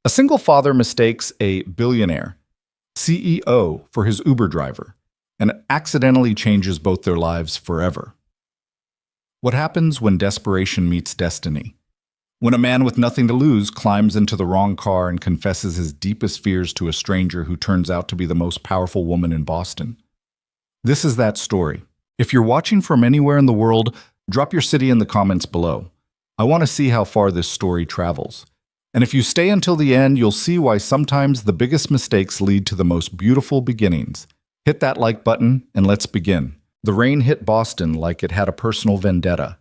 A single father mistakes a billionaire CEO for his Uber driver and accidentally changes both their lives forever. What happens when desperation meets destiny? When a man with nothing to lose climbs into the wrong car and confesses his deepest fears to a stranger who turns out to be the most powerful woman in Boston. This is that story. If you're watching from anywhere in the world, drop your city in the comments below. I want to see how far this story travels. And if you stay until the end, you'll see why sometimes the biggest mistakes lead to the most beautiful beginnings. Hit that like button and let's begin. The rain hit Boston like it had a personal vendetta.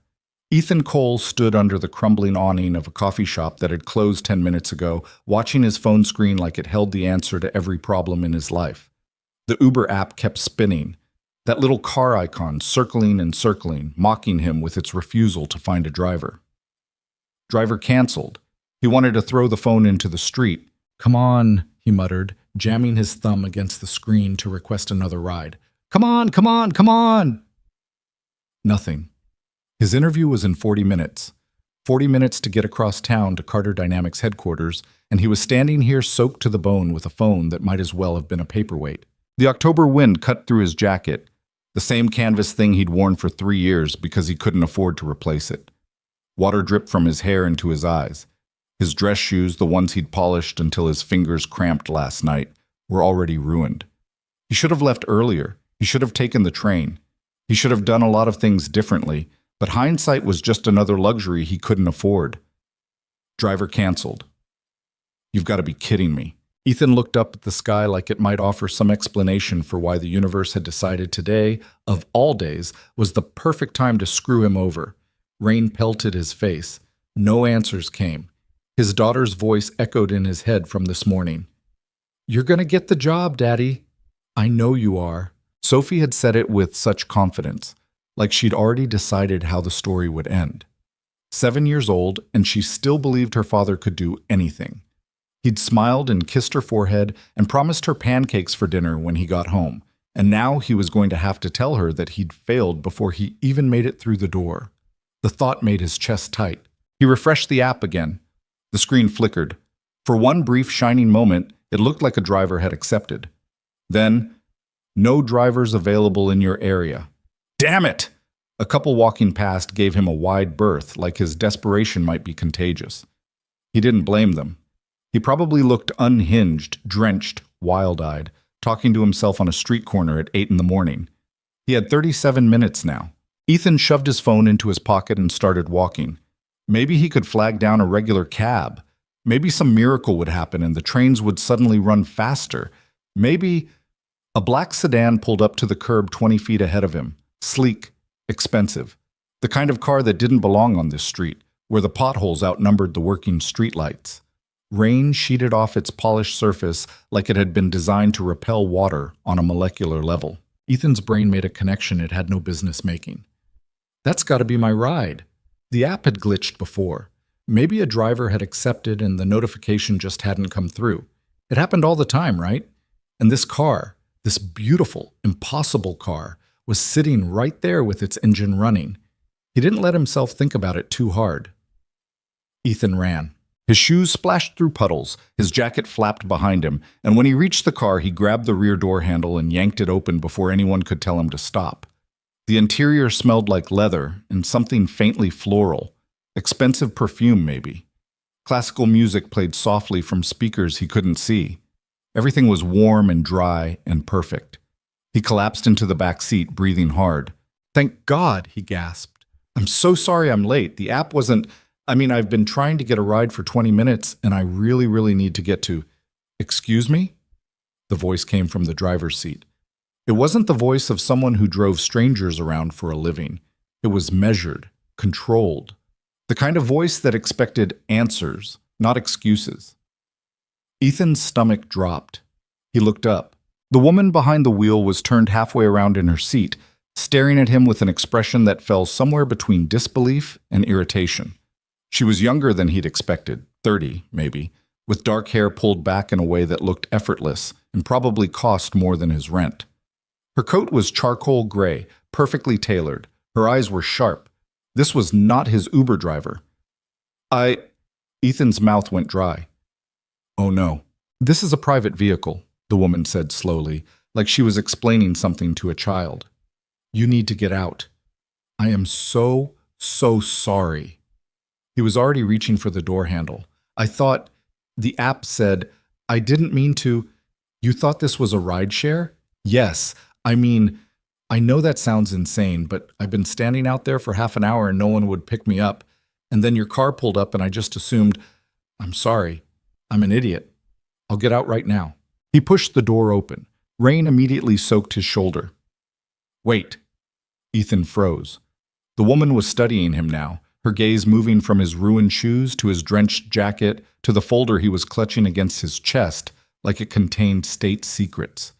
Ethan Cole stood under the crumbling awning of a coffee shop that had closed 10 minutes ago, watching his phone screen like it held the answer to every problem in his life. The Uber app kept spinning, that little car icon circling and circling, mocking him with its refusal to find a driver. Driver canceled. He wanted to throw the phone into the street. "Come on," he muttered, jamming his thumb against the screen to request another ride. "Come on, come on, come on!" Nothing. His interview was in 40 minutes. 40 minutes to get across town to Carter Dynamics headquarters, and he was standing here soaked to the bone with a phone that might as well have been a paperweight. The October wind cut through his jacket, the same canvas thing he'd worn for 3 years because he couldn't afford to replace it. Water dripped from his hair into his eyes. His dress shoes, the ones he'd polished until his fingers cramped last night, were already ruined. He should have left earlier. He should have taken the train. He should have done a lot of things differently, but hindsight was just another luxury he couldn't afford. Driver canceled. "You've got to be kidding me." Ethan looked up at the sky like it might offer some explanation for why the universe had decided today, of all days, was the perfect time to screw him over. Rain pelted his face. No answers came. His daughter's voice echoed in his head from this morning. "You're going to get the job, Daddy." "I know you are." Sophie had said it with such confidence, like she'd already decided how the story would end. 7 years old, and she still believed her father could do anything. He'd smiled and kissed her forehead and promised her pancakes for dinner when he got home, and now he was going to have to tell her that he'd failed before he even made it through the door. The thought made his chest tight. He refreshed the app again. The screen flickered. For one brief shining moment, it looked like a driver had accepted. Then, "No drivers available in your area." Damn it! A couple walking past gave him a wide berth, like his desperation might be contagious. He didn't blame them. He probably looked unhinged, drenched, wild-eyed, talking to himself on a street corner at 8 in the morning. He had 37 minutes now. Ethan shoved his phone into his pocket and started walking. Maybe he could flag down a regular cab. Maybe some miracle would happen and the trains would suddenly run faster. Maybe... A black sedan pulled up to the curb 20 feet ahead of him. Sleek, expensive. The kind of car that didn't belong on this street, where the potholes outnumbered the working streetlights. Rain sheeted off its polished surface like it had been designed to repel water on a molecular level. Ethan's brain made a connection it had no business making. That's got to be my ride. The app had glitched before. Maybe a driver had accepted and the notification just hadn't come through. It happened all the time, right? And this car, this beautiful, impossible car, was sitting right there with its engine running. He didn't let himself think about it too hard. Ethan ran. His shoes splashed through puddles, his jacket flapped behind him, and when he reached the car, he grabbed the rear door handle and yanked it open before anyone could tell him to stop. The interior smelled like leather and something faintly floral. Expensive perfume, maybe. Classical music played softly from speakers he couldn't see. Everything was warm and dry and perfect. He collapsed into the back seat, breathing hard. "Thank God," he gasped. "I'm so sorry I'm late. The app wasn't... I've been trying to get a ride for 20 minutes, and I really need to get to..." "Excuse me?" The voice came from the driver's seat. It wasn't the voice of someone who drove strangers around for a living. It was measured, controlled. The kind of voice that expected answers, not excuses. Ethan's stomach dropped. He looked up. The woman behind the wheel was turned halfway around in her seat, staring at him with an expression that fell somewhere between disbelief and irritation. She was younger than he'd expected, 30, maybe, with dark hair pulled back in a way that looked effortless and probably cost more than his rent. Her coat was charcoal gray, perfectly tailored. Her eyes were sharp. This was not his Uber driver. Ethan's mouth went dry. Oh no. This is a private vehicle, the woman said slowly, like she was explaining something to a child. You need to get out. I am so sorry. He was already reaching for the door handle. I thought, the app said, I didn't mean to. You thought this was a rideshare? Yes. I mean, I know that sounds insane, but I've been standing out there for half an hour and no one would pick me up. And then your car pulled up and I just assumed, I'm sorry. I'm an idiot. I'll get out right now. He pushed the door open. Rain immediately soaked his shoulder. Wait. Ethan froze. The woman was studying him now, her gaze moving from his ruined shoes to his drenched jacket to the folder he was clutching against his chest like it contained state secrets.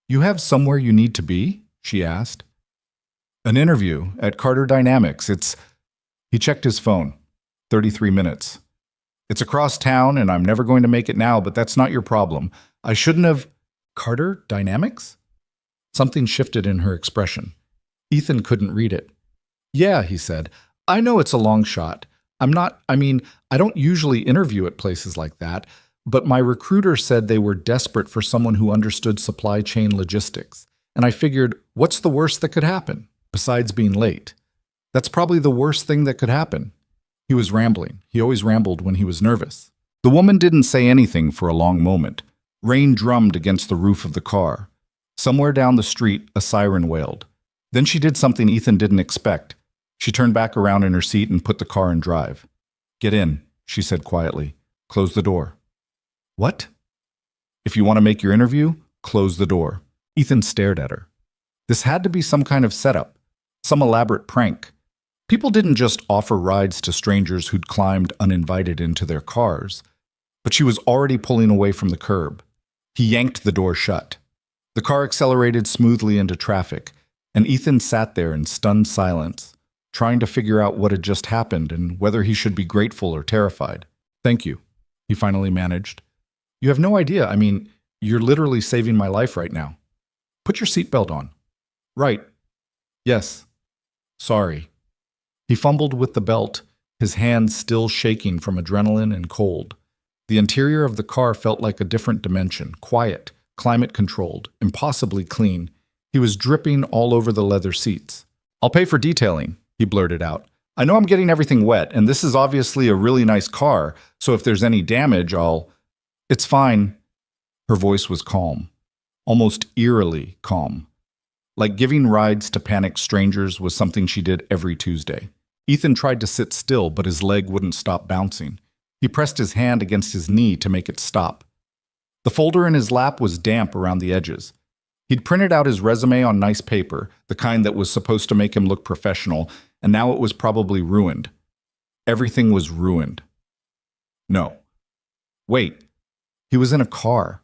You have somewhere you need to be? She asked. An interview at Carter Dynamics. He checked his phone. 33 minutes. It's across town and I'm never going to make it now, but that's not your problem. I shouldn't have… Carter Dynamics? Something shifted in her expression. Ethan couldn't read it. Yeah, he said. I know it's a long shot. I don't usually interview at places like that, but my recruiter said they were desperate for someone who understood supply chain logistics. And I figured, what's the worst that could happen, besides being late? That's probably the worst thing that could happen. He was rambling. He always rambled when he was nervous. The woman didn't say anything for a long moment. Rain drummed against the roof of the car. Somewhere down the street, a siren wailed. Then she did something Ethan didn't expect. She turned back around in her seat and put the car in drive. Get in, she said quietly. Close the door. What? If you want to make your interview, close the door. Ethan stared at her. This had to be some kind of setup, some elaborate prank. People didn't just offer rides to strangers who'd climbed uninvited into their cars. But she was already pulling away from the curb. He yanked the door shut. The car accelerated smoothly into traffic, and Ethan sat there in stunned silence, trying to figure out what had just happened and whether he should be grateful or terrified. Thank you, he finally managed. You have no idea. You're literally saving my life right now. Put your seatbelt on. Right. Yes. Sorry. He fumbled with the belt, his hands still shaking from adrenaline and cold. The interior of the car felt like a different dimension, quiet, climate-controlled, impossibly clean. He was dripping all over the leather seats. I'll pay for detailing, he blurted out. I know I'm getting everything wet, and this is obviously a really nice car, so if there's any damage, It's fine. Her voice was calm, almost eerily calm. Like giving rides to panicked strangers was something she did every Tuesday. Ethan tried to sit still, but his leg wouldn't stop bouncing. He pressed his hand against his knee to make it stop. The folder in his lap was damp around the edges. He'd printed out his resume on nice paper, the kind that was supposed to make him look professional, and now it was probably ruined. Everything was ruined. No. Wait. He was in a car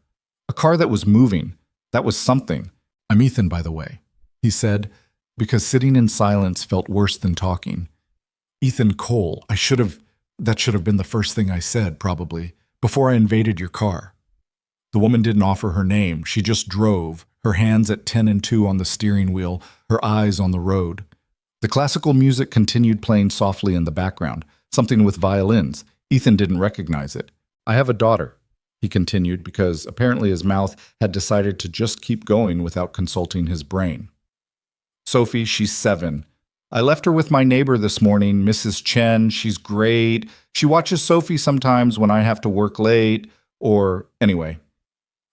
that was moving. That was something. I'm Ethan, by the way, he said, because sitting in silence felt worse than talking. Ethan Cole, that should have been the first thing I said, probably, before I invaded your car. The woman didn't offer her name. She just drove, her hands at 10 and 2 on the steering wheel, her eyes on the road. The classical music continued playing softly in the background, something with violins. Ethan didn't recognize it. I have a daughter, he continued, because apparently his mouth had decided to just keep going without consulting his brain. Sophie, she's 7. I left her with my neighbor this morning, Mrs. Chen. She's great. She watches Sophie sometimes when I have to work late, or anyway.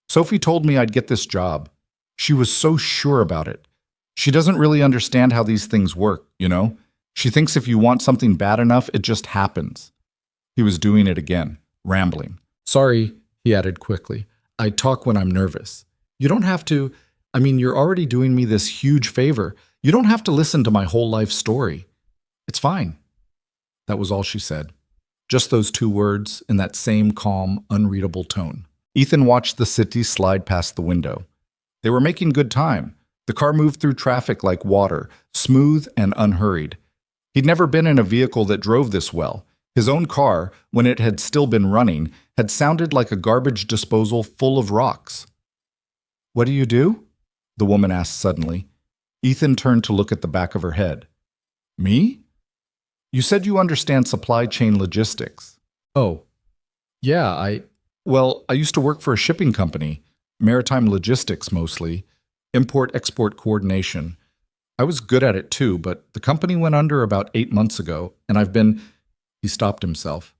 Sophie told me I'd get this job. She was so sure about it. She doesn't really understand how these things work, you know? She thinks if you want something bad enough, it just happens. He was doing it again, rambling. Sorry, he added quickly. I talk when I'm nervous. You don't have to. You're already doing me this huge favor. You don't have to listen to my whole life story. It's fine. That was all she said. Just those 2 words in that same calm, unreadable tone. Ethan watched the city slide past the window. They were making good time. The car moved through traffic like water, smooth and unhurried. He'd never been in a vehicle that drove this well. His own car, when it had still been running, had sounded like a garbage disposal full of rocks. What do you do? The woman asked suddenly. Ethan turned to look at the back of her head. Me? You said you understand supply chain logistics. Oh, yeah, Well, I used to work for a shipping company, maritime logistics mostly, import-export coordination. I was good at it too, but the company went under about 8 months ago, and I've been. He stopped himself.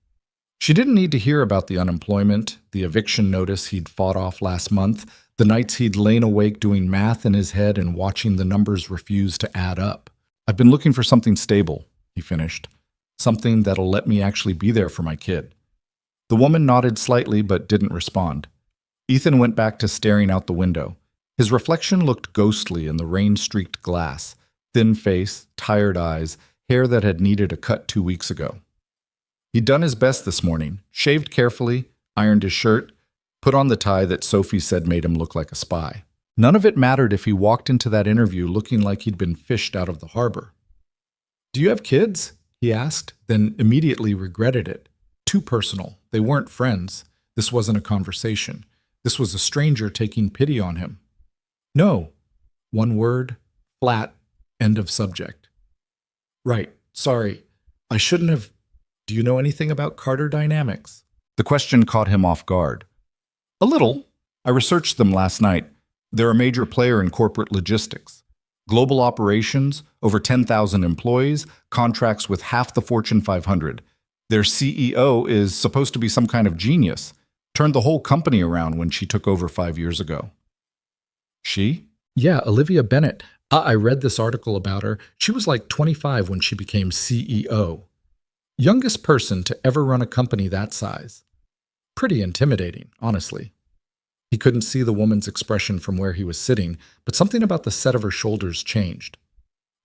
She didn't need to hear about the unemployment, the eviction notice he'd fought off last month, the nights he'd lain awake doing math in his head and watching the numbers refuse to add up. I've been looking for something stable, he finished. Something that'll let me actually be there for my kid. The woman nodded slightly but didn't respond. Ethan went back to staring out the window. His reflection looked ghostly in the rain-streaked glass, thin face, tired eyes, hair that had needed a cut 2 weeks ago. He'd done his best this morning, shaved carefully, ironed his shirt, put on the tie that Sophie said made him look like a spy. None of it mattered if he walked into that interview looking like he'd been fished out of the harbor. "Do you have kids?" he asked, then immediately regretted it. Too personal. They weren't friends. This wasn't a conversation. This was a stranger taking pity on him. "No." One word, flat, end of subject. "Right, sorry. I shouldn't have. Do you know anything about Carter Dynamics?" The question caught him off guard. "A little. I researched them last night. They're a major player in corporate logistics. Global operations, over 10,000 employees, contracts with half the Fortune 500. Their CEO is supposed to be some kind of genius. Turned the whole company around when she took over 5 years ago." "She?" "Yeah, Olivia Bennett. I read this article about her. She was like 25 when she became CEO. Youngest person to ever run a company that size. Pretty intimidating, honestly." He couldn't see the woman's expression from where he was sitting, but something about the set of her shoulders changed.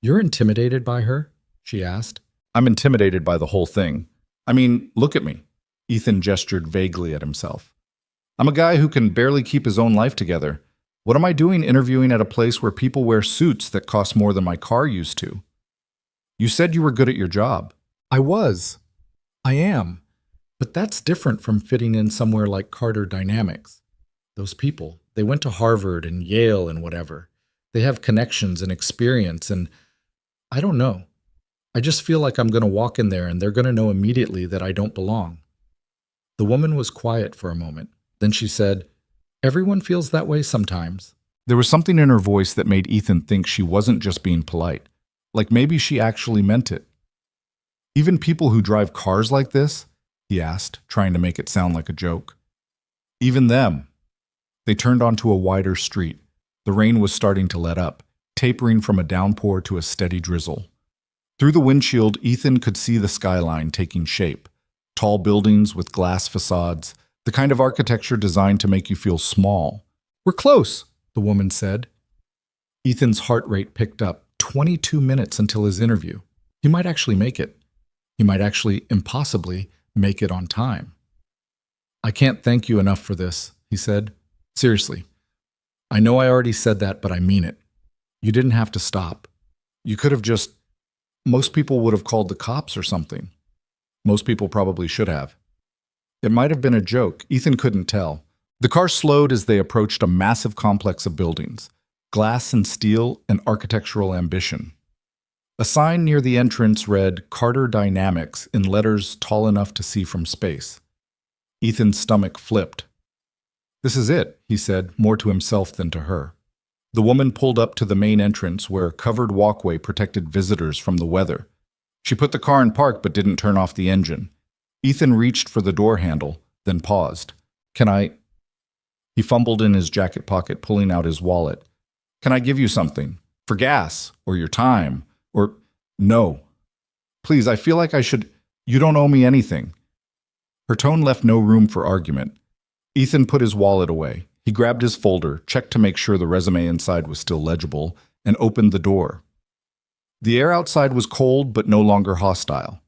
"You're intimidated by her?" she asked. "I'm intimidated by the whole thing. I mean, look at me." Ethan gestured vaguely at himself. "I'm a guy who can barely keep his own life together. What am I doing interviewing at a place where people wear suits that cost more than my car used to?" "You said you were good at your job." "I was. I am. But that's different from fitting in somewhere like Carter Dynamics. Those people, they went to Harvard and Yale and whatever. They have connections and experience, and I don't know. I just feel like I'm going to walk in there and they're going to know immediately that I don't belong." The woman was quiet for a moment. Then she said, "Everyone feels that way sometimes." There was something in her voice that made Ethan think she wasn't just being polite. Like maybe she actually meant it. "Even people who drive cars like this?" he asked, trying to make it sound like a joke. "Even them." They turned onto a wider street. The rain was starting to let up, tapering from a downpour to a steady drizzle. Through the windshield, Ethan could see the skyline taking shape. Tall buildings with glass facades, the kind of architecture designed to make you feel small. "We're close," the woman said. Ethan's heart rate picked up. 22 minutes until his interview. He might actually make it. He might actually, impossibly, make it on time. "I can't thank you enough for this," he said. "Seriously. I know I already said that, but I mean it. You didn't have to stop. You could have just. Most people would have called the cops or something. Most people probably should have." It might have been a joke. Ethan couldn't tell. The car slowed as they approached a massive complex of buildings. Glass and steel and architectural ambition. A sign near the entrance read Carter Dynamics in letters tall enough to see from space. Ethan's stomach flipped. "This is it," he said, more to himself than to her. The woman pulled up to the main entrance where a covered walkway protected visitors from the weather. She put the car in park but didn't turn off the engine. Ethan reached for the door handle, then paused. "Can I?" He fumbled in his jacket pocket, pulling out his wallet. "Can I give you something? For gas, or your time, or..." "No. Please, I feel like I should..." "You don't owe me anything." Her tone left no room for argument. Ethan put his wallet away. He grabbed his folder, checked to make sure the resume inside was still legible, and opened the door. The air outside was cold but no longer hostile.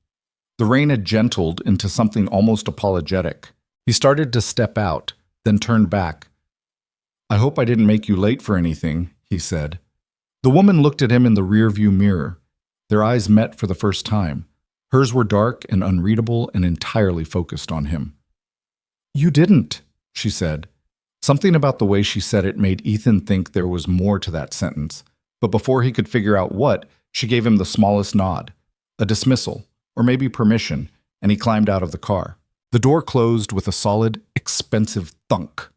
The rain had gentled into something almost apologetic. He started to step out, then turned back. "I hope I didn't make you late for anything," he said. The woman looked at him in the rearview mirror. Their eyes met for the first time. Hers were dark and unreadable and entirely focused on him. "You didn't," she said. Something about the way she said it made Ethan think there was more to that sentence, but before he could figure out what, she gave him the smallest nod, a dismissal, or maybe permission, and he climbed out of the car. The door closed with a solid, expensive thunk.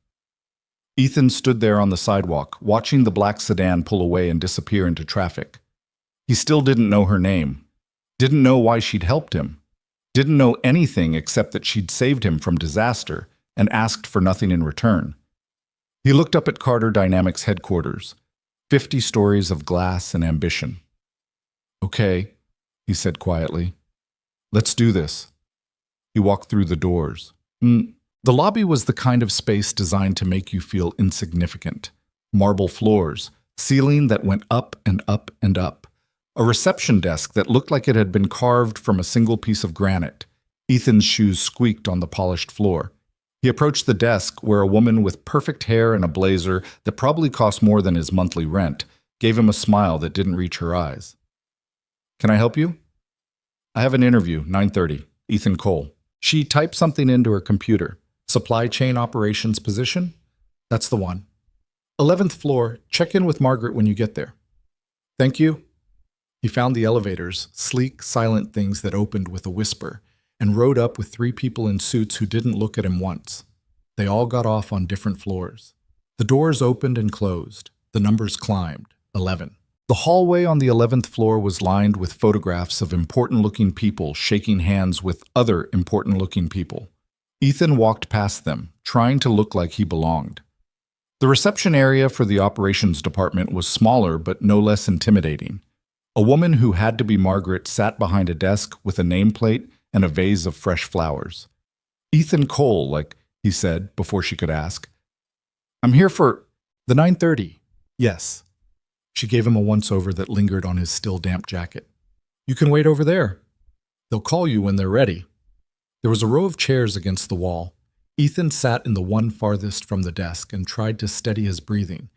Ethan stood there on the sidewalk, watching the black sedan pull away and disappear into traffic. He still didn't know her name, didn't know why she'd helped him, didn't know anything except that she'd saved him from disaster and asked for nothing in return. He looked up at Carter Dynamics headquarters, 50 stories of glass and ambition. "Okay," he said quietly. "Let's do this." He walked through the doors. The lobby was the kind of space designed to make you feel insignificant. Marble floors, ceiling that went up and up and up. A reception desk that looked like it had been carved from a single piece of granite. Ethan's shoes squeaked on the polished floor. He approached the desk where a woman with perfect hair and a blazer that probably cost more than his monthly rent gave him a smile that didn't reach her eyes. "Can I help you?" "I have an interview, 9:30. Ethan Cole." She typed something into her computer. "Supply chain operations position?" "That's the one." 11th floor, check in with Margaret when you get there." "Thank you." He found the elevators, sleek, silent things that opened with a whisper, and rode up with 3 people in suits who didn't look at him once. They all got off on different floors. The doors opened and closed. The numbers climbed. 11. The hallway on the 11th floor was lined with photographs of important-looking people shaking hands with other important-looking people. Ethan walked past them, trying to look like he belonged. The reception area for the operations department was smaller but no less intimidating. A woman who had to be Margaret sat behind a desk with a nameplate and a vase of fresh flowers. "Ethan Cole, like," he said before she could ask. "I'm here for the 9:30. "Yes." She gave him a once-over that lingered on his still damp jacket. "You can wait over there. They'll call you when they're ready." There was a row of chairs against the wall. Ethan sat in the one farthest from the desk and tried to steady his breathing.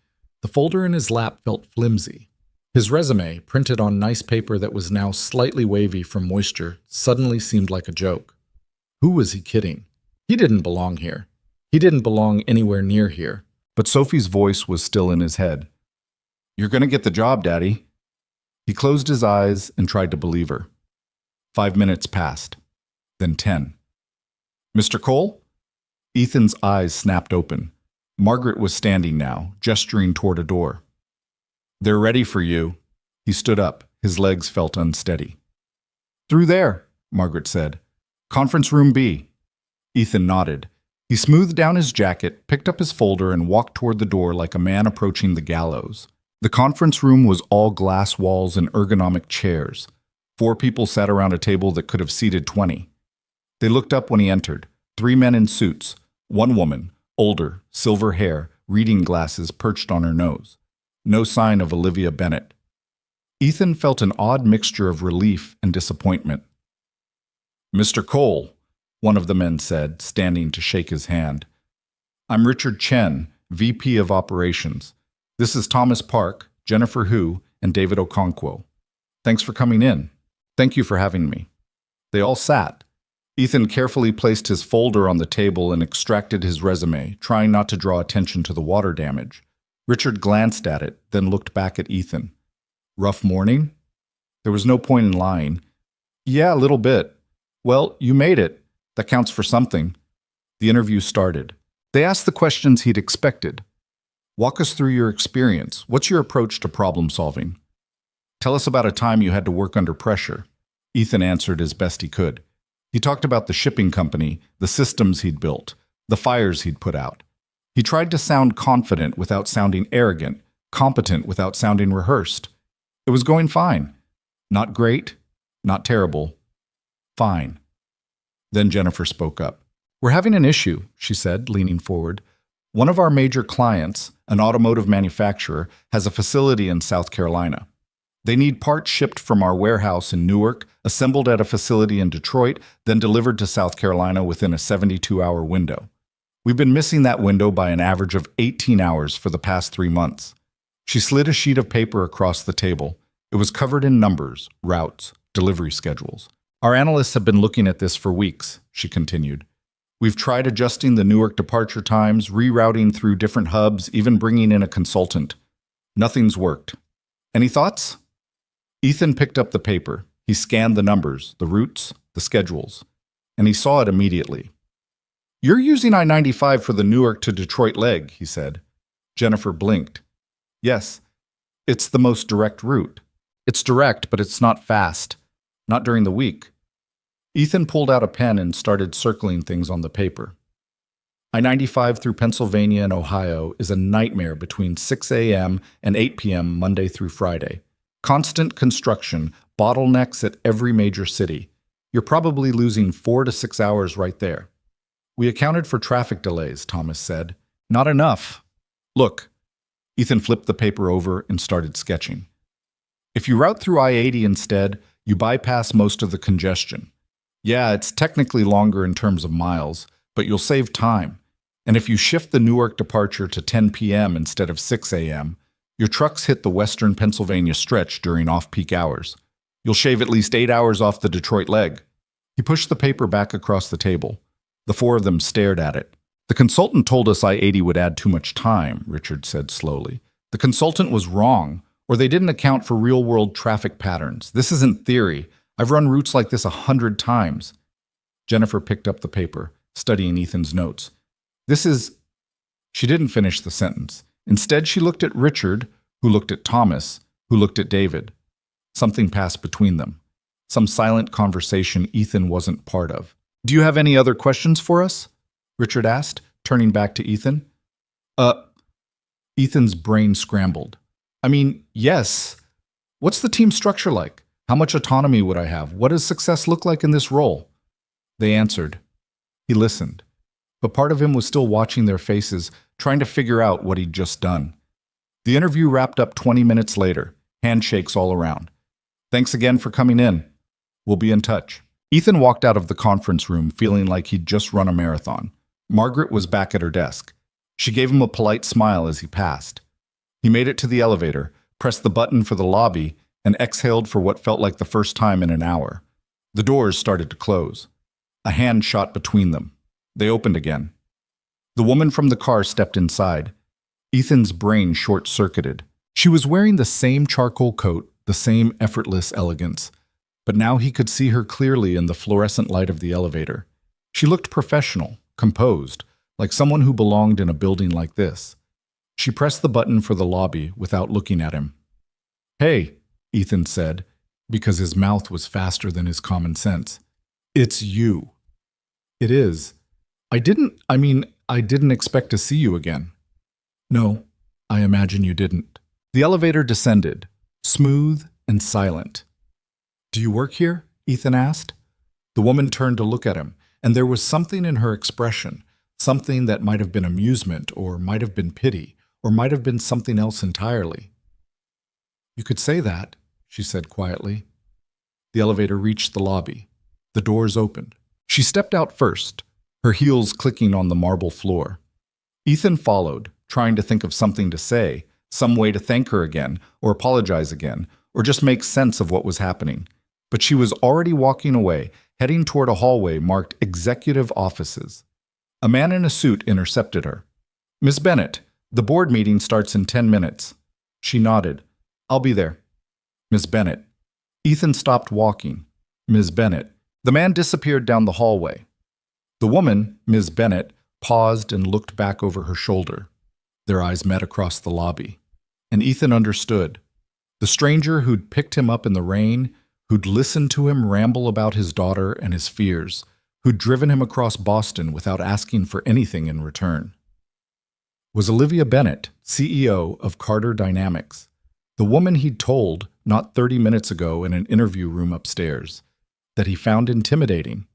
The folder in his lap felt flimsy. His resume, printed on nice paper that was now slightly wavy from moisture, suddenly seemed like a joke. Who was he kidding? He didn't belong here. He didn't belong anywhere near here. But Sophie's voice was still in his head. "You're going to get the job, Daddy." He closed his eyes and tried to believe her. 5 minutes passed, then 10. "Mr. Cole?" Ethan's eyes snapped open. Margaret was standing now, gesturing toward a door. "They're ready for you." He stood up. His legs felt unsteady. "Through there," Margaret said. "Conference room B." Ethan nodded. He smoothed down his jacket, picked up his folder, and walked toward the door like a man approaching the gallows. The conference room was all glass walls and ergonomic chairs. 4 people sat around a table that could have seated 20. They looked up when he entered. 3 men in suits. 1 woman, older, silver hair, reading glasses perched on her nose. No sign of Olivia Bennett. Ethan felt an odd mixture of relief and disappointment. "Mr. Cole," one of the men said, standing to shake his hand. "I'm Richard Chen, VP of Operations. This is Thomas Park, Jennifer Hu, and David Okonkwo. Thanks for coming in. Thank you for having me." They all sat. Ethan carefully placed his folder on the table and extracted his resume, trying not to draw attention to the water damage. Richard glanced at it, then looked back at Ethan. "Rough morning?" There was no point in lying. "Yeah, a little bit." "Well, you made it. That counts for something." The interview started. They asked the questions he'd expected. "Walk us through your experience. What's your approach to problem solving?" "Tell us about a time you had to work under pressure." Ethan answered as best he could. He talked about the shipping company, the systems he'd built, the fires he'd put out. He tried to sound confident without sounding arrogant, competent without sounding rehearsed. It was going fine. Not great, not terrible. Fine. Then Jennifer spoke up. "We're having an issue," she said, leaning forward. "One of our major clients, an automotive manufacturer, has a facility in South Carolina. They need parts shipped from our warehouse in Newark, assembled at a facility in Detroit, then delivered to South Carolina within a 72-hour window. We've been missing that window by an average of 18 hours for the past 3 months." She slid a sheet of paper across the table. It was covered in numbers, routes, delivery schedules. "Our analysts have been looking at this for weeks," she continued. "We've tried adjusting the Newark departure times, rerouting through different hubs, even bringing in a consultant. Nothing's worked. Any thoughts?" Ethan picked up the paper. He scanned the numbers, the routes, the schedules, and he saw it immediately. You're using I-95 for the Newark to Detroit leg, he said. Jennifer blinked. Yes, it's the most direct route. It's direct, but it's not fast. Not during the week. Ethan pulled out a pen and started circling things on the paper. I-95 through Pennsylvania and Ohio is a nightmare between 6 a.m. and 8 p.m. Monday through Friday. Constant construction, bottlenecks at every major city. You're probably losing 4 to 6 hours right there. We accounted for traffic delays, Thomas said. Not enough. Look. Ethan flipped the paper over and started sketching. If you route through I-80 instead, you bypass most of the congestion. Yeah, it's technically longer in terms of miles, but you'll save time. And if you shift the Newark departure to 10 p.m. instead of 6 a.m., your trucks hit the western Pennsylvania stretch during off-peak hours. You'll shave at least 8 hours off the Detroit leg. He pushed the paper back across the table. The four of them stared at it. The consultant told us I-80 would add too much time, Richard said slowly. The consultant was wrong, or they didn't account for real-world traffic patterns. This isn't theory. I've run routes like this 100 times. Jennifer picked up the paper, studying Ethan's notes. This is... She didn't finish the sentence. Instead, she looked at Richard, who looked at Thomas, who looked at David. Something passed between them. Some silent conversation Ethan wasn't part of. Do you have any other questions for us? Richard asked, turning back to Ethan. Ethan's brain scrambled. I mean, yes. What's the team structure like? How much autonomy would I have? What does success look like in this role? They answered. He listened. But part of him was still watching their faces, trying to figure out what he'd just done. The interview wrapped up 20 minutes later, handshakes all around. Thanks again for coming in. We'll be in touch. Ethan walked out of the conference room feeling like he'd just run a marathon. Margaret was back at her desk. She gave him a polite smile as he passed. He made it to the elevator, pressed the button for the lobby, and exhaled for what felt like the first time in an hour. The doors started to close. A hand shot between them. They opened again. The woman from the car stepped inside. Ethan's brain short-circuited. She was wearing the same charcoal coat, the same effortless elegance. But now he could see her clearly in the fluorescent light of the elevator. She looked professional, composed, like someone who belonged in a building like this. She pressed the button for the lobby without looking at him. Hey, Ethan said, because his mouth was faster than his common sense. It's you. It is. I didn't expect to see you again. No, I imagine you didn't. The elevator descended, smooth and silent. Do you work here? Ethan asked. The woman turned to look at him, and there was something in her expression, something that might have been amusement, or might have been pity, or might have been something else entirely. You could say that, she said quietly. The elevator reached the lobby. The doors opened. She stepped out first, her heels clicking on the marble floor. Ethan followed, trying to think of something to say, some way to thank her again, or apologize again, or just make sense of what was happening. But she was already walking away, heading toward a hallway marked Executive Offices. A man in a suit intercepted her. Miss Bennett, the board meeting starts in 10 minutes. She nodded. I'll be there. Miss Bennett. Ethan stopped walking. Ms. Bennett. The man disappeared down the hallway. The woman, Ms. Bennett, paused and looked back over her shoulder. Their eyes met across the lobby. And Ethan understood. The stranger who'd picked him up in the rain, who'd listened to him ramble about his daughter and his fears, who'd driven him across Boston without asking for anything in return, was Olivia Bennett, CEO of Carter Dynamics, the woman he'd told, not 30 minutes ago in an interview room upstairs, that he found intimidating.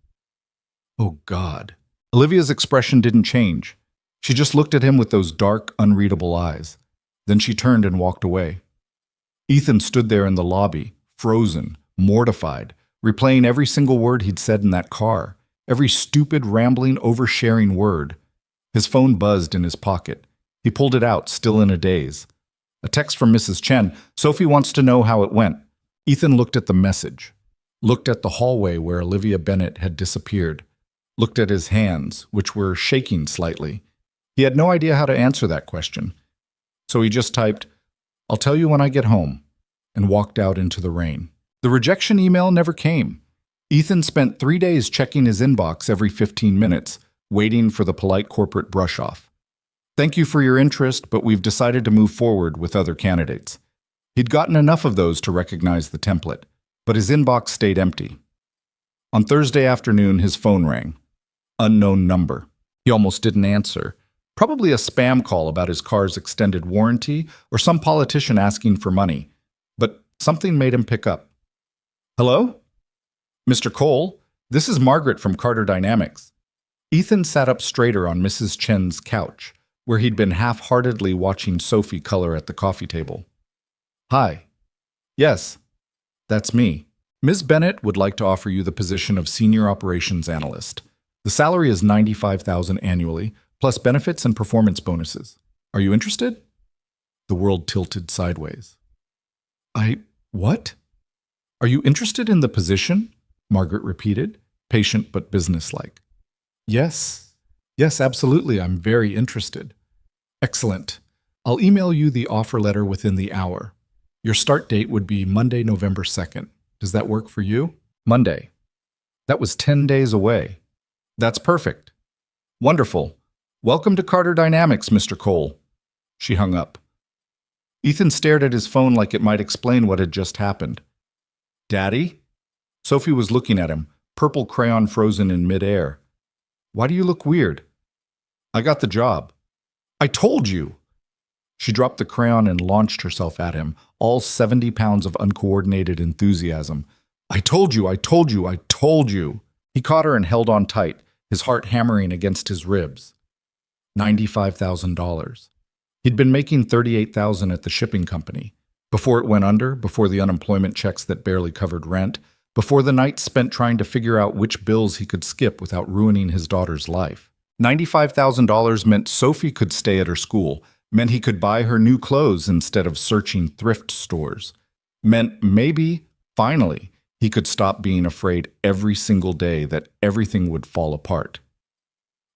Oh, God. Olivia's expression didn't change. She just looked at him with those dark, unreadable eyes. Then she turned and walked away. Ethan stood there in the lobby, frozen, mortified, replaying every single word he'd said in that car, every stupid, rambling, oversharing word. His phone buzzed in his pocket. He pulled it out, still in a daze. A text from Mrs. Chen. Sophie wants to know how it went. Ethan looked at the message, looked at the hallway where Olivia Bennett had disappeared, looked at his hands, which were shaking slightly. He had no idea how to answer that question. So he just typed, I'll tell you when I get home, and walked out into the rain. The rejection email never came. Ethan spent 3 days checking his inbox every 15 minutes, waiting for the polite corporate brush-off. Thank you for your interest, but we've decided to move forward with other candidates. He'd gotten enough of those to recognize the template, but his inbox stayed empty. On Thursday afternoon, his phone rang. Unknown number. He almost didn't answer. Probably a spam call about his car's extended warranty or some politician asking for money. But something made him pick up. Hello? Mr. Cole, this is Margaret from Carter Dynamics. Ethan sat up straighter on Mrs. Chen's couch, where he'd been half-heartedly watching Sophie color at the coffee table. Hi. Yes, that's me. Ms. Bennett would like to offer you the position of Senior Operations Analyst. The salary is $95,000 annually, plus benefits and performance bonuses. Are you interested? The world tilted sideways. What? Are you interested in the position? Margaret repeated, patient but businesslike. Yes, absolutely. I'm very interested. Excellent. I'll email you the offer letter within the hour. Your start date would be Monday, November 2nd. Does that work for you? Monday. That was 10 days away. That's perfect. Wonderful. Welcome to Carter Dynamics, Mr. Cole. She hung up. Ethan stared at his phone like it might explain what had just happened. Daddy? Sophie was looking at him, purple crayon frozen in midair. Why do you look weird? I got the job. I told you! She dropped the crayon and launched herself at him, all 70 pounds of uncoordinated enthusiasm. I told you! He caught her and held on tight, his heart hammering against his ribs. $95,000. He'd been making $38,000 at the shipping company. Before it went under, before the unemployment checks that barely covered rent, before the nights spent trying to figure out which bills he could skip without ruining his daughter's life. $95,000 meant Sophie could stay at her school, meant he could buy her new clothes instead of searching thrift stores, meant maybe, finally, he could stop being afraid every single day that everything would fall apart.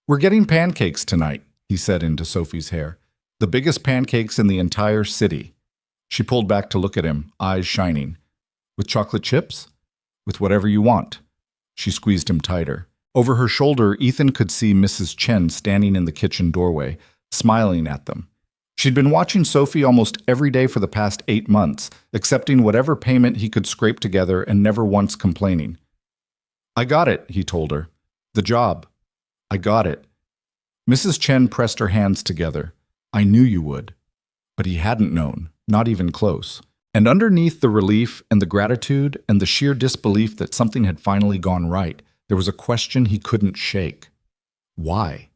We're getting pancakes tonight, he said into Sophie's hair. The biggest pancakes in the entire city. She pulled back to look at him, eyes shining. With chocolate chips? With whatever you want. She squeezed him tighter. Over her shoulder, Ethan could see Mrs. Chen standing in the kitchen doorway, smiling at them. She'd been watching Sophie almost every day for the past 8 months, accepting whatever payment he could scrape together and never once complaining. I got it, he told her. The job. I got it. Mrs. Chen pressed her hands together. I knew you would. But he hadn't known, not even close. And underneath the relief and the gratitude and the sheer disbelief that something had finally gone right, there was a question he couldn't shake. Why?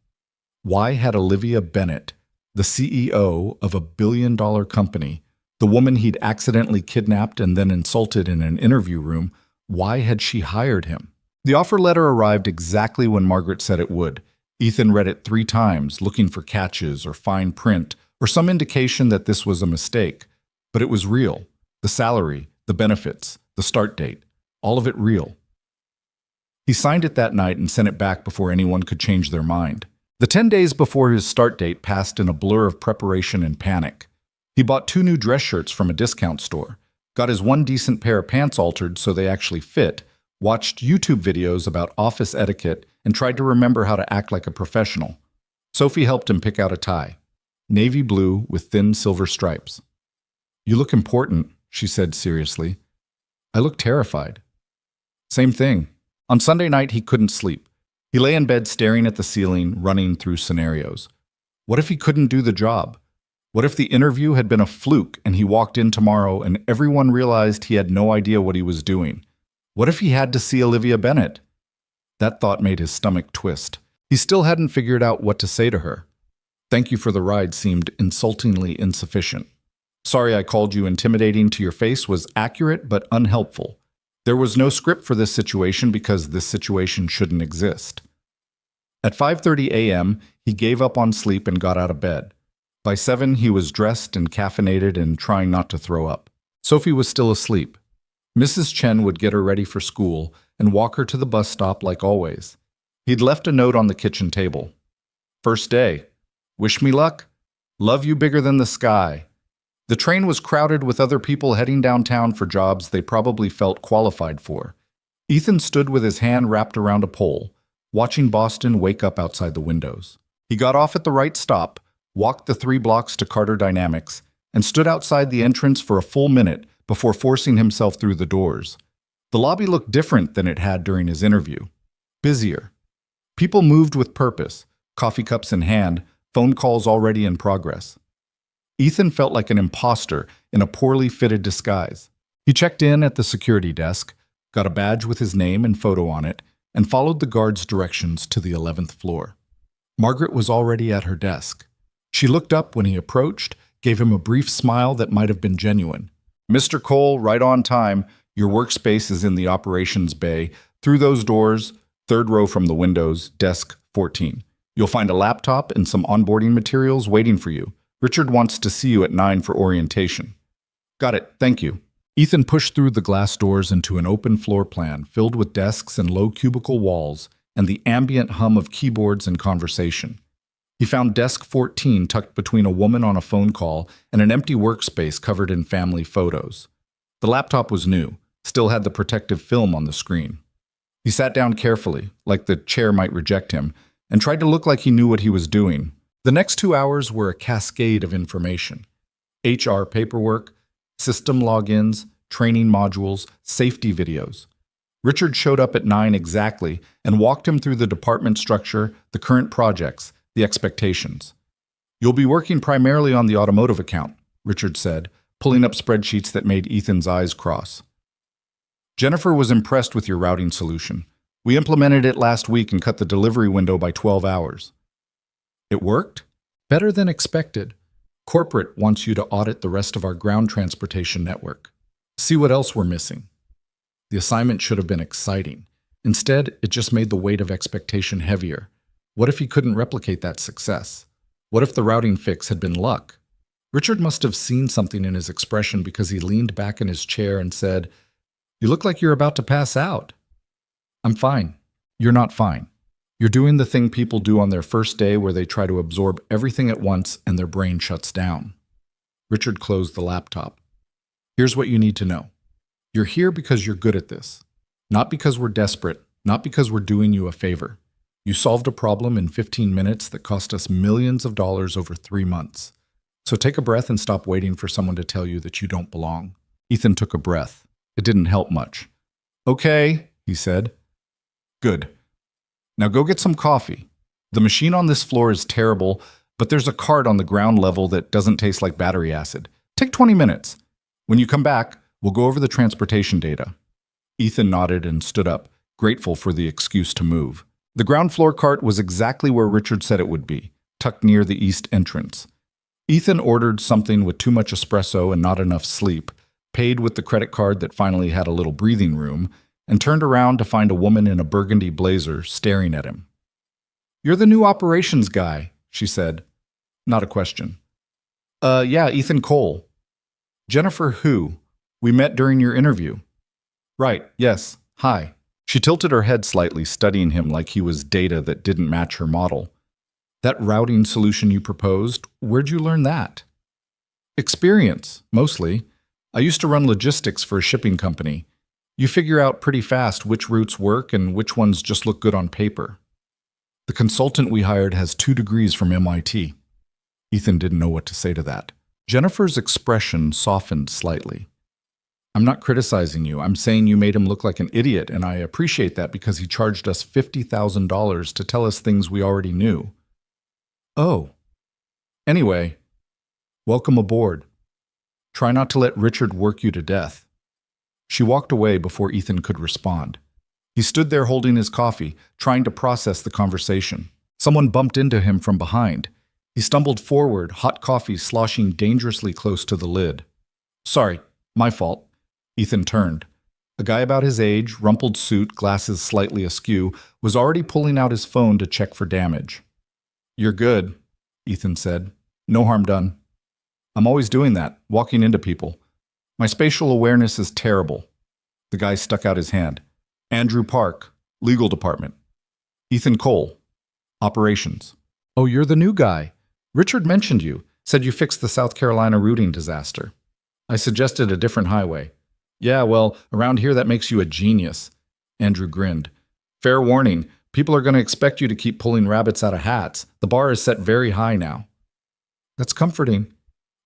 Why had Olivia Bennett, the CEO of $1 billion company, the woman he'd accidentally kidnapped and then insulted in an interview room, why had she hired him? The offer letter arrived exactly when Margaret said it would. Ethan read it 3 times, looking for catches or fine print or some indication that this was a mistake. But it was real. The salary, the benefits, the start date, all of it real. He signed it that night and sent it back before anyone could change their mind. The 10 days before his start date passed in a blur of preparation and panic. He bought 2 new dress shirts from a discount store, got his 1 decent pair of pants altered so they actually fit, watched YouTube videos about office etiquette, and tried to remember how to act like a professional. Sophie helped him pick out a tie. Navy blue with thin silver stripes. You look important, she said seriously. I look terrified. Same thing. On Sunday night, he couldn't sleep. He lay in bed staring at the ceiling, running through scenarios. What if he couldn't do the job? What if the interview had been a fluke and he walked in tomorrow and everyone realized he had no idea what he was doing? What if he had to see Olivia Bennett? That thought made his stomach twist. He still hadn't figured out what to say to her. Thank you for the ride seemed insultingly insufficient. Sorry I called you intimidating to your face was accurate but unhelpful. There was no script for this situation because this situation shouldn't exist. At 5:30 a.m., he gave up on sleep and got out of bed. By 7, he was dressed and caffeinated and trying not to throw up. Sophie was still asleep. Mrs. Chen would get her ready for school and walk her to the bus stop like always. He'd left a note on the kitchen table. First day. Wish me luck. Love you bigger than the sky. The train was crowded with other people heading downtown for jobs they probably felt qualified for. Ethan stood with his hand wrapped around a pole, watching Boston wake up outside the windows. He got off at the right stop, walked the 3 blocks to Carter Dynamics, and stood outside the entrance for a full minute before forcing himself through the doors. The lobby looked different than it had during his interview. Busier. People moved with purpose, coffee cups in hand, phone calls already in progress. Ethan felt like an imposter in a poorly fitted disguise. He checked in at the security desk, got a badge with his name and photo on it, and followed the guard's directions to the 11th floor. Margaret was already at her desk. She looked up when he approached, gave him a brief smile that might have been genuine. "Mr. Cole, right on time. Your workspace is in the operations bay. Through those doors, 3rd row from the windows, desk 14. You'll find a laptop and some onboarding materials waiting for you. Richard wants to see you at 9 for orientation." "Got it, thank you." Ethan pushed through the glass doors into an open floor plan filled with desks and low cubicle walls and the ambient hum of keyboards and conversation. He found desk 14 tucked between a woman on a phone call and an empty workspace covered in family photos. The laptop was new, still had the protective film on the screen. He sat down carefully, like the chair might reject him, and tried to look like he knew what he was doing. The next 2 hours were a cascade of information. HR paperwork, system logins, training modules, safety videos. Richard showed up at 9 exactly and walked him through the department structure, the current projects, the expectations. "You'll be working primarily on the automotive account," Richard said, pulling up spreadsheets that made Ethan's eyes cross. "Jennifer was impressed with your routing solution. We implemented it last week and cut the delivery window by 12 hours. It worked? Better than expected. Corporate wants you to audit the rest of our ground transportation network. See what else we're missing." The assignment should have been exciting. Instead, it just made the weight of expectation heavier. What if he couldn't replicate that success? What if the routing fix had been luck? Richard must have seen something in his expression because he leaned back in his chair and said, "You look like you're about to pass out." "I'm fine." "You're not fine. You're doing the thing people do on their first day where they try to absorb everything at once and their brain shuts down." Richard closed the laptop. "Here's what you need to know. You're here because you're good at this. Not because we're desperate, not because we're doing you a favor. You solved a problem in 15 minutes that cost us millions of dollars over 3 months. So take a breath and stop waiting for someone to tell you that you don't belong." Ethan took a breath. It didn't help much. "Okay," he said. "Good. Now go get some coffee. The machine on this floor is terrible, but there's a cart on the ground level that doesn't taste like battery acid. Take 20 minutes. When you come back, we'll go over the transportation data." Ethan nodded and stood up, grateful for the excuse to move. The ground floor cart was exactly where Richard said it would be, tucked near the east entrance. Ethan ordered something with too much espresso and not enough sleep, paid with the credit card that finally had a little breathing room, and turned around to find a woman in a burgundy blazer staring at him. "You're the new operations guy," she said. Not a question. Yeah, Ethan Cole." "Jennifer who? We met during your interview." "Right, yes. Hi." She tilted her head slightly, studying him like he was data that didn't match her model. "That routing solution you proposed, where'd you learn that?" "Experience, mostly. I used to run logistics for a shipping company. You figure out pretty fast which routes work and which ones just look good on paper. The consultant we hired has 2 degrees from MIT. Ethan didn't know what to say to that. Jennifer's expression softened slightly. "I'm not criticizing you. I'm saying you made him look like an idiot, and I appreciate that because he charged us $50,000 to tell us things we already knew." "Oh. Anyway, welcome aboard. Try not to let Richard work you to death." She walked away before Ethan could respond. He stood there holding his coffee, trying to process the conversation. Someone bumped into him from behind. He stumbled forward, hot coffee sloshing dangerously close to the lid. "Sorry, my fault." Ethan turned. A guy about his age, rumpled suit, glasses slightly askew, was already pulling out his phone to check for damage. "You're good," Ethan said. "No harm done." "I'm always doing that, walking into people. My spatial awareness is terrible." The guy stuck out his hand. "Andrew Park, legal department." "Ethan Cole, operations." "Oh, you're the new guy. Richard mentioned you, said you fixed the South Carolina routing disaster. I suggested a different highway." "Yeah, well, around here that makes you a genius." Andrew grinned. "Fair warning, People are going to expect you to keep pulling rabbits out of hats. The bar is set very high now. That's comforting.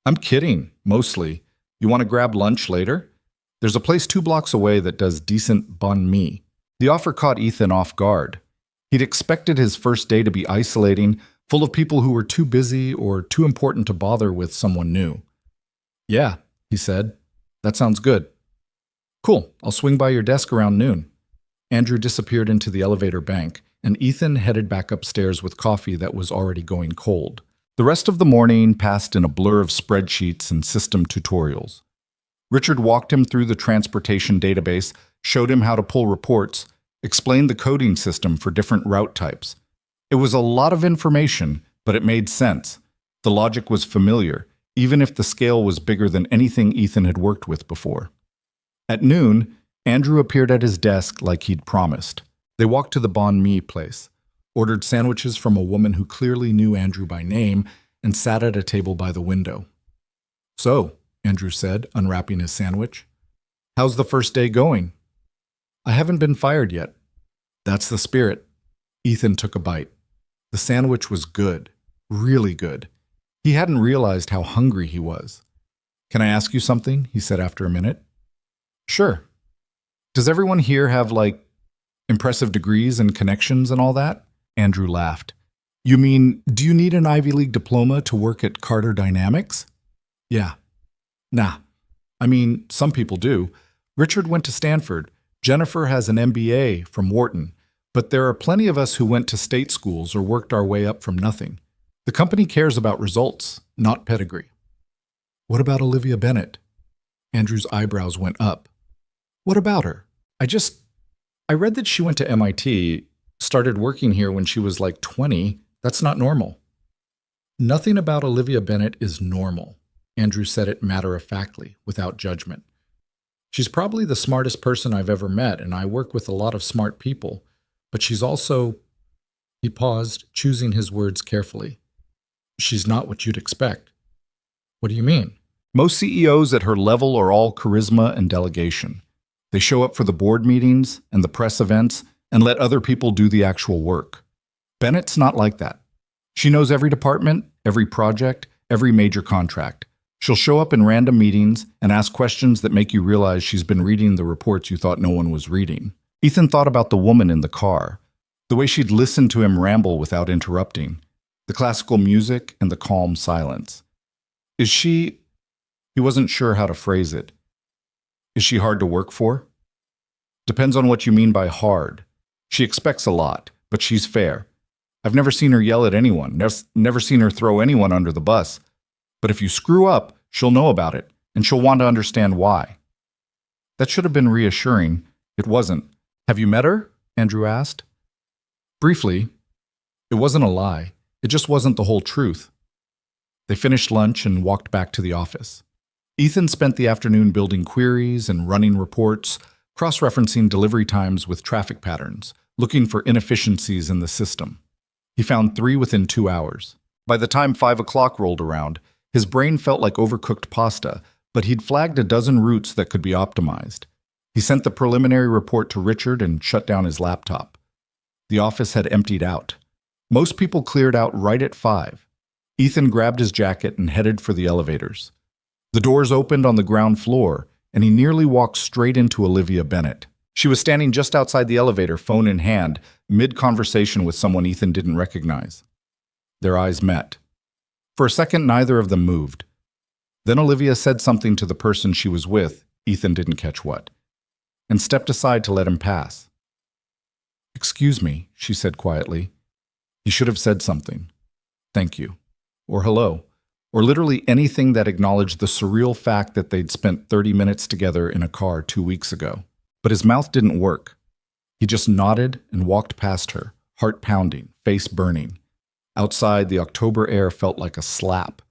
I'm kidding, mostly. You want to grab lunch later? There's a place 2 blocks away that does decent banh mi. The offer caught Ethan off guard. He'd expected his first day to be isolating, full of people who were too busy or too important to bother with someone new. Yeah, he said. That sounds good. Cool, I'll swing by your desk around noon. Andrew disappeared into the elevator bank, and Ethan headed back upstairs with coffee that was already going cold. The rest of the morning passed in a blur of spreadsheets and system tutorials. Richard walked him through the transportation database, showed him how to pull reports, explained the coding system for different route types. It was a lot of information, but it made sense. The logic was familiar, even if the scale was bigger than anything Ethan had worked with before. At noon, Andrew appeared at his desk like he'd promised. They walked to the banh mi place, ordered sandwiches from a woman who clearly knew Andrew by name, and sat at a table by the window. So, Andrew said, unwrapping his sandwich, how's the first day going? I haven't been fired yet. That's the spirit. Ethan took a bite. The sandwich was good, really good. He hadn't realized how hungry he was. Can I ask you something? He said after a minute. Sure. Does everyone here have, impressive degrees and connections and all that? Andrew laughed. You mean, do you need an Ivy League diploma to work at Carter Dynamics? Yeah. Nah. I mean, some people do. Richard went to Stanford. Jennifer has an MBA from Wharton. But there are plenty of us who went to state schools or worked our way up from nothing. The company cares about results, not pedigree. What about Olivia Bennett? Andrew's eyebrows went up. What about her? I read that she went to MIT, started working here when she was 20. That's not normal. Nothing about Olivia Bennett is normal. Andrew said it matter-of-factly, without judgment. She's probably the smartest person I've ever met, and I work with a lot of smart people. But she's also... He paused, choosing his words carefully. She's not what you'd expect. What do you mean? Most CEOs at her level are all charisma and delegation. They show up for the board meetings and the press events and let other people do the actual work. Bennett's not like that. She knows every department, every project, every major contract. She'll show up in random meetings and ask questions that make you realize she's been reading the reports you thought no one was reading. Ethan thought about the woman in the car, the way she'd listen to him ramble without interrupting, the classical music and the calm silence. Is she... He wasn't sure how to phrase it. Is she hard to work for? Depends on what you mean by hard. She expects a lot, but she's fair. I've never seen her yell at anyone, never seen her throw anyone under the bus. But if you screw up, she'll know about it, and she'll want to understand why. That should have been reassuring. It wasn't. Have you met her? Andrew asked. Briefly. It wasn't a lie. It just wasn't the whole truth. They finished lunch and walked back to the office. Ethan spent the afternoon building queries and running reports, cross-referencing delivery times with traffic patterns, looking for inefficiencies in the system. He found 3 within 2 hours. By the time 5 o'clock rolled around, his brain felt like overcooked pasta, but he'd flagged a dozen routes that could be optimized. He sent the preliminary report to Richard and shut down his laptop. The office had emptied out. Most people cleared out right at 5. Ethan grabbed his jacket and headed for the elevators. The doors opened on the ground floor, and he nearly walked straight into Olivia Bennett. She was standing just outside the elevator, phone in hand, mid-conversation with someone Ethan didn't recognize. Their eyes met. For a second, neither of them moved. Then Olivia said something to the person she was with, Ethan didn't catch what, and stepped aside to let him pass. "Excuse me," she said quietly. He should have said something. "Thank you," or "hello," or literally anything that acknowledged the surreal fact that they'd spent 30 minutes together in a car 2 weeks ago. But his mouth didn't work. He just nodded and walked past her, heart pounding, face burning. Outside, the October air felt like a slap.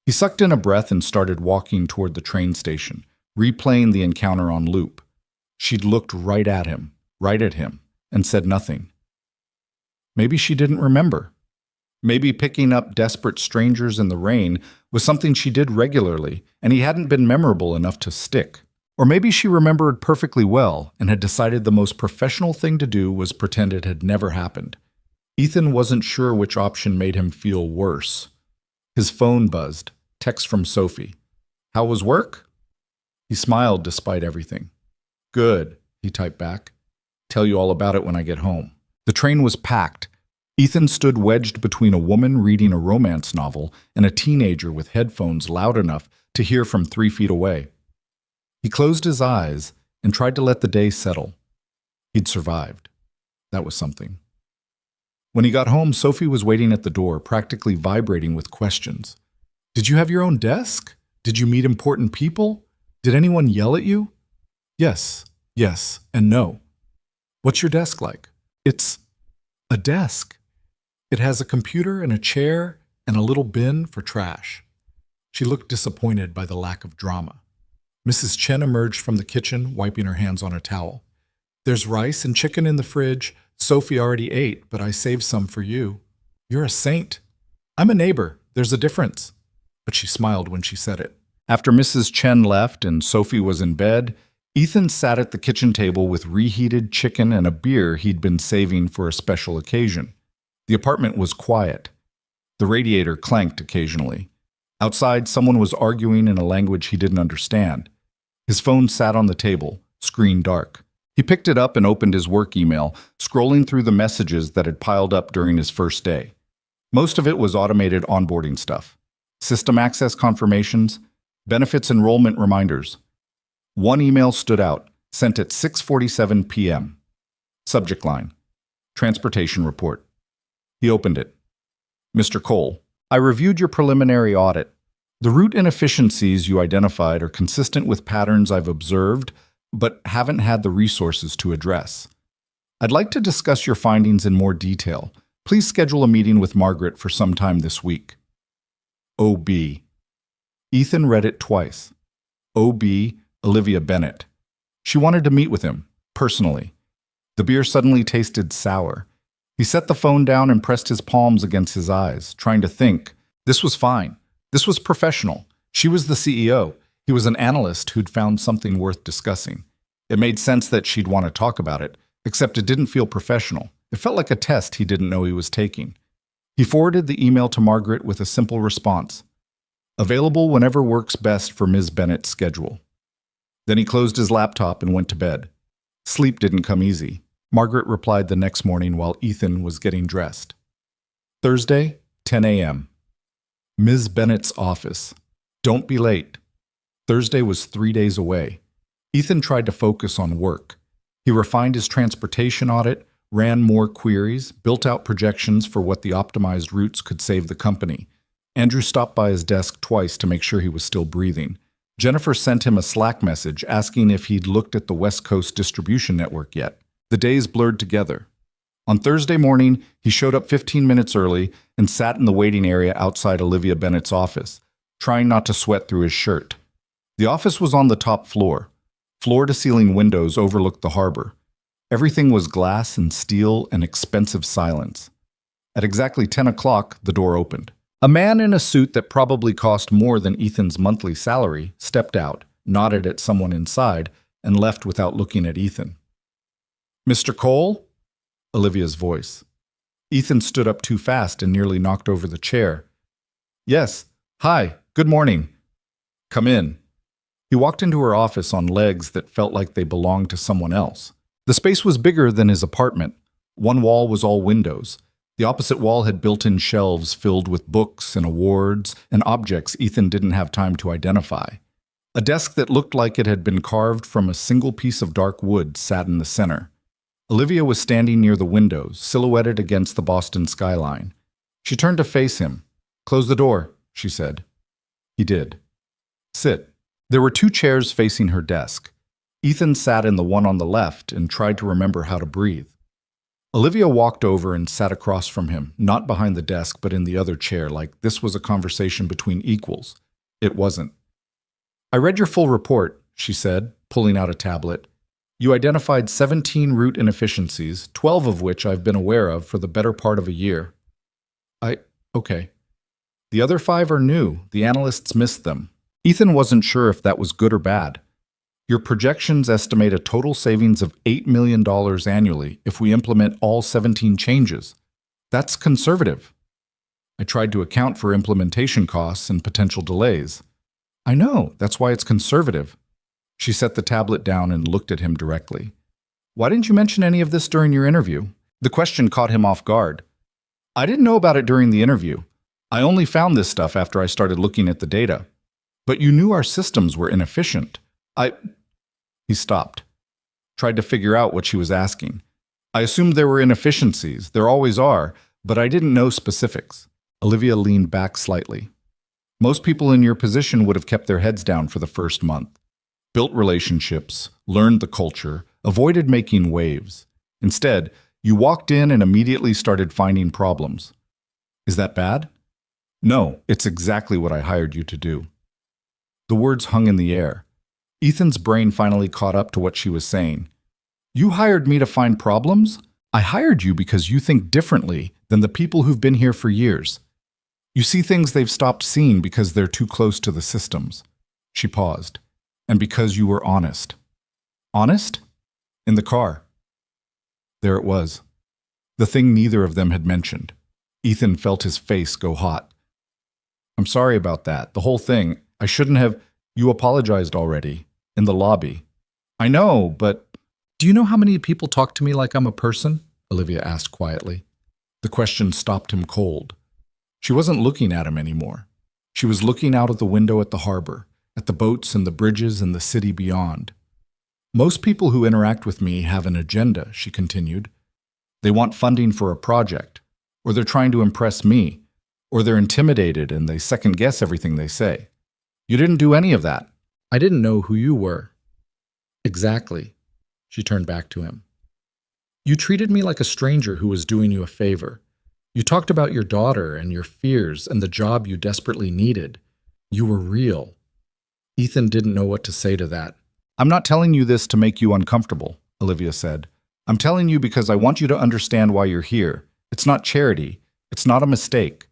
He sucked in a breath and started walking toward the train station, replaying the encounter on loop. She'd looked right at him, and said nothing. Maybe she didn't remember. Maybe picking up desperate strangers in the rain was something she did regularly, and he hadn't been memorable enough to stick. Or maybe she remembered perfectly well and had decided the most professional thing to do was pretend it had never happened. Ethan wasn't sure which option made him feel worse. His phone buzzed. Text from Sophie. "How was work?" He smiled despite everything. "Good," he typed back. "Tell you all about it when I get home." The train was packed. Ethan stood wedged between a woman reading a romance novel and a teenager with headphones loud enough to hear from 3 feet away. He closed his eyes and tried to let the day settle. He'd survived. That was something. When he got home, Sophie was waiting at the door, practically vibrating with questions. "Did you have your own desk? Did you meet important people? Did anyone yell at you?" "Yes, yes, and no." "What's your desk like?" "It's a desk. It has a computer and a chair and a little bin for trash." She looked disappointed by the lack of drama. Mrs. Chen emerged from the kitchen, wiping her hands on a towel. "There's rice and chicken in the fridge. Sophie already ate, but I saved some for you." "You're a saint." "I'm a neighbor. There's a difference." But she smiled when she said it. After Mrs. Chen left and Sophie was in bed, Ethan sat at the kitchen table with reheated chicken and a beer he'd been saving for a special occasion. The apartment was quiet. The radiator clanked occasionally. Outside, someone was arguing in a language he didn't understand. His phone sat on the table, screen dark. He picked it up and opened his work email, scrolling through the messages that had piled up during his first day. Most of it was automated onboarding stuff. System access confirmations, benefits enrollment reminders. One email stood out, sent at 6:47 p.m. Subject line: Transportation report. He opened it. "Mr. Cole, I reviewed your preliminary audit. The route inefficiencies you identified are consistent with patterns I've observed, but haven't had the resources to address. I'd like to discuss your findings in more detail. Please schedule a meeting with Margaret for some time this week." OB. Ethan read it twice. OB, Olivia Bennett. She wanted to meet with him, personally. The beer suddenly tasted sour. He set the phone down and pressed his palms against his eyes, trying to think. This was fine. This was professional. She was the CEO. He was an analyst who'd found something worth discussing. It made sense that she'd want to talk about it, except it didn't feel professional. It felt like a test he didn't know he was taking. He forwarded the email to Margaret with a simple response: "Available whenever works best for Ms. Bennett's schedule." Then he closed his laptop and went to bed. Sleep didn't come easy. Margaret replied the next morning while Ethan was getting dressed. Thursday, 10 a.m. Ms. Bennett's office. Don't be late. Thursday was 3 days away. Ethan tried to focus on work. He refined his transportation audit, ran more queries, built out projections for what the optimized routes could save the company. Andrew stopped by his desk twice to make sure he was still breathing. Jennifer sent him a Slack message asking if he'd looked at the West Coast distribution network yet. The days blurred together. On Thursday morning, he showed up 15 minutes early and sat in the waiting area outside Olivia Bennett's office, trying not to sweat through his shirt. The office was on the top floor. Floor-to-ceiling windows overlooked the harbor. Everything was glass and steel and expensive silence. At exactly 10 o'clock, the door opened. A man in a suit that probably cost more than Ethan's monthly salary stepped out, nodded at someone inside, and left without looking at Ethan. "Mr. Cole?" Olivia's voice. Ethan stood up too fast and nearly knocked over the chair. "Yes. Hi. Good morning." "Come in." He walked into her office on legs that felt like they belonged to someone else. The space was bigger than his apartment. One wall was all windows. The opposite wall had built-in shelves filled with books and awards and objects Ethan didn't have time to identify. A desk that looked like it had been carved from a single piece of dark wood sat in the center. Olivia was standing near the windows, silhouetted against the Boston skyline. She turned to face him. "Close the door," she said. He did. "Sit." There were 2 chairs facing her desk. Ethan sat in the one on the left and tried to remember how to breathe. Olivia walked over and sat across from him, not behind the desk but in the other chair, like this was a conversation between equals. It wasn't. "I read your full report," she said, pulling out a tablet. "You identified 17 route inefficiencies, 12 of which I've been aware of for the better part of a year." Okay. "The other 5 are new. The analysts missed them." Ethan wasn't sure if that was good or bad. Your projections estimate a total savings of $8 million annually if we implement all 17 changes. That's conservative. I tried to account for implementation costs and potential delays. I know, that's why it's conservative. She set the tablet down and looked at him directly. Why didn't you mention any of this during your interview? The question caught him off guard. I didn't know about it during the interview. I only found this stuff after I started looking at the data. But you knew our systems were inefficient. He stopped, tried to figure out what she was asking. I assumed there were inefficiencies. There always are, but I didn't know specifics. Olivia leaned back slightly. Most people in your position would have kept their heads down for the first month, built relationships, learned the culture, avoided making waves. Instead, you walked in and immediately started finding problems. Is that bad? No, it's exactly what I hired you to do. The words hung in the air. Ethan's brain finally caught up to what she was saying. You hired me to find problems? I hired you because you think differently than the people who've been here for years. You see things they've stopped seeing because they're too close to the systems. She paused. And because you were honest. Honest? In the car. There it was. The thing neither of them had mentioned. Ethan felt his face go hot. I'm sorry about that. The whole thing. I shouldn't have. You apologized already. In the lobby. I know, but... Do you know how many people talk to me like I'm a person? Olivia asked quietly. The question stopped him cold. She wasn't looking at him anymore. She was looking out of the window at the harbor, at the boats and the bridges and the city beyond. Most people who interact with me have an agenda, she continued. They want funding for a project, or they're trying to impress me, or they're intimidated and they second-guess everything they say. You didn't do any of that. I didn't know who you were. Exactly. She turned back to him. You treated me like a stranger who was doing you a favor. You talked about your daughter and your fears and the job you desperately needed. You were real. Ethan didn't know what to say to that. I'm not telling you this to make you uncomfortable, Olivia said. I'm telling you because I want you to understand why you're here. It's not charity. It's not a mistake.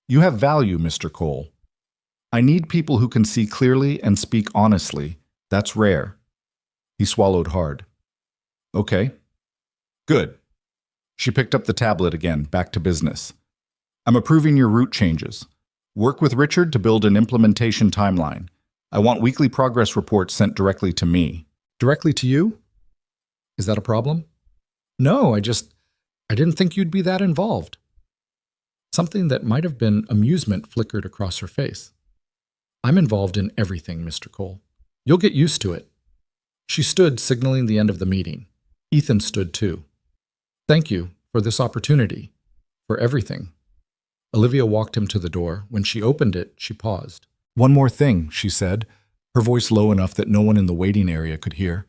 You have value, Mr. Cole. I need people who can see clearly and speak honestly. That's rare. He swallowed hard. Okay. Good. She picked up the tablet again, back to business. I'm approving your route changes. Work with Richard to build an implementation timeline. I want weekly progress reports sent directly to me. Directly to you? Is that a problem? No, I didn't think you'd be that involved. Something that might have been amusement flickered across her face. I'm involved in everything, Mr. Cole. You'll get used to it. She stood, signaling the end of the meeting. Ethan stood too. Thank you for this opportunity, for everything. Olivia walked him to the door. When she opened it, she paused. One more thing, she said, her voice low enough that no one in the waiting area could hear.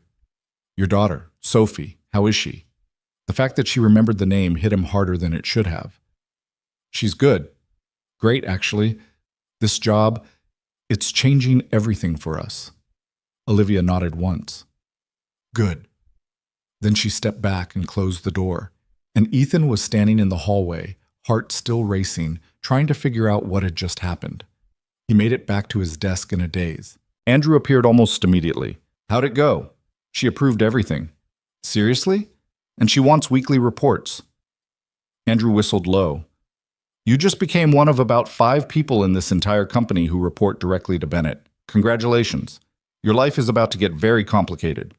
Your daughter, Sophie, how is she? The fact that she remembered the name hit him harder than it should have. She's good. Great, actually. This job, it's changing everything for us. Olivia nodded once. Good. Then she stepped back and closed the door, and Ethan was standing in the hallway, heart still racing, trying to figure out what had just happened. He made it back to his desk in a daze. Andrew appeared almost immediately. How'd it go? She approved everything. Seriously? And she wants weekly reports. Andrew whistled low. You just became one of about 5 people in this entire company who report directly to Bennett. Congratulations. Your life is about to get very complicated.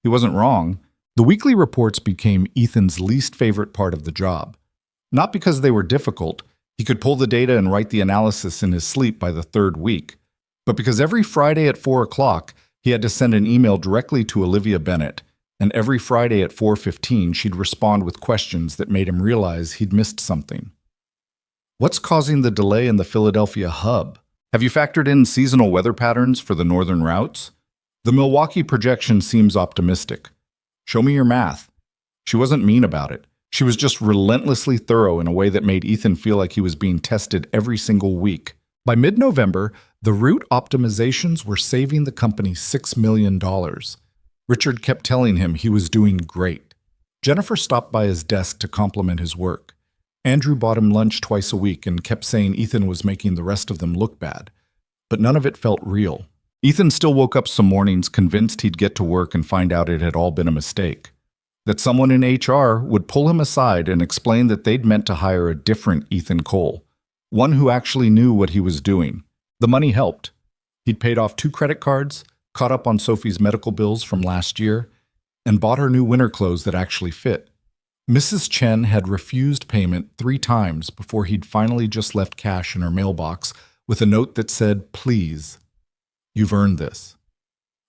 He wasn't wrong. The weekly reports became Ethan's least favorite part of the job. Not because they were difficult, he could pull the data and write the analysis in his sleep by the 3rd week, but because every Friday at 4 o'clock, he had to send an email directly to Olivia Bennett, and every Friday at 4:15 she'd respond with questions that made him realize he'd missed something. What's causing the delay in the Philadelphia hub? Have you factored in seasonal weather patterns for the northern routes? The Milwaukee projection seems optimistic. Show me your math. She wasn't mean about it. She was just relentlessly thorough in a way that made Ethan feel like he was being tested every single week. By mid-November, the route optimizations were saving the company $6 million. Richard kept telling him he was doing great. Jennifer stopped by his desk to compliment his work. Andrew bought him lunch twice a week and kept saying Ethan was making the rest of them look bad. But none of it felt real. Ethan still woke up some mornings convinced he'd get to work and find out it had all been a mistake. That someone in HR would pull him aside and explain that they'd meant to hire a different Ethan Cole, one who actually knew what he was doing. The money helped. He'd paid off 2 credit cards, caught up on Sophie's medical bills from last year, and bought her new winter clothes that actually fit. Mrs. Chen had refused payment 3 times before he'd finally just left cash in her mailbox with a note that said, "Please, you've earned this."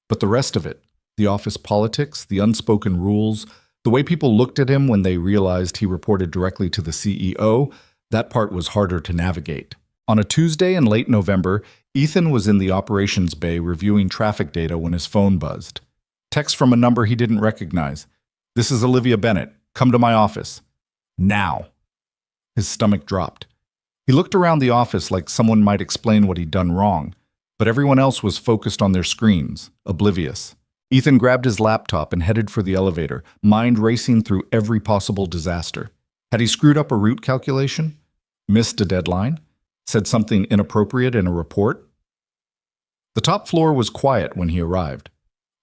But the rest of it, the office politics, the unspoken rules, the way people looked at him when they realized he reported directly to the CEO, that part was harder to navigate. On a Tuesday in late November, Ethan was in the operations bay reviewing traffic data when his phone buzzed. Text from a number he didn't recognize. "This is Olivia Bennett. Come to my office. Now." His stomach dropped. He looked around the office like someone might explain what he'd done wrong, but everyone else was focused on their screens, oblivious. Ethan grabbed his laptop and headed for the elevator, mind racing through every possible disaster. Had he screwed up a route calculation? Missed a deadline? Said something inappropriate in a report? The top floor was quiet when he arrived.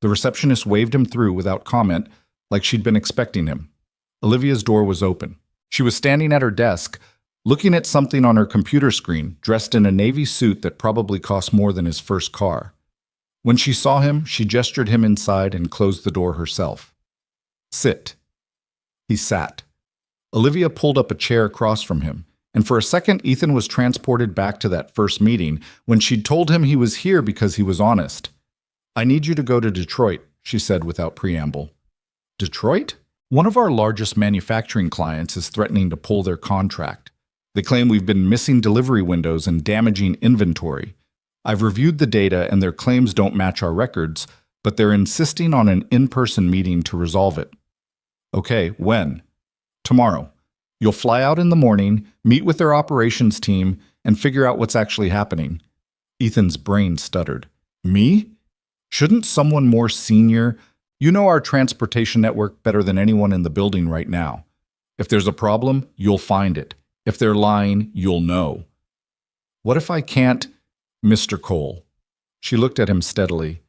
The receptionist waved him through without comment, like she'd been expecting him. Olivia's door was open. She was standing at her desk, looking at something on her computer screen, dressed in a navy suit that probably cost more than his first car. When she saw him, she gestured him inside and closed the door herself. "Sit." He sat. Olivia pulled up a chair across from him, and for a second Ethan was transported back to that first meeting when she'd told him he was here because he was honest. "I need you to go to Detroit," she said without preamble. "Detroit?" "One of our largest manufacturing clients is threatening to pull their contract. They claim we've been missing delivery windows and damaging inventory. I've reviewed the data and their claims don't match our records, but they're insisting on an in-person meeting to resolve it." "Okay, when?" "Tomorrow. You'll fly out in the morning, meet with their operations team, and figure out what's actually happening." Ethan's brain stuttered. "Me? Shouldn't someone more senior? You know our transportation network better than anyone in the building right now. If there's a problem, you'll find it. If they're lying, you'll know." "What if I can't?" "Mr. Cole." She looked at him steadily.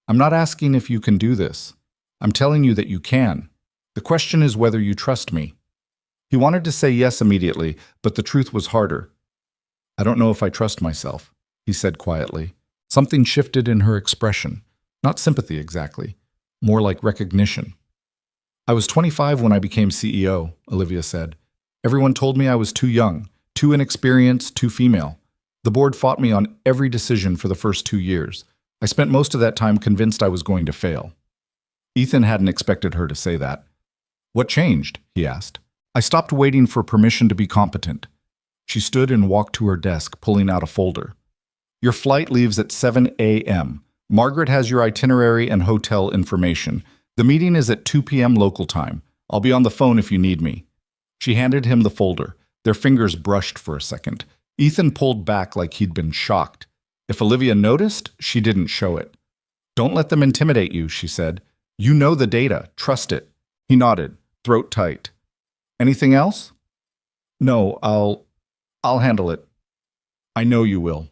"I'm not asking if you can do this. I'm telling you that you can. The question is whether you trust me." He wanted to say yes immediately, but the truth was harder. "I don't know if I trust myself," he said quietly. Something shifted in her expression. Not sympathy exactly, more like recognition. "I was 25 when I became CEO," Olivia said. "Everyone told me I was too young, too inexperienced, too female. The board fought me on every decision for the first 2 years. I spent most of that time convinced I was going to fail." Ethan hadn't expected her to say that. "What changed?" he asked. "I stopped waiting for permission to be competent." She stood and walked to her desk, pulling out a folder. "Your flight leaves at 7 a.m. Margaret has your itinerary and hotel information. The meeting is at 2 p.m. local time. I'll be on the phone if you need me." She handed him the folder. Their fingers brushed for a second. Ethan pulled back like he'd been shocked. If Olivia noticed, she didn't show it. "Don't let them intimidate you," she said. "You know the data. Trust it." He nodded, throat tight. "Anything else?" "No, I'll handle it." "I know you will."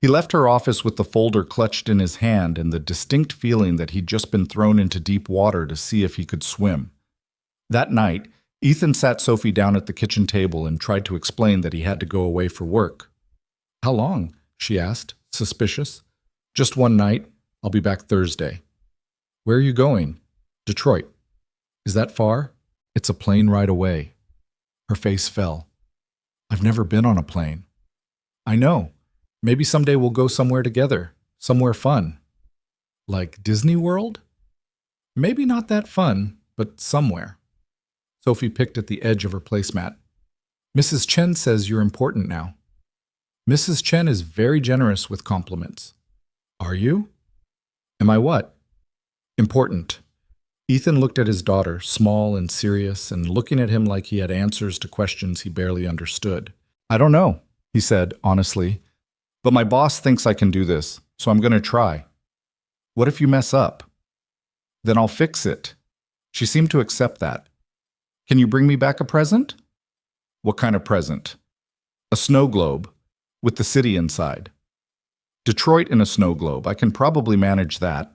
He left her office with the folder clutched in his hand and the distinct feeling that he'd just been thrown into deep water to see if he could swim. That night, Ethan sat Sophie down at the kitchen table and tried to explain that he had to go away for work. "How long?" she asked, suspicious. "Just one night. I'll be back Thursday." "Where are you going?" "Detroit." "Is that far?" "It's a plane ride away." Her face fell. "I've never been on a plane." "I know. Maybe someday we'll go somewhere together. Somewhere fun." "Like Disney World?" "Maybe not that fun, but somewhere." Sophie picked at the edge of her placemat. "Mrs. Chen says you're important now." "Mrs. Chen is very generous with compliments." "Are you?" "Am I what?" "Important." Ethan looked at his daughter, small and serious, and looking at him like he had answers to questions he barely understood. "I don't know," he said, honestly. "But my boss thinks I can do this, so I'm going to try." "What if you mess up?" "Then I'll fix it." She seemed to accept that. "Can you bring me back a present?" "What kind of present?" "A snow globe, with the city inside." Detroit in a snow globe. I can probably manage that.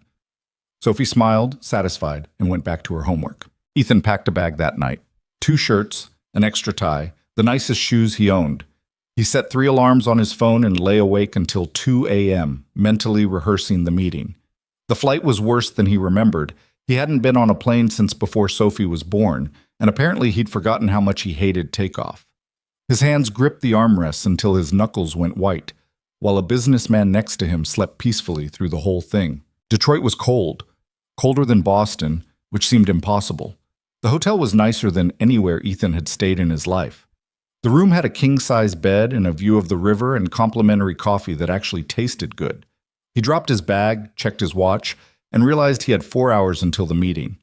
Sophie smiled, satisfied, and went back to her homework. Ethan packed a bag that night. 2 shirts, an extra tie, the nicest shoes he owned. He set 3 alarms on his phone and lay awake until 2 a.m., mentally rehearsing the meeting. The flight was worse than he remembered. He hadn't been on a plane since before Sophie was born, and apparently he'd forgotten how much he hated takeoff. His hands gripped the armrests until his knuckles went white, while a businessman next to him slept peacefully through the whole thing. Detroit was cold, colder than Boston, which seemed impossible. The hotel was nicer than anywhere Ethan had stayed in his life. The room had a king-size bed and a view of the river and complimentary coffee that actually tasted good. He dropped his bag, checked his watch, and realized he had 4 hours until the meeting.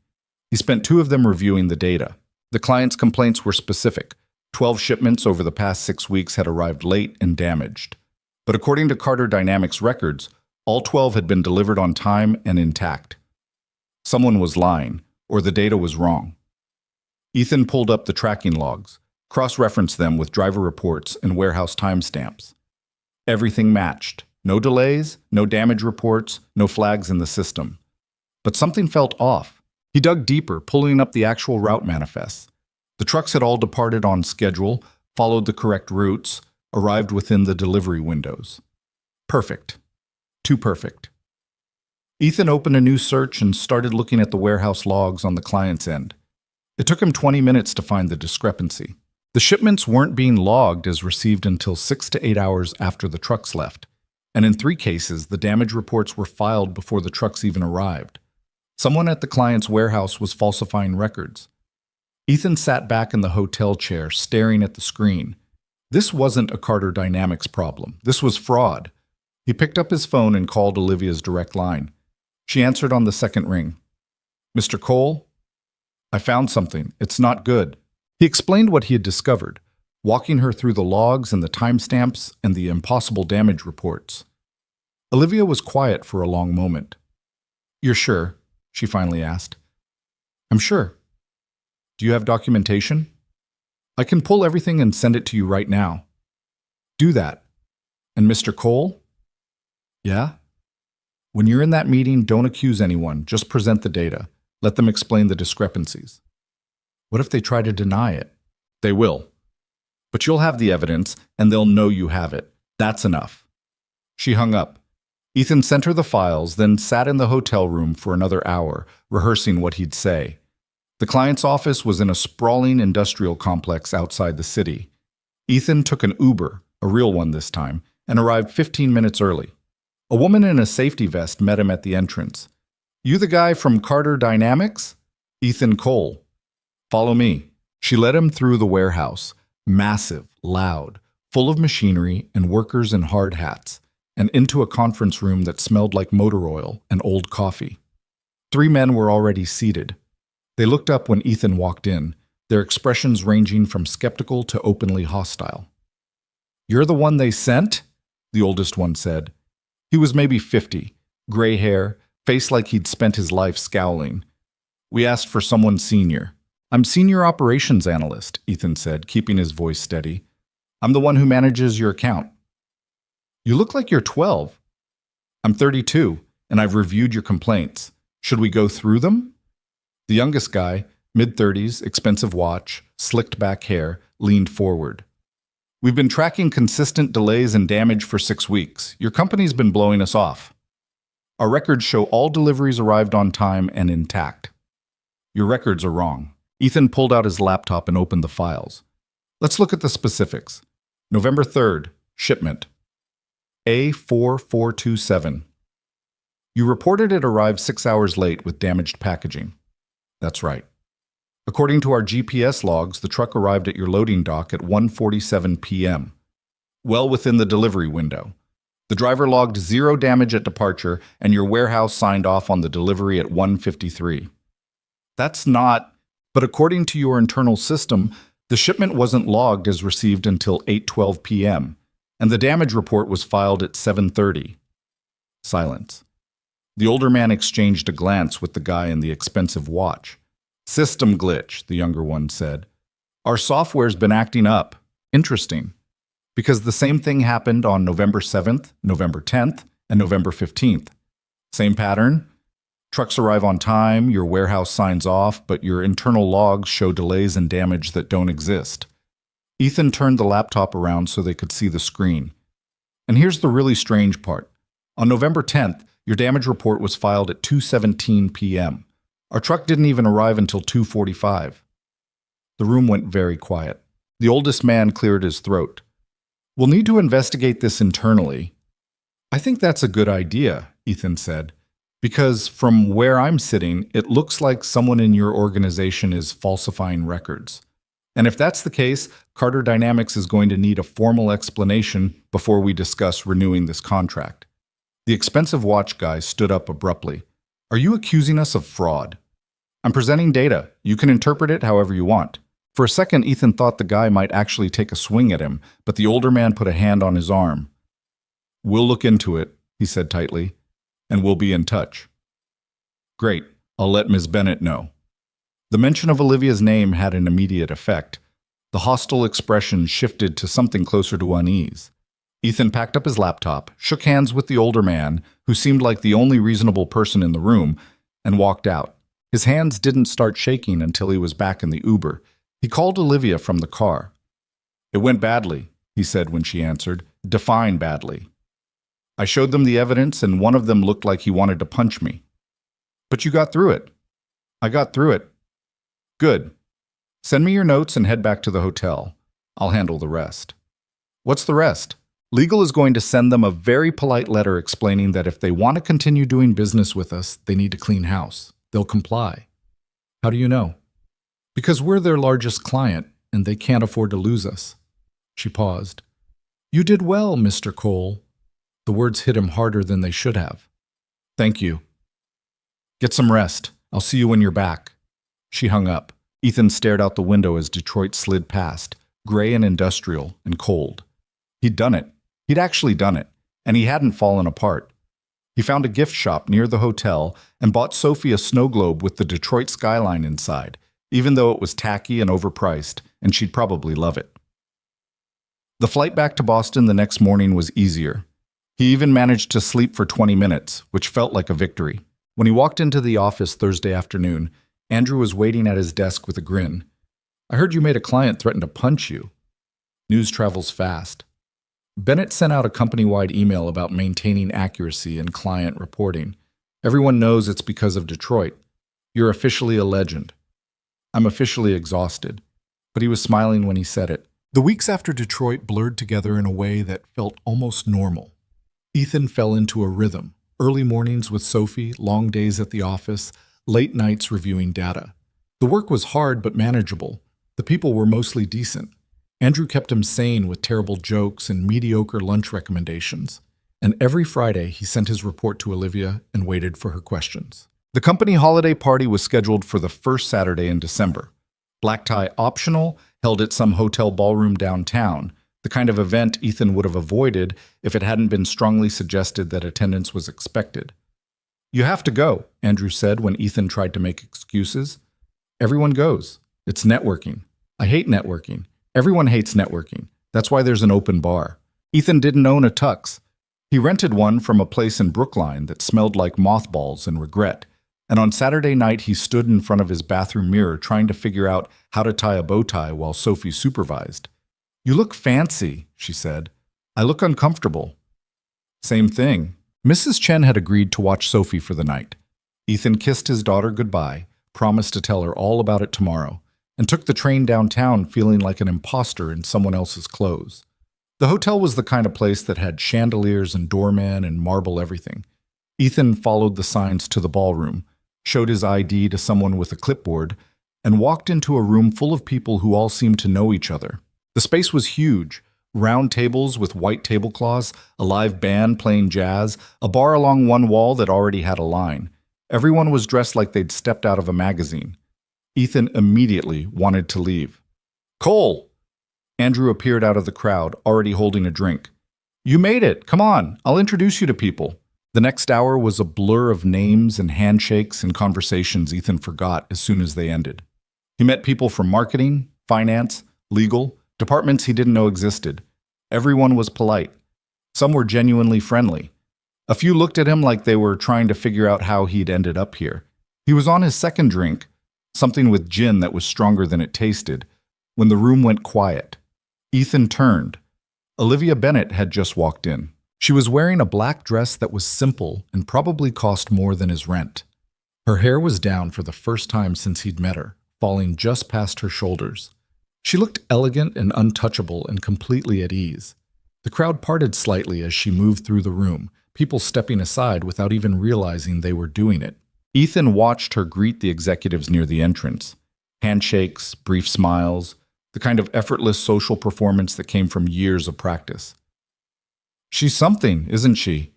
He spent 2 of them reviewing the data. The client's complaints were specific. 12 shipments over the past 6 weeks had arrived late and damaged. But according to Carter Dynamics records, all 12 had been delivered on time and intact. Someone was lying, or the data was wrong. Ethan pulled up the tracking logs, cross-referenced them with driver reports and warehouse timestamps. Everything matched. No delays, no damage reports, no flags in the system. But something felt off. He dug deeper, pulling up the actual route manifests. The trucks had all departed on schedule, followed the correct routes, arrived within the delivery windows. Perfect. Too perfect. Ethan opened a new search and started looking at the warehouse logs on the client's end. It took him 20 minutes to find the discrepancy. The shipments weren't being logged as received until 6 to 8 hours after the trucks left, and in 3 cases, the damage reports were filed before the trucks even arrived. Someone at the client's warehouse was falsifying records. Ethan sat back in the hotel chair, staring at the screen. This wasn't a Carter Dynamics problem. This was fraud. He picked up his phone and called Olivia's direct line. She answered on the second ring. "Mr. Cole? I found something. It's not good." He explained what he had discovered, walking her through the logs and the timestamps and the impossible damage reports. Olivia was quiet for a long moment. "You're sure?" she finally asked. "I'm sure." "Do you have documentation?" "I can pull everything and send it to you right now." "Do that." "And Mr. Cole?" "Yeah?" "When you're in that meeting, don't accuse anyone. Just present the data. Let them explain the discrepancies." "What if they try to deny it?" "They will. But you'll have the evidence, and they'll know you have it. That's enough." She hung up. Ethan sent her the files, then sat in the hotel room for another hour, rehearsing what he'd say. The client's office was in a sprawling industrial complex outside the city. Ethan took an Uber, a real one this time, and arrived 15 minutes early. A woman in a safety vest met him at the entrance. "You the guy from Carter Dynamics?" "Ethan Cole." "Follow me." She led him through the warehouse, massive, loud, full of machinery and workers in hard hats, and into a conference room that smelled like motor oil and old coffee. 3 men were already seated. They looked up when Ethan walked in, their expressions ranging from skeptical to openly hostile. "You're the one they sent?" the oldest one said. He was maybe 50, gray hair, face like he'd spent his life scowling. "We asked for someone senior." "I'm senior operations analyst," Ethan said, keeping his voice steady. "I'm the one who manages your account." "You look like you're 12. "I'm 32, and I've reviewed your complaints. Should we go through them?" The youngest guy, mid-30s, expensive watch, slicked back hair, leaned forward. "We've been tracking consistent delays and damage for 6 weeks. Your company's been blowing us off. Our records show all deliveries arrived on time and intact." "Your records are wrong." Ethan pulled out his laptop and opened the files. "Let's look at the specifics. November 3rd, shipment. A4427. You reported it arrived 6 hours late with damaged packaging." "That's right." "According to our GPS logs, the truck arrived at your loading dock at 1:47 p.m., well within the delivery window. The driver logged 0 damage at departure, and your warehouse signed off on the delivery at 1:53. "That's not... But according to your internal system, the shipment wasn't logged as received until 8:12 p.m., and the damage report was filed at 7:30. Silence. The older man exchanged a glance with the guy in the expensive watch. "System glitch," the younger one said. "Our software's been acting up." "Interesting. Because the same thing happened on November 7th, November 10th, and November 15th. Same pattern. Trucks arrive on time, your warehouse signs off, but your internal logs show delays and damage that don't exist. Ethan turned the laptop around so they could see the screen. And here's the really strange part. On November 10th, your damage report was filed at 2:17 p.m. Our truck didn't even arrive until 2:45. The room went very quiet. The oldest man cleared his throat. We'll need to investigate this internally. I think that's a good idea, Ethan said, because from where I'm sitting, it looks like someone in your organization is falsifying records. And if that's the case, Carter Dynamics is going to need a formal explanation before we discuss renewing this contract. The expensive watch guy stood up abruptly. Are you accusing us of fraud? I'm presenting data. You can interpret it however you want. For a second, Ethan thought the guy might actually take a swing at him, but the older man put a hand on his arm. We'll look into it, he said tightly, and we'll be in touch. Great. I'll let Ms. Bennett know. The mention of Olivia's name had an immediate effect. The hostile expression shifted to something closer to unease. Ethan packed up his laptop, shook hands with the older man, who seemed like the only reasonable person in the room, and walked out. His hands didn't start shaking until he was back in the Uber. He called Olivia from the car. It went badly, he said when she answered. Define badly. I showed them the evidence, and one of them looked like he wanted to punch me. But you got through it. I got through it. Good. Send me your notes and head back to the hotel. I'll handle the rest. What's the rest? Legal is going to send them a very polite letter explaining that if they want to continue doing business with us, they need to clean house. They'll comply. How do you know? Because we're their largest client, and they can't afford to lose us. She paused. You did well, Mr. Cole. The words hit him harder than they should have. Thank you. Get some rest. I'll see you when you're back. She hung up. Ethan stared out the window as Detroit slid past, gray and industrial and cold. He'd done it. He'd actually done it, and he hadn't fallen apart. He found a gift shop near the hotel and bought Sophie a snow globe with the Detroit skyline inside, even though it was tacky and overpriced, and she'd probably love it. The flight back to Boston the next morning was easier. He even managed to sleep for 20 minutes, which felt like a victory. When he walked into the office Thursday afternoon, Andrew was waiting at his desk with a grin. I heard you made a client threaten to punch you. News travels fast. Bennett sent out a company-wide email about maintaining accuracy in client reporting. Everyone knows it's because of Detroit. You're officially a legend. I'm officially exhausted. But he was smiling when he said it. The weeks after Detroit blurred together in a way that felt almost normal. Ethan fell into a rhythm. Early mornings with Sophie, long days at the office, late nights reviewing data. The work was hard but manageable. The people were mostly decent. Andrew kept him sane with terrible jokes and mediocre lunch recommendations. And every Friday, he sent his report to Olivia and waited for her questions. The company holiday party was scheduled for the first Saturday in December. Black tie optional, held at some hotel ballroom downtown, the kind of event Ethan would have avoided if it hadn't been strongly suggested that attendance was expected. You have to go, Andrew said when Ethan tried to make excuses. Everyone goes. It's networking. I hate networking. Everyone hates networking. That's why there's an open bar. Ethan didn't own a tux. He rented one from a place in Brookline that smelled like mothballs and regret. And on Saturday night, he stood in front of his bathroom mirror trying to figure out how to tie a bow tie while Sophie supervised. You look fancy, she said. I look uncomfortable. Same thing. Mrs. Chen had agreed to watch Sophie for the night. Ethan kissed his daughter goodbye, promised to tell her all about it tomorrow, and took the train downtown feeling like an imposter in someone else's clothes. The hotel was the kind of place that had chandeliers and doormen and marble everything. Ethan followed the signs to the ballroom, showed his ID to someone with a clipboard, and walked into a room full of people who all seemed to know each other. The space was huge. Round tables with white tablecloths, a live band playing jazz, a bar along one wall that already had a line. Everyone was dressed like they'd stepped out of a magazine. Ethan immediately wanted to leave. Cole! Andrew appeared out of the crowd, already holding a drink. You made it! Come on, I'll introduce you to people. The next hour was a blur of names and handshakes and conversations Ethan forgot as soon as they ended. He met people from marketing, finance, legal, departments he didn't know existed. Everyone was polite. Some were genuinely friendly. A few looked at him like they were trying to figure out how he'd ended up here. He was on his second drink, something with gin that was stronger than it tasted, when the room went quiet. Ethan turned. Olivia Bennett had just walked in. She was wearing a black dress that was simple and probably cost more than his rent. Her hair was down for the first time since he'd met her, falling just past her shoulders. She looked elegant and untouchable and completely at ease. The crowd parted slightly as she moved through the room, people stepping aside without even realizing they were doing it. Ethan watched her greet the executives near the entrance. Handshakes, brief smiles, the kind of effortless social performance that came from years of practice. She's something, isn't she?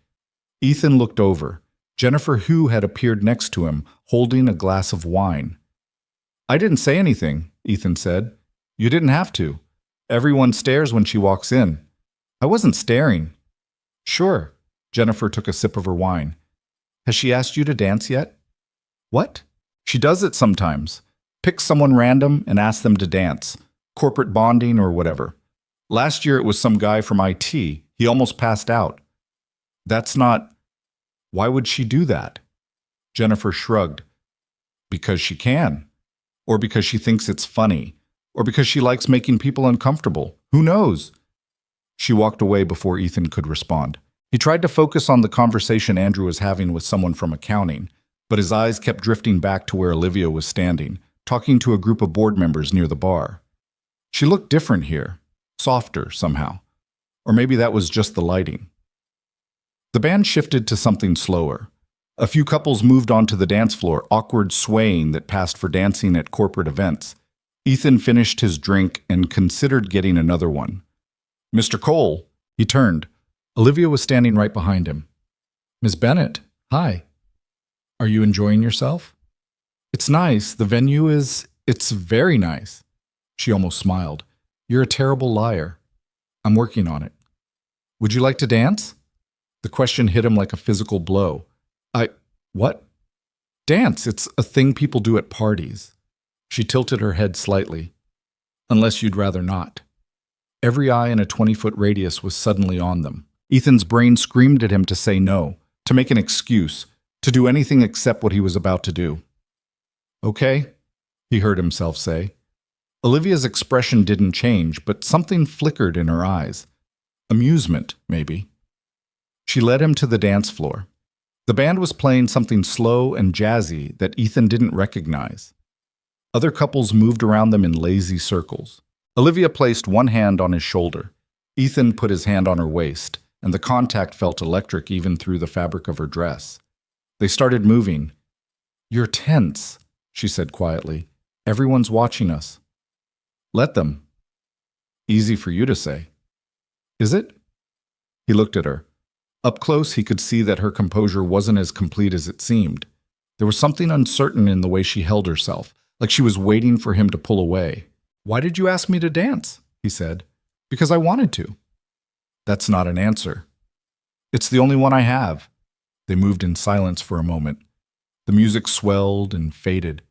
Ethan looked over. Jennifer Hu had appeared next to him, holding a glass of wine. I didn't say anything, Ethan said. You didn't have to. Everyone stares when she walks in. I wasn't staring. Sure. Jennifer took a sip of her wine. Has she asked you to dance yet? What? She does it sometimes. Picks someone random and asks them to dance. Corporate bonding or whatever. Last year it was some guy from IT. He almost passed out. That's not... Why would she do that? Jennifer shrugged. Because she can. Or because she thinks it's funny. Or because she likes making people uncomfortable. Who knows? She walked away before Ethan could respond. He tried to focus on the conversation Andrew was having with someone from accounting, but his eyes kept drifting back to where Olivia was standing, talking to a group of board members near the bar. She looked different here, softer somehow. Or maybe that was just the lighting. The band shifted to something slower. A few couples moved onto the dance floor, awkward swaying that passed for dancing at corporate events. Ethan finished his drink and considered getting another one. Mr. Cole, he turned. Olivia was standing right behind him. Miss Bennett, hi. Are you enjoying yourself? It's nice. The venue it's very nice. She almost smiled. You're a terrible liar. I'm working on it. Would you like to dance? The question hit him like a physical blow. What? Dance. It's a thing people do at parties. She tilted her head slightly. Unless you'd rather not. Every eye in a 20-foot radius was suddenly on them. Ethan's brain screamed at him to say no, to make an excuse, to do anything except what he was about to do. Okay, he heard himself say. Olivia's expression didn't change, but something flickered in her eyes. Amusement, maybe. She led him to the dance floor. The band was playing something slow and jazzy that Ethan didn't recognize. Other couples moved around them in lazy circles. Olivia placed one hand on his shoulder. Ethan put his hand on her waist, and the contact felt electric even through the fabric of her dress. They started moving. You're tense, she said quietly. Everyone's watching us. Let them. Easy for you to say. Is it? He looked at her. Up close, he could see that her composure wasn't as complete as it seemed. There was something uncertain in the way she held herself, like she was waiting for him to pull away. Why did you ask me to dance? He said. Because I wanted to. That's not an answer. It's the only one I have. They moved in silence for a moment. The music swelled and faded.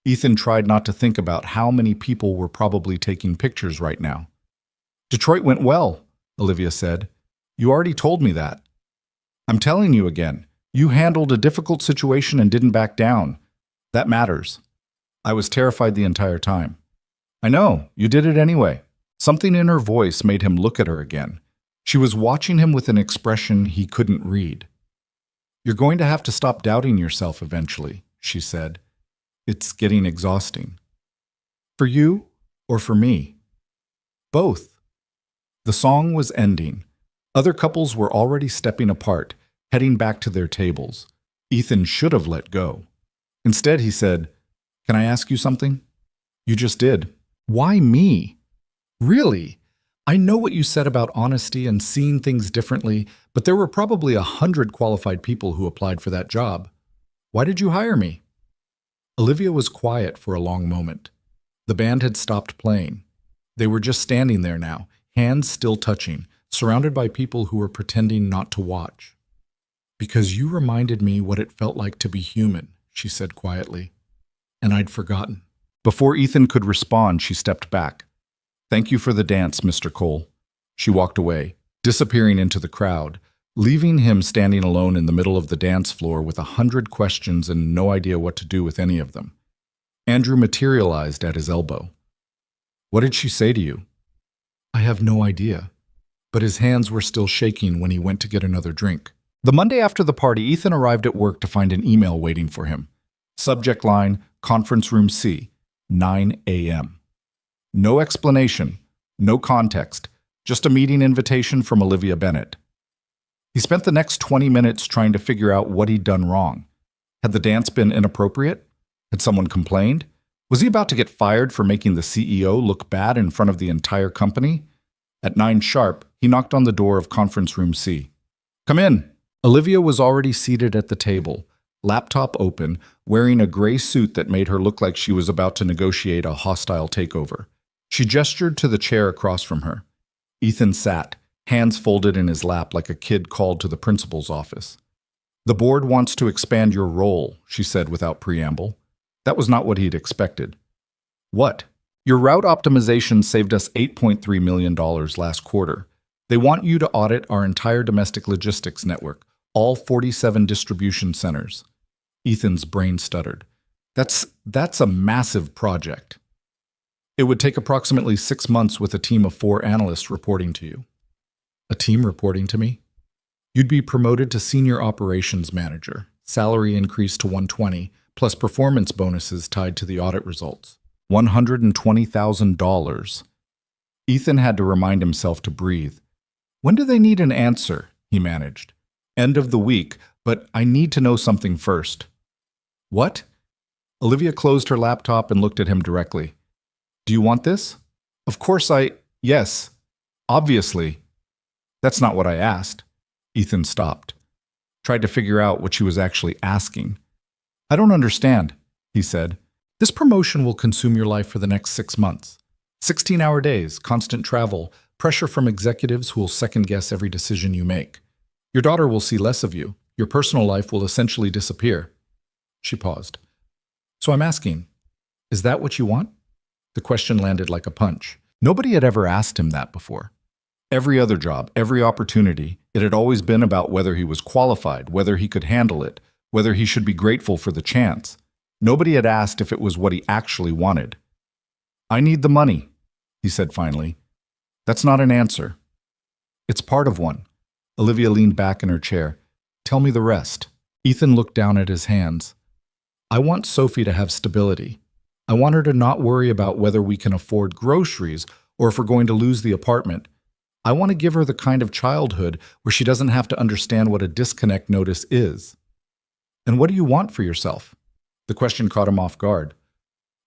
Ethan tried not to think about how many people were probably taking pictures right now. Detroit went well, Olivia said. You already told me that. I'm telling you again. You handled a difficult situation and didn't back down. That matters. I was terrified the entire time. I know, you did it anyway. Something in her voice made him look at her again. She was watching him with an expression he couldn't read. You're going to have to stop doubting yourself eventually, she said. It's getting exhausting. For you or for me? Both. The song was ending. Other couples were already stepping apart, heading back to their tables. Ethan should have let go. Instead, he said, Can I ask you something? You just did. Why me? Really? I know what you said about honesty and seeing things differently, but there were probably 100 qualified people who applied for that job. Why did you hire me? Olivia was quiet for a long moment. The band had stopped playing. They were just standing there now, hands still touching, surrounded by people who were pretending not to watch. Because you reminded me what it felt like to be human, she said quietly. And I'd forgotten. Before Ethan could respond, she stepped back. Thank you for the dance, Mr. Cole. She walked away, disappearing into the crowd, leaving him standing alone in the middle of the dance floor with 100 questions and no idea what to do with any of them. Andrew materialized at his elbow. "What did she say to you?" "I have no idea." But his hands were still shaking when he went to get another drink. The Monday after the party, Ethan arrived at work to find an email waiting for him. Subject line, Conference Room C, 9 a.m. No explanation, no context, just a meeting invitation from Olivia Bennett. He spent the next 20 minutes trying to figure out what he'd done wrong. Had the dance been inappropriate? Had someone complained? Was he about to get fired for making the CEO look bad in front of the entire company? At 9 sharp, he knocked on the door of Conference Room C. "Come in." Olivia was already seated at the table, laptop open, wearing a gray suit that made her look like she was about to negotiate a hostile takeover. She gestured to the chair across from her. Ethan sat, hands folded in his lap like a kid called to the principal's office. "The board wants to expand your role," she said without preamble. That was not what he'd expected. "What?" "Your route optimization saved us $8.3 million last quarter. They want you to audit our entire domestic logistics network, all 47 distribution centers." Ethan's brain stuttered. That's a massive project. "It would take approximately 6 months with a team of 4 analysts reporting to you." "A team reporting to me?" "You'd be promoted to senior operations manager, salary increase to $120, plus performance bonuses tied to the audit results. $120,000. Ethan had to remind himself to breathe. "When do they need an answer?" he managed. "End of the week, but I need to know something first." "What?" Olivia closed her laptop and looked at him directly. "Do you want this?" "Of course yes. Obviously." "That's not what I asked." Ethan stopped, tried to figure out what she was actually asking. "I don't understand," he said. "This promotion will consume your life for the next 6 months. 16-hour days, constant travel, pressure from executives who will second-guess every decision you make. Your daughter will see less of you. Your personal life will essentially disappear." She paused. "So I'm asking, is that what you want?" The question landed like a punch. Nobody had ever asked him that before. Every other job, every opportunity, it had always been about whether he was qualified, whether he could handle it, whether he should be grateful for the chance. Nobody had asked if it was what he actually wanted. "I need the money," he said finally. "That's not an answer." "It's part of one." Olivia leaned back in her chair. "Tell me the rest." Ethan looked down at his hands. "I want Sophie to have stability. I want her to not worry about whether we can afford groceries or if we're going to lose the apartment. I want to give her the kind of childhood where she doesn't have to understand what a disconnect notice is." "And what do you want for yourself?" The question caught him off guard.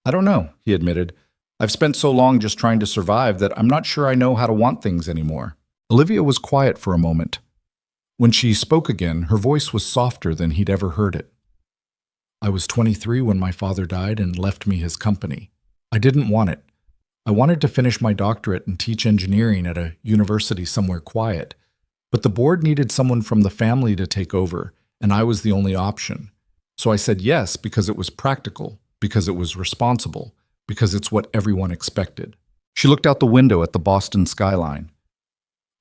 "I don't know," he admitted. "I've spent so long just trying to survive that I'm not sure I know how to want things anymore." Olivia was quiet for a moment. When she spoke again, her voice was softer than he'd ever heard it. "I was 23 when my father died and left me his company. I didn't want it. I wanted to finish my doctorate and teach engineering at a university somewhere quiet. But the board needed someone from the family to take over, and I was the only option. So I said yes because it was practical, because it was responsible, because it's what everyone expected." She looked out the window at the Boston skyline.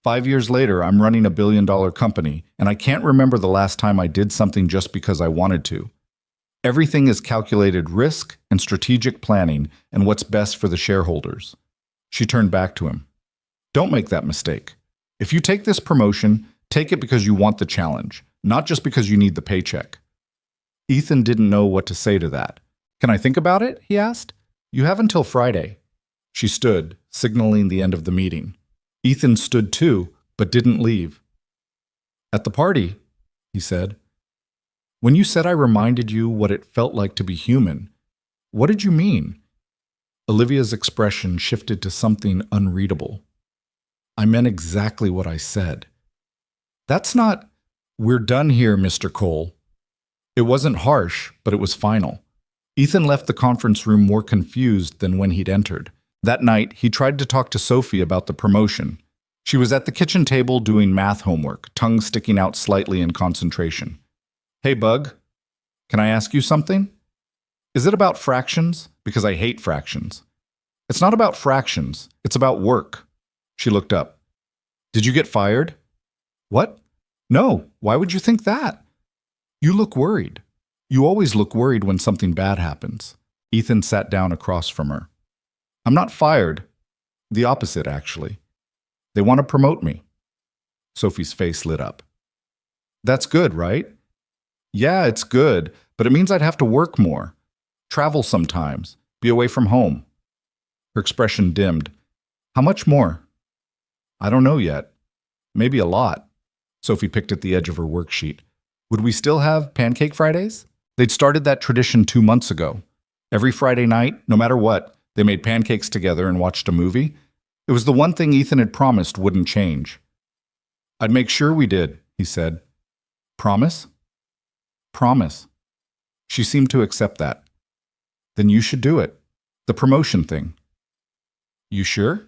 5 years later, I'm running a billion-dollar company, and I can't remember the last time I did something just because I wanted to. Everything is calculated risk and strategic planning and what's best for the shareholders." She turned back to him. "Don't make that mistake. If you take this promotion, take it because you want the challenge, not just because you need the paycheck." Ethan didn't know what to say to that. "Can I think about it?" he asked. "You have until Friday." She stood, signaling the end of the meeting. Ethan stood too, but didn't leave. "At the party," he said, "when you said I reminded you what it felt like to be human, what did you mean?" Olivia's expression shifted to something unreadable. "I meant exactly what I said." "That's not—" "We're done here, Mr. Cole." It wasn't harsh, but it was final. Ethan left the conference room more confused than when he'd entered. That night, he tried to talk to Sophie about the promotion. She was at the kitchen table doing math homework, tongue sticking out slightly in concentration. "Hey, Bug, can I ask you something? Is it about fractions? Because I hate fractions." "It's not about fractions. It's about work." She looked up. "Did you get fired?" "What?" No, why would you think that? You look worried. You always look worried when something bad happens. Ethan sat down across from her. I'm not fired. The opposite, actually. They want to promote me. Sophie's face lit up. That's good, right? Yeah, it's good, but it means I'd have to work more, travel sometimes, be away from home. Her expression dimmed. How much more? I don't know yet. Maybe a lot. Sophie picked at the edge of her worksheet. Would we still have Pancake Fridays? They'd started that tradition 2 months ago. Every Friday night, no matter what, they made pancakes together and watched a movie. It was the one thing Ethan had promised wouldn't change. I'd make sure we did, he said. Promise? Promise. She seemed to accept that. Then you should do it. The promotion thing. You sure?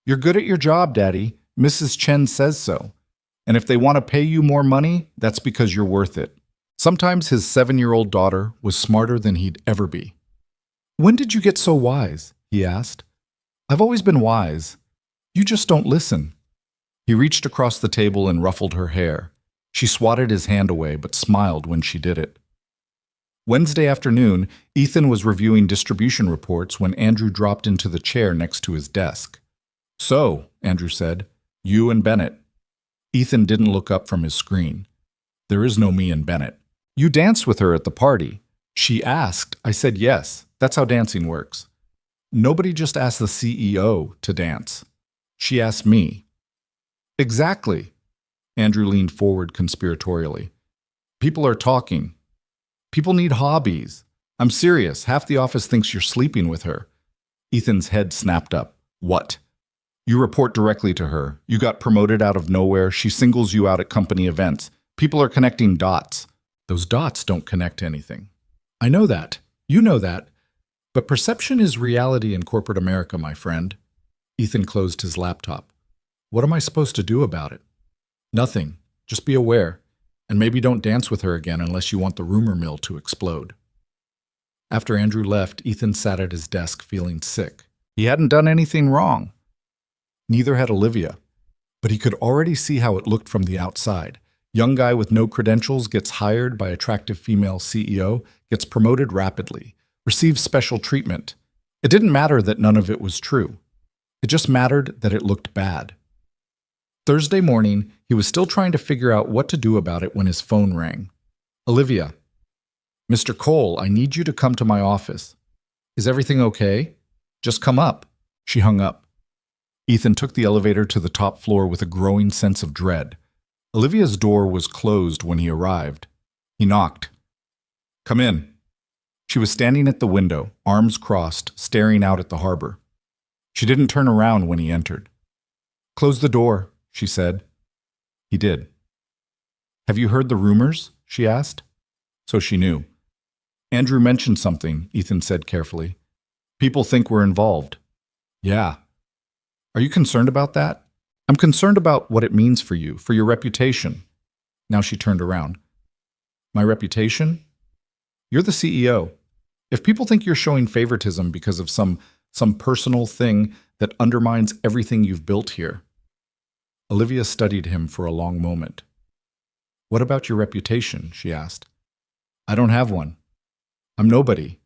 You're good at your job, Daddy. Mrs. Chen says so. And if they want to pay you more money, that's because you're worth it. Sometimes his 7-year-old daughter was smarter than he'd ever be. When did you get so wise? He asked. I've always been wise. You just don't listen. He reached across the table and ruffled her hair. She swatted his hand away, but smiled when she did it. Wednesday afternoon, Ethan was reviewing distribution reports when Andrew dropped into the chair next to his desk. So, Andrew said, you and Bennett. Ethan didn't look up from his screen. There is no me and Bennett. You danced with her at the party. She asked. I said yes. That's how dancing works. Nobody just asked the CEO to dance. She asked me. Exactly. Andrew leaned forward conspiratorially. People are talking. People need hobbies. I'm serious. Half the office thinks you're sleeping with her. Ethan's head snapped up. What? You report directly to her. You got promoted out of nowhere. She singles you out at company events. People are connecting dots. Those dots don't connect to anything. I know that. You know that. But perception is reality in corporate America, my friend. Ethan closed his laptop. What am I supposed to do about it? Nothing. Just be aware. And maybe don't dance with her again unless you want the rumor mill to explode. After Andrew left, Ethan sat at his desk feeling sick. He hadn't done anything wrong. Neither had Olivia. But he could already see how it looked from the outside. Young guy with no credentials gets hired by attractive female CEO, gets promoted rapidly, receives special treatment. It didn't matter that none of it was true. It just mattered that it looked bad. Thursday morning, he was still trying to figure out what to do about it when his phone rang. Olivia. Mr. Cole, I need you to come to my office. Is everything okay? Just come up. She hung up. Ethan took the elevator to the top floor with a growing sense of dread. Olivia's door was closed when he arrived. He knocked. Come in. She was standing at the window, arms crossed, staring out at the harbor. She didn't turn around when he entered. Close the door, she said. He did. Have you heard the rumors? She asked. So she knew. Andrew mentioned something, Ethan said carefully. People think we're involved. Yeah. Are you concerned about that? I'm concerned about what it means for you, for your reputation. Now she turned around. My reputation? You're the CEO. If people think you're showing favoritism because of some personal thing that undermines everything you've built here. Olivia studied him for a long moment. What about your reputation? She asked. I don't have one. I'm nobody.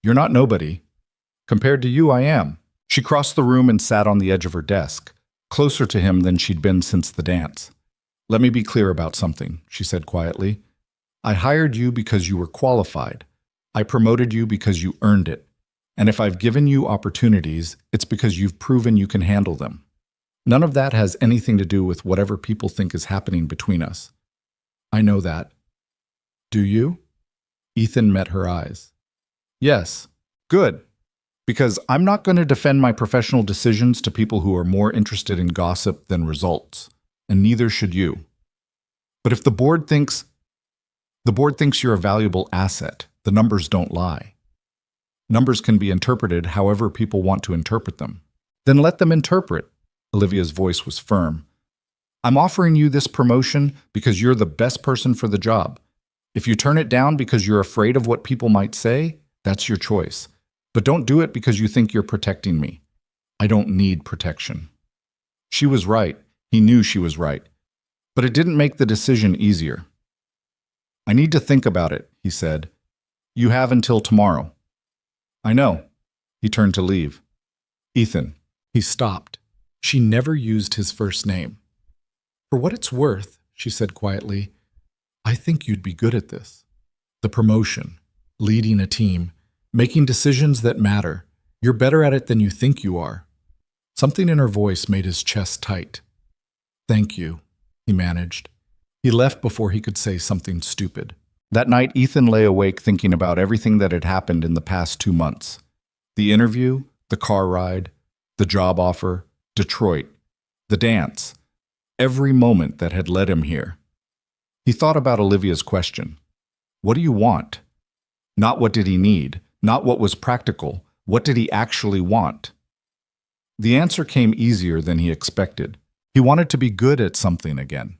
You're not nobody. Compared to you, I am. She crossed the room and sat on the edge of her desk, closer to him than she'd been since the dance. Let me be clear about something, she said quietly. I hired you because you were qualified. I promoted you because you earned it. And if I've given you opportunities, it's because you've proven you can handle them. None of that has anything to do with whatever people think is happening between us. I know that. Do you? Ethan met her eyes. Yes. Good. Because I'm not going to defend my professional decisions to people who are more interested in gossip than results, and neither should you. But if the board thinks you're a valuable asset, the numbers don't lie. Numbers can be interpreted however people want to interpret them. Then let them interpret. Olivia's voice was firm. I'm offering you this promotion because you're the best person for the job. If you turn it down because you're afraid of what people might say, that's your choice. But don't do it because you think you're protecting me. I don't need protection. She was right. He knew she was right. But it didn't make the decision easier. I need to think about it, he said. You have until tomorrow. I know. He turned to leave. Ethan. He stopped. She never used his first name. For what it's worth, she said quietly, I think you'd be good at this. The promotion, leading a team, making decisions that matter. You're better at it than you think you are. Something in her voice made his chest tight. Thank you, he managed. He left before he could say something stupid. That night, Ethan lay awake thinking about everything that had happened in the past 2 months. The interview, the car ride, the job offer, Detroit, the dance, every moment that had led him here. He thought about Olivia's question. What do you want? Not what did he need, not what was practical, what did he actually want? The answer came easier than he expected. He wanted to be good at something again.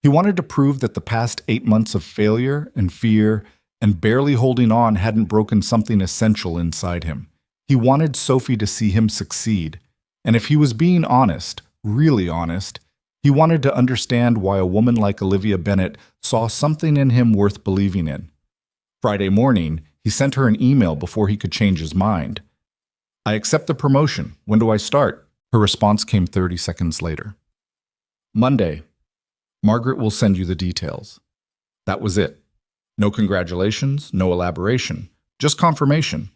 He wanted to prove that the past 8 months of failure and fear and barely holding on hadn't broken something essential inside him. He wanted Sophie to see him succeed. And if he was being honest, really honest, he wanted to understand why a woman like Olivia Bennett saw something in him worth believing in. Friday morning, he sent her an email before he could change his mind. I accept the promotion. When do I start? Her response came 30 seconds later. Monday. Margaret will send you the details. That was it. No congratulations, no elaboration, just confirmation.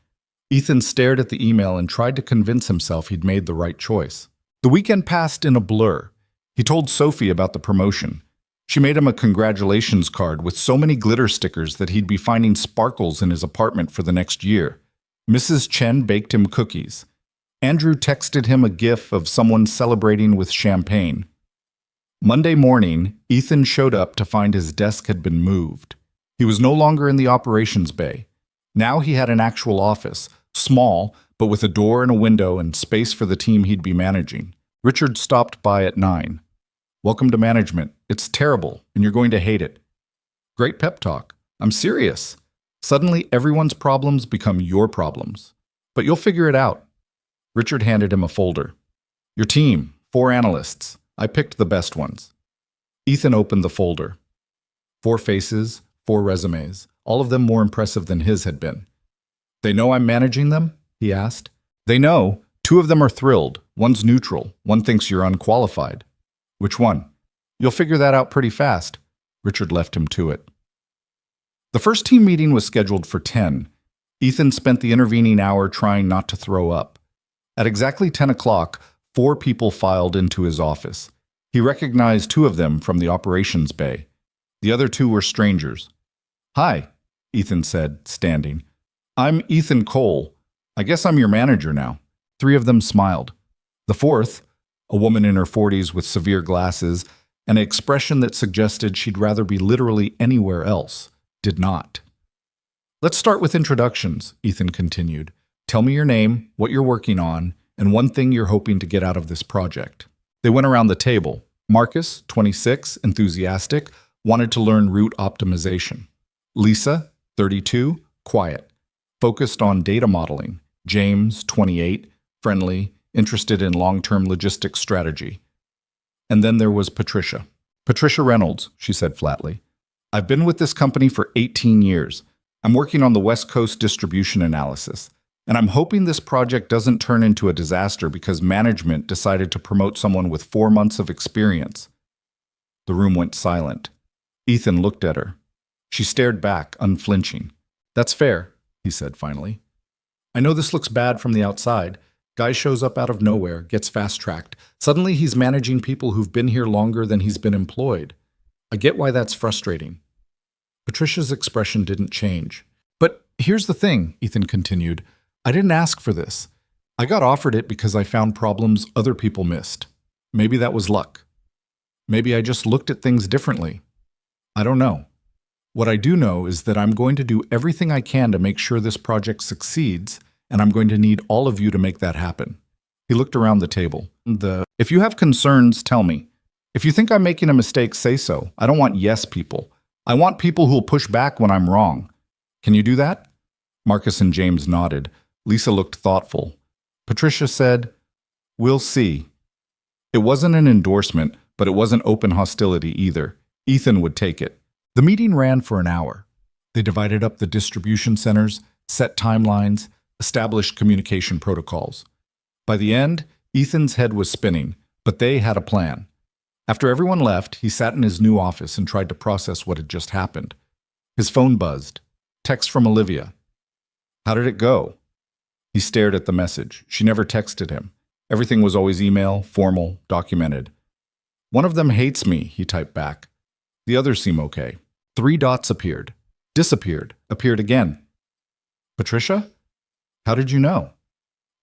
Ethan stared at the email and tried to convince himself he'd made the right choice. The weekend passed in a blur. He told Sophie about the promotion. She made him a congratulations card with so many glitter stickers that he'd be finding sparkles in his apartment for the next year. Mrs. Chen baked him cookies. Andrew texted him a gif of someone celebrating with champagne. Monday morning, Ethan showed up to find his desk had been moved. He was no longer in the operations bay. Now he had an actual office, small, but with a door and a window and space for the team he'd be managing. Richard stopped by at 9. Welcome to management. It's terrible, and you're going to hate it. Great pep talk. I'm serious. Suddenly, everyone's problems become your problems. But you'll figure it out. Richard handed him a folder. Your team, 4 analysts. I picked the best ones. Ethan opened the folder. 4 faces, 4 resumes, all of them more impressive than his had been. They know I'm managing them? He asked. They know. 2 of them are thrilled. One's neutral. One thinks you're unqualified. Which one? You'll figure that out pretty fast. Richard left him to it. The first team meeting was scheduled for 10. Ethan spent the intervening hour trying not to throw up. At exactly 10 o'clock, 4 people filed into his office. He recognized 2 of them from the operations bay. The other 2 were strangers. Hi, Ethan said, standing. I'm Ethan Cole. I guess I'm your manager now. 3 of them smiled. The 4th, a woman in her 40s with severe glasses and an expression that suggested she'd rather be literally anywhere else, did not. Let's start with introductions, Ethan continued. Tell me your name, what you're working on, and one thing you're hoping to get out of this project. They went around the table. Marcus, 26, enthusiastic, wanted to learn route optimization. Lisa, 32, quiet, focused on data modeling. James, 28, friendly, interested in long-term logistics strategy. And then there was Patricia. Patricia Reynolds, she said flatly. I've been with this company for 18 years. I'm working on the West Coast distribution analysis. And I'm hoping this project doesn't turn into a disaster because management decided to promote someone with 4 months of experience. The room went silent. Ethan looked at her. She stared back, unflinching. That's fair, he said finally. I know this looks bad from the outside. Guy shows up out of nowhere, gets fast-tracked. Suddenly he's managing people who've been here longer than he's been employed. I get why that's frustrating. Patricia's expression didn't change. But here's the thing, Ethan continued. I didn't ask for this. I got offered it because I found problems other people missed. Maybe that was luck. Maybe I just looked at things differently. I don't know. What I do know is that I'm going to do everything I can to make sure this project succeeds, and I'm going to need all of you to make that happen. He looked around the table. If you have concerns, tell me. If you think I'm making a mistake, say so. I don't want yes people. I want people who'll push back when I'm wrong. Can you do that? Marcus and James nodded. Lisa looked thoughtful. Patricia said, We'll see. It wasn't an endorsement, but it wasn't open hostility either. Ethan would take it. The meeting ran for an hour. They divided up the distribution centers, set timelines, established communication protocols. By the end, Ethan's head was spinning, but they had a plan. After everyone left, he sat in his new office and tried to process what had just happened. His phone buzzed. Text from Olivia. How did it go? He stared at the message. She never texted him. Everything was always email, formal, documented. One of them hates me, he typed back. The others seem okay. 3 dots appeared. Disappeared. Appeared again. Patricia? How did you know?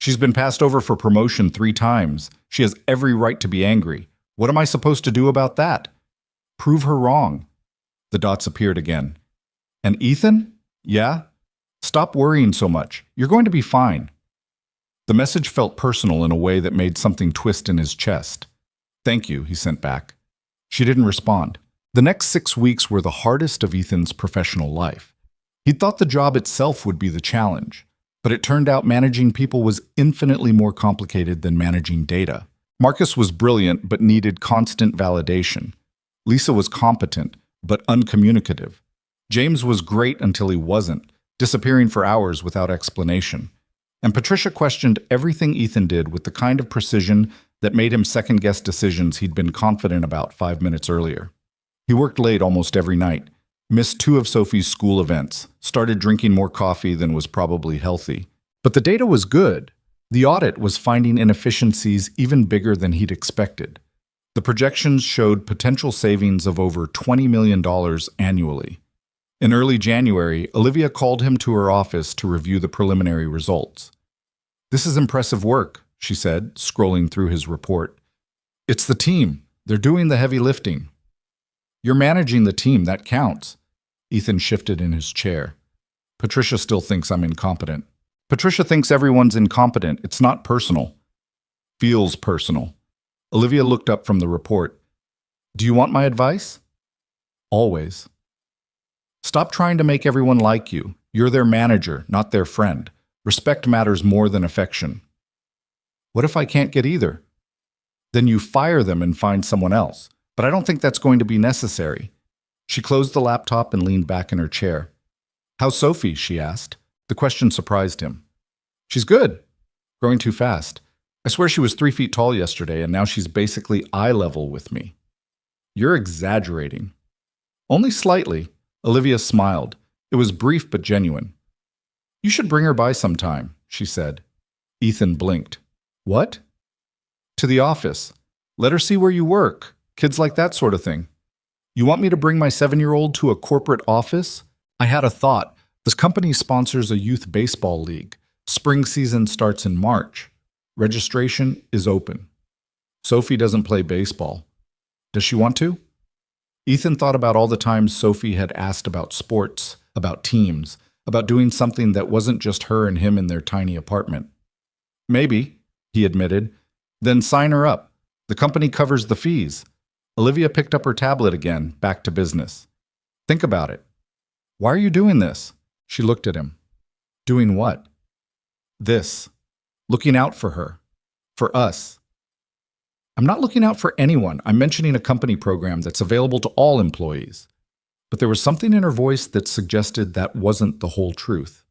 She's been passed over for promotion 3 times. She has every right to be angry. What am I supposed to do about that? Prove her wrong. The dots appeared again. And Ethan? Yeah? Stop worrying so much. You're going to be fine. The message felt personal in a way that made something twist in his chest. Thank you, he sent back. She didn't respond. The next 6 weeks were the hardest of Ethan's professional life. He thought the job itself would be the challenge, but it turned out managing people was infinitely more complicated than managing data. Marcus was brilliant but needed constant validation. Lisa was competent but uncommunicative. James was great until he wasn't, disappearing for hours without explanation. And Patricia questioned everything Ethan did with the kind of precision that made him second-guess decisions he'd been confident about 5 minutes earlier. He worked late almost every night, missed 2 of Sophie's school events, started drinking more coffee than was probably healthy. But the data was good. The audit was finding inefficiencies even bigger than he'd expected. The projections showed potential savings of over $20 million annually. In early January, Olivia called him to her office to review the preliminary results. "This is impressive work," she said, scrolling through his report. "It's the team. They're doing the heavy lifting." "You're managing the team, that counts." Ethan shifted in his chair. "Patricia still thinks I'm incompetent." "Patricia thinks everyone's incompetent. It's not personal." "Feels personal." Olivia looked up from the report. "Do you want my advice?" "Always." "Stop trying to make everyone like you. You're their manager, not their friend. Respect matters more than affection." "What if I can't get either?" "Then you fire them and find someone else. But I don't think that's going to be necessary." She closed the laptop and leaned back in her chair. "How's Sophie?" she asked. The question surprised him. "She's good. Growing too fast. I swear she was 3 feet tall yesterday, and now she's basically eye level with me." "You're exaggerating." "Only slightly." Olivia smiled. It was brief but genuine. "You should bring her by sometime," she said. Ethan blinked. "What?" "To the office. Let her see where you work. Kids like that sort of thing." "You want me to bring my 7-year-old to a corporate office?" "I had a thought. This company sponsors a youth baseball league. Spring season starts in March. Registration is open." "Sophie doesn't play baseball. Does she want to?" Ethan thought about all the times Sophie had asked about sports, about teams, about doing something that wasn't just her and him in their tiny apartment. "Maybe," he admitted. "Then sign her up. The company covers the fees." Olivia picked up her tablet again, back to business. "Think about it." "Why are you doing this?" She looked at him. "Doing what?" "This. Looking out for her. For us." "I'm not looking out for anyone. I'm mentioning a company program that's available to all employees." But there was something in her voice that suggested that wasn't the whole truth.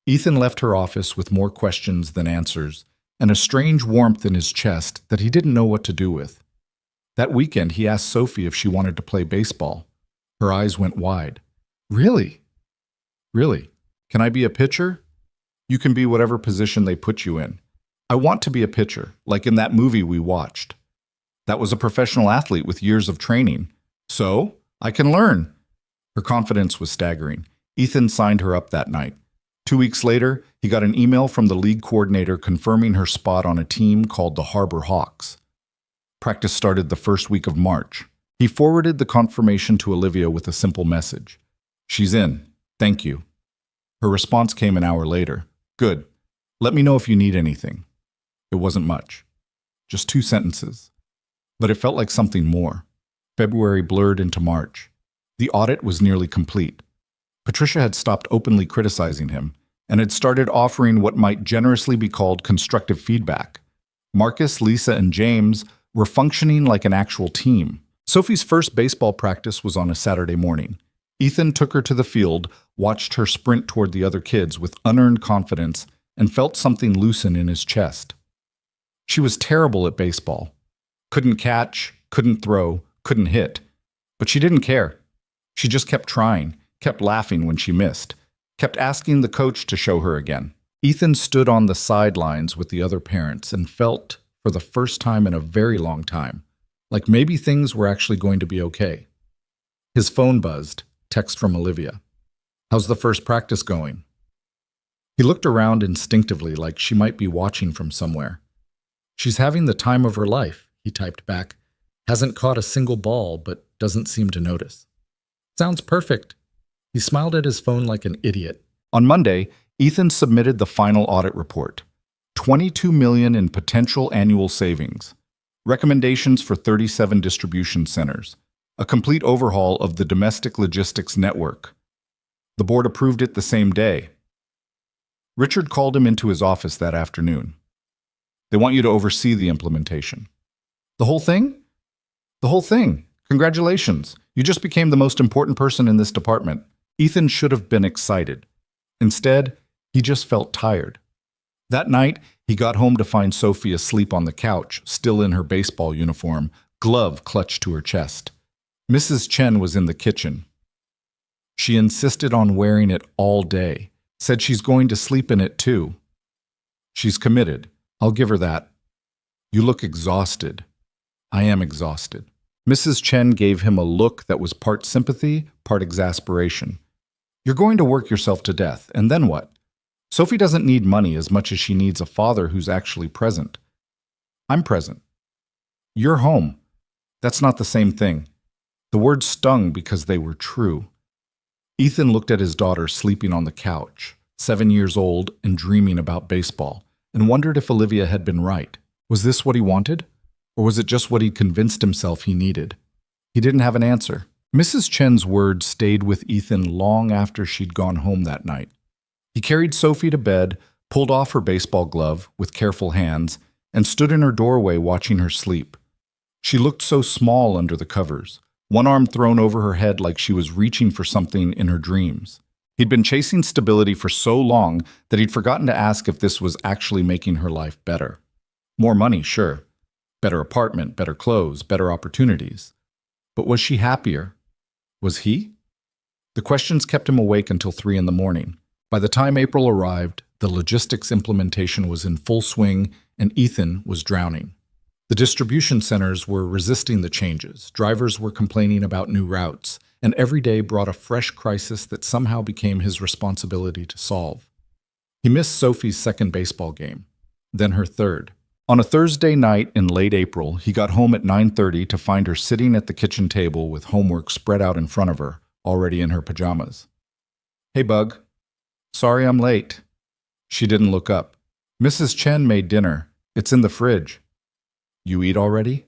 Ethan left her office with more questions than answers, and a strange warmth in his chest that he didn't know what to do with. That weekend, he asked Sophie if she wanted to play baseball. Her eyes went wide. "Really? Really? Can I be a pitcher?" "You can be whatever position they put you in." "I want to be a pitcher, like in that movie we watched." "That was a professional athlete with years of training." "So? I can learn." Her confidence was staggering. Ethan signed her up that night. 2 weeks later, he got an email from the league coordinator confirming her spot on a team called the Harbor Hawks. Practice started the first week of March. He forwarded the confirmation to Olivia with a simple message. "She's in. Thank you." Her response came an hour later. "Good. Let me know if you need anything." It wasn't much. Just 2 sentences. But it felt like something more. February blurred into March. The audit was nearly complete. Patricia had stopped openly criticizing him and had started offering what might generously be called constructive feedback. Marcus, Lisa, and James were functioning like an actual team. Sophie's first baseball practice was on a Saturday morning. Ethan took her to the field, watched her sprint toward the other kids with unearned confidence, and felt something loosen in his chest. She was terrible at baseball. Couldn't catch, couldn't throw, couldn't hit. But she didn't care. She just kept trying, kept laughing when she missed, kept asking the coach to show her again. Ethan stood on the sidelines with the other parents and felt, for the first time in a very long time, like maybe things were actually going to be okay. His phone buzzed, text from Olivia. "How's the first practice going?" He looked around instinctively like she might be watching from somewhere. "She's having the time of her life," he typed back. "Hasn't caught a single ball, but doesn't seem to notice." "Sounds perfect." He smiled at his phone like an idiot. On Monday, Ethan submitted the final audit report. $22 million in potential annual savings. Recommendations for 37 distribution centers. A complete overhaul of the domestic logistics network. The board approved it the same day. Richard called him into his office that afternoon. "They want you to oversee the implementation." "The whole thing?" "The whole thing. Congratulations. You just became the most important person in this department." Ethan should have been excited. Instead, he just felt tired. That night, he got home to find Sophie asleep on the couch, still in her baseball uniform, glove clutched to her chest. Mrs. Chen was in the kitchen. She insisted on wearing it all day, said she's going to sleep in it too. "She's committed. I'll give her that." "You look exhausted." "I am exhausted." Mrs. Chen gave him a look that was part sympathy, part exasperation. "You're going to work yourself to death, and then what? Sophie doesn't need money as much as she needs a father who's actually present." "I'm present." "You're home. That's not the same thing." The words stung because they were true. Ethan looked at his daughter sleeping on the couch, 7 years old and dreaming about baseball, and wondered if Olivia had been right. Was this what he wanted? Or was it just what he'd convinced himself he needed? He didn't have an answer. Mrs. Chen's words stayed with Ethan long after she'd gone home that night. He carried Sophie to bed, pulled off her baseball glove with careful hands, and stood in her doorway watching her sleep. She looked so small under the covers, one arm thrown over her head like she was reaching for something in her dreams. He'd been chasing stability for so long that he'd forgotten to ask if this was actually making her life better. More money, sure. Better apartment, better clothes, better opportunities. But was she happier? Was he? The questions kept him awake until 3 in the morning. By the time April arrived, the logistics implementation was in full swing and Ethan was drowning. The distribution centers were resisting the changes, drivers were complaining about new routes, and every day brought a fresh crisis that somehow became his responsibility to solve. He missed Sophie's second baseball game, then her third. On a Thursday night in late April, he got home at 9:30 to find her sitting at the kitchen table with homework spread out in front of her, already in her pajamas. "Hey, Bug. Sorry I'm late." She didn't look up. "Mrs. Chen made dinner. It's in the fridge." "You eat already?"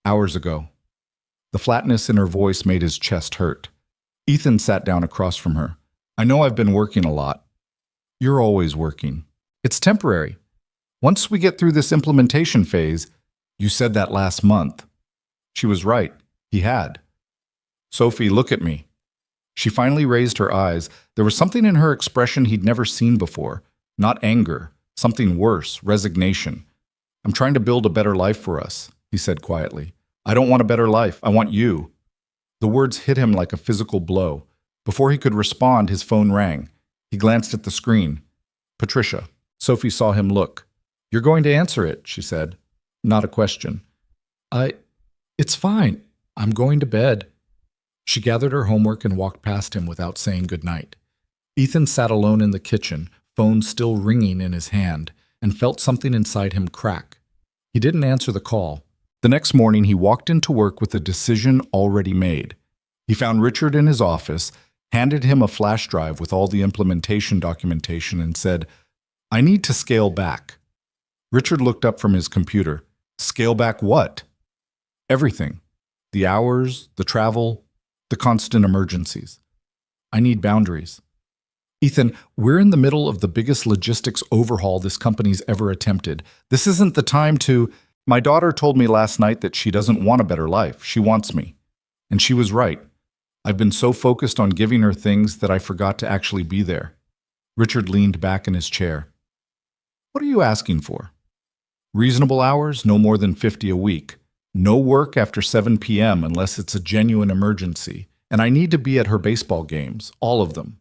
"Hours ago." The flatness in her voice made his chest hurt. Ethan sat down across from her. "I know I've been working a lot." "You're always working. It's temporary. Once we get through this implementation phase," "You said that last month." She was right. He had. "Sophie, look at me." She finally raised her eyes. There was something in her expression he'd never seen before. Not anger. Something worse. Resignation. "I'm trying to build a better life for us," he said quietly. "I don't want a better life. I want you." The words hit him like a physical blow. Before he could respond, his phone rang. He glanced at the screen. Patricia. Sophie saw him look. "You're going to answer it," she said. Not a question. It's fine. I'm going to bed." She gathered her homework and walked past him without saying goodnight. Ethan sat alone in the kitchen, phone still ringing in his hand, and felt something inside him crack. He didn't answer the call. The next morning, he walked into work with a decision already made. He found Richard in his office, handed him a flash drive with all the implementation documentation, and said, "I need to scale back." Richard looked up from his computer. "Scale back what?" "Everything. The hours, the travel, the constant emergencies. I need boundaries." "Ethan, we're in the middle of the biggest logistics overhaul this company's ever attempted. This isn't the time to..." My daughter told me last night that she doesn't want a better life. She wants me. And she was right. I've been so focused on giving her things that I forgot to actually be there. Richard leaned back in his chair. What are you asking for? Reasonable hours, no more than 50 a week. No work after 7 p.m. unless it's a genuine emergency. And I need to be at her baseball games, all of them.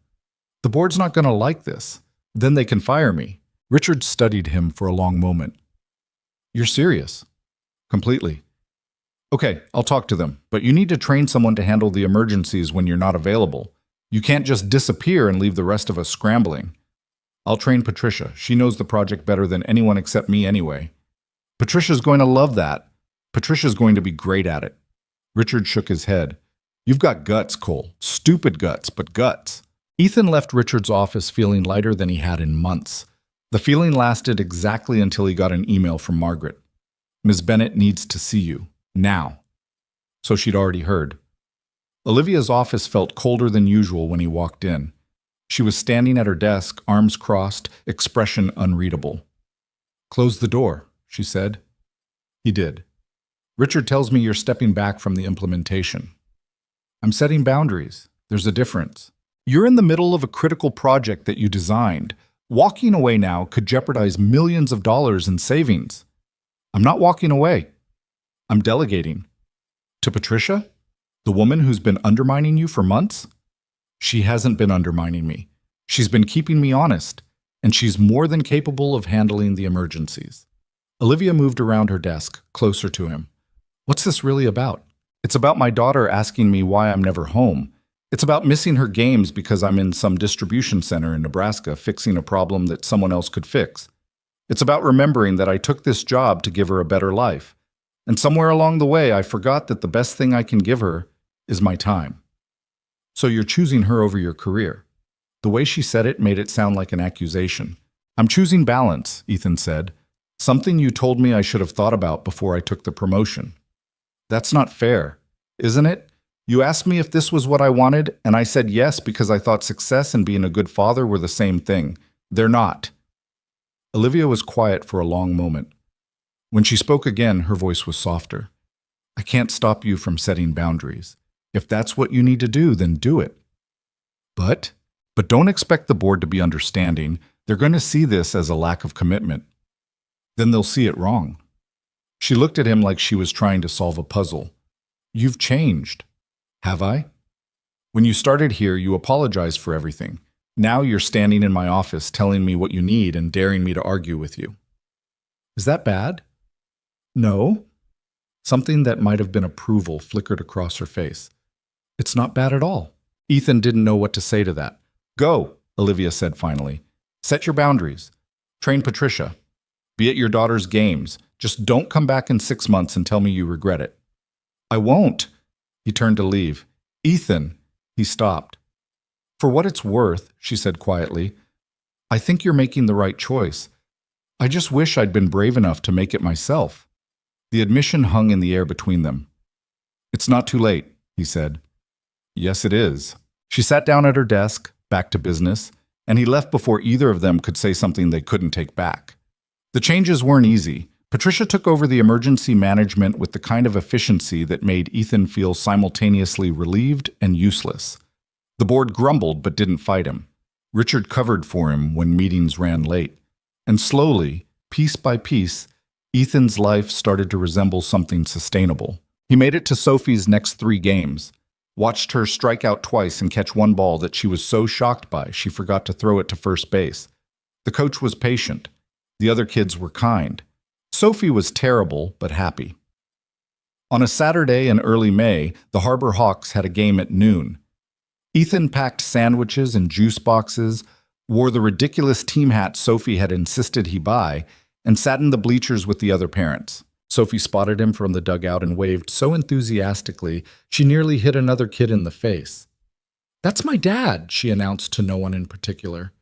The board's not going to like this. Then they can fire me. Richard studied him for a long moment. You're serious? Completely. Okay, I'll talk to them, but you need to train someone to handle the emergencies when you're not available. You can't just disappear and leave the rest of us scrambling. I'll train Patricia. She knows the project better than anyone except me anyway. Patricia's going to love that. Patricia's going to be great at it. Richard shook his head. You've got guts, Cole. Stupid guts, but guts. Ethan left Richard's office feeling lighter than he had in months. The feeling lasted exactly until he got an email from Margaret. Ms. Bennett needs to see you. Now. So she'd already heard. Olivia's office felt colder than usual when he walked in. She was standing at her desk, arms crossed, expression unreadable. Close the door, she said. He did. Richard tells me you're stepping back from the implementation. I'm setting boundaries. There's a difference. You're in the middle of a critical project that you designed. Walking away now could jeopardize millions of dollars in savings. I'm not walking away. I'm delegating. To Patricia? The woman who's been undermining you for months? She hasn't been undermining me. She's been keeping me honest, and she's more than capable of handling the emergencies. Olivia moved around her desk, closer to him. What's this really about? It's about my daughter asking me why I'm never home. It's about missing her games because I'm in some distribution center in Nebraska fixing a problem that someone else could fix. It's about remembering that I took this job to give her a better life. And somewhere along the way, I forgot that the best thing I can give her is my time. So you're choosing her over your career. The way she said it made it sound like an accusation. I'm choosing balance, Ethan said. Something you told me I should have thought about before I took the promotion. That's not fair, isn't it? You asked me if this was what I wanted, and I said yes because I thought success and being a good father were the same thing. They're not. Olivia was quiet for a long moment. When she spoke again, her voice was softer. I can't stop you from setting boundaries. If that's what you need to do, then do it. But don't expect the board to be understanding. They're going to see this as a lack of commitment. Then they'll see it wrong. She looked at him like she was trying to solve a puzzle. You've changed. Have I? When you started here, you apologized for everything. Now you're standing in my office telling me what you need and daring me to argue with you. Is that bad? No. Something that might have been approval flickered across her face. It's not bad at all. Ethan didn't know what to say to that. Go, Olivia said finally. Set your boundaries. Train Patricia. Be at your daughter's games. Just don't come back in 6 months and tell me you regret it. I won't. He turned to leave. Ethan. He stopped. For what it's worth, she said quietly, I think you're making the right choice. I just wish I'd been brave enough to make it myself. The admission hung in the air between them. It's not too late, he said. Yes, it is. She sat down at her desk, back to business, and he left before either of them could say something they couldn't take back. The changes weren't easy. Patricia took over the emergency management with the kind of efficiency that made Ethan feel simultaneously relieved and useless. The board grumbled but didn't fight him. Richard covered for him when meetings ran late. And slowly, piece by piece, Ethan's life started to resemble something sustainable. He made it to Sophie's next 3 games, watched her strike out twice and catch one ball that she was so shocked by she forgot to throw it to first base. The coach was patient. The other kids were kind. Sophie was terrible but happy. On a Saturday in early May, the Harbor Hawks had a game at noon. Ethan packed sandwiches and juice boxes, wore the ridiculous team hat Sophie had insisted he buy, and sat in the bleachers with the other parents. Sophie spotted him from the dugout and waved so enthusiastically she nearly hit another kid in the face. That's my dad, she announced to no one in particular.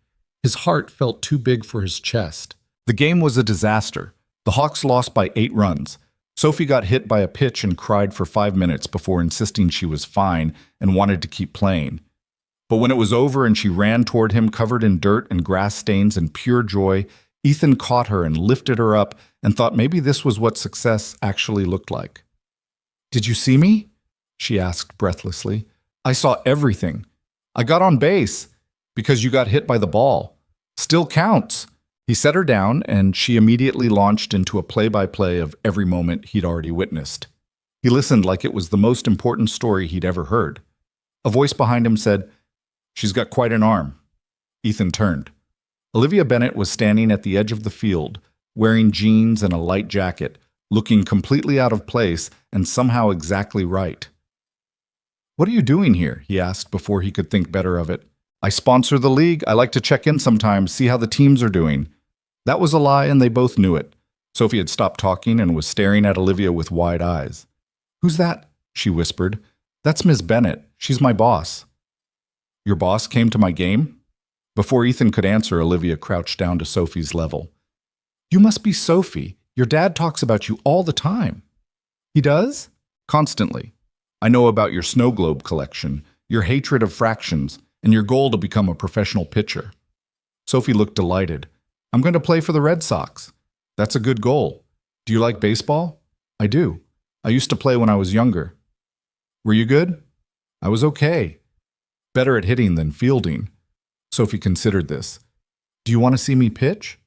His heart felt too big for his chest. The game was a disaster. The Hawks lost by 8 runs. Sophie got hit by a pitch and cried for 5 minutes before insisting she was fine and wanted to keep playing. But when it was over and she ran toward him covered in dirt and grass stains and pure joy, Ethan caught her and lifted her up and thought maybe this was what success actually looked like. "Did you see me?" she asked breathlessly. "I saw everything. I got on base because you got hit by the ball. Still counts." He set her down, and she immediately launched into a play-by-play of every moment he'd already witnessed. He listened like it was the most important story he'd ever heard. A voice behind him said, "She's got quite an arm." Ethan turned. Olivia Bennett was standing at the edge of the field, wearing jeans and a light jacket, looking completely out of place and somehow exactly right. "What are you doing here?" he asked before he could think better of it. "I sponsor the league. I like to check in sometimes, see how the teams are doing." That was a lie, and they both knew it. Sophie had stopped talking and was staring at Olivia with wide eyes. "Who's that?" she whispered. "That's Miss Bennett. She's my boss." "Your boss came to my game?" Before Ethan could answer, Olivia crouched down to Sophie's level. "You must be Sophie. Your dad talks about you all the time." "He does?" "Constantly. I know about your snow globe collection, your hatred of fractions, and your goal to become a professional pitcher." Sophie looked delighted. "I'm going to play for the Red Sox." "That's a good goal. Do you like baseball?" "I do. I used to play when I was younger." "Were you good?" "I was okay. Better at hitting than fielding." Sophie considered this. "Do you want to see me pitch?"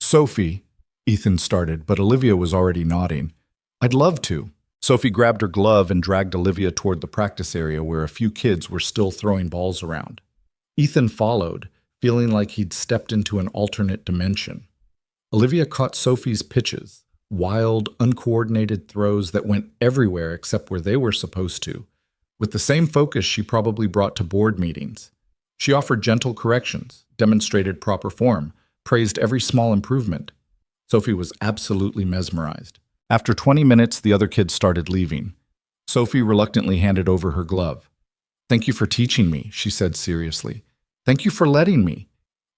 "Sophie," Ethan started, but Olivia was already nodding. "I'd love to." Sophie grabbed her glove and dragged Olivia toward the practice area where a few kids were still throwing balls around. Ethan followed, feeling like he'd stepped into an alternate dimension. Olivia caught Sophie's pitches, wild, uncoordinated throws that went everywhere except where they were supposed to, with the same focus she probably brought to board meetings. She offered gentle corrections, demonstrated proper form, praised every small improvement. Sophie was absolutely mesmerized. After 20 minutes, the other kids started leaving. Sophie reluctantly handed over her glove. "Thank you for teaching me," she said seriously. "Thank you for letting me.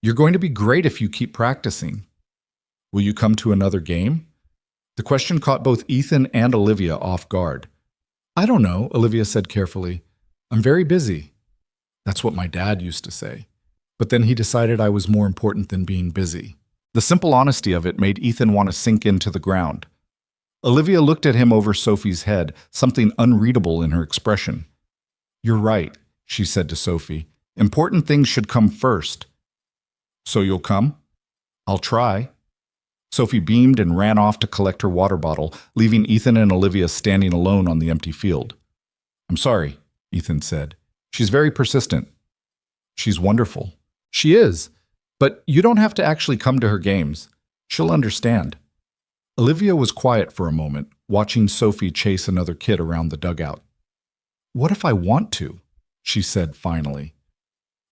You're going to be great if you keep practicing." "Will you come to another game?" The question caught both Ethan and Olivia off guard. "I don't know," Olivia said carefully. "I'm very busy." That's what my dad used to say. But then he decided I was more important than being busy. The simple honesty of it made Ethan want to sink into the ground. Olivia looked at him over Sophie's head, something unreadable in her expression. "You're right," she said to Sophie. "Important things should come first." "So you'll come?" "I'll try." Sophie beamed and ran off to collect her water bottle, leaving Ethan and Olivia standing alone on the empty field. "I'm sorry," Ethan said. "She's very persistent." "She's wonderful." "She is. But you don't have to actually come to her games. She'll understand." Olivia was quiet for a moment, watching Sophie chase another kid around the dugout. "What if I want to?" she said finally.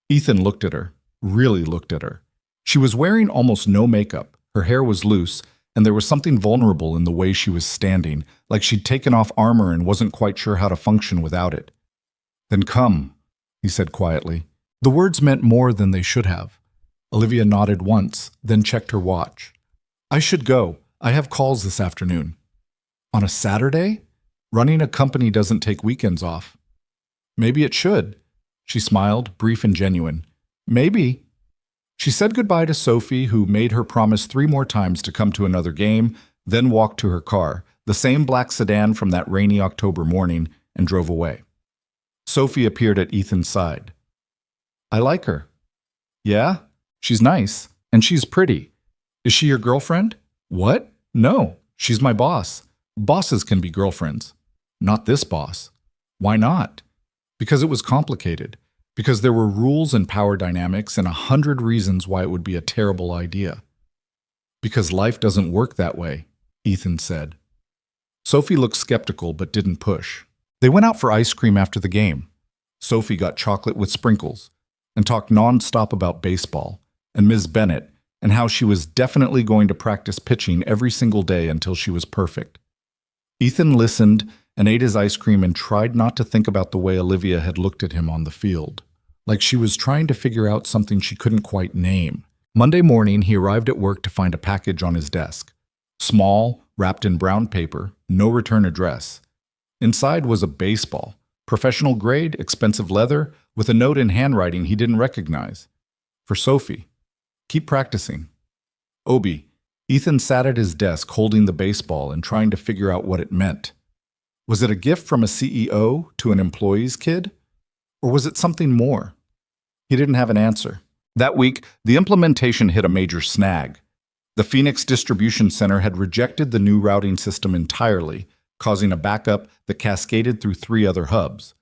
Ethan looked at her, really looked at her. She was wearing almost no makeup, her hair was loose, and there was something vulnerable in the way she was standing, like she'd taken off armor and wasn't quite sure how to function without it. "Then come," he said quietly. The words meant more than they should have. Olivia nodded once, then checked her watch. "I should go. I have calls this afternoon." "On a Saturday? Running a company doesn't take weekends off." "Maybe it should." She smiled, brief and genuine. "Maybe." She said goodbye to Sophie, who made her promise 3 more times to come to another game, then walked to her car, the same black sedan from that rainy October morning, and drove away. Sophie appeared at Ethan's side. "I like her." "Yeah? She's nice. And she's pretty. Is she your girlfriend?" "What? No. She's my boss. Bosses can be girlfriends." "Not this boss." "Why not?" "Because it was complicated. Because there were rules and power dynamics and 100 reasons why it would be a terrible idea." "Because life doesn't work that way," Ethan said. Sophie looked skeptical but didn't push. They went out for ice cream after the game. Sophie got chocolate with sprinkles and talked nonstop about baseball and Ms. Bennett and how she was definitely going to practice pitching every single day until she was perfect. Ethan listened and ate his ice cream and tried not to think about the way Olivia had looked at him on the field, like she was trying to figure out something she couldn't quite name. Monday morning, he arrived at work to find a package on his desk. Small, wrapped in brown paper, no return address. Inside was a baseball, professional grade, expensive leather, with a note in handwriting he didn't recognize. For Sophie. "Keep practicing." Obi. Ethan sat at his desk holding the baseball and trying to figure out what it meant. Was it a gift from a CEO to an employee's kid? Or was it something more? He didn't have an answer. That week, the implementation hit a major snag. The Phoenix Distribution Center had rejected the new routing system entirely, causing a backup that cascaded through 3 other hubs.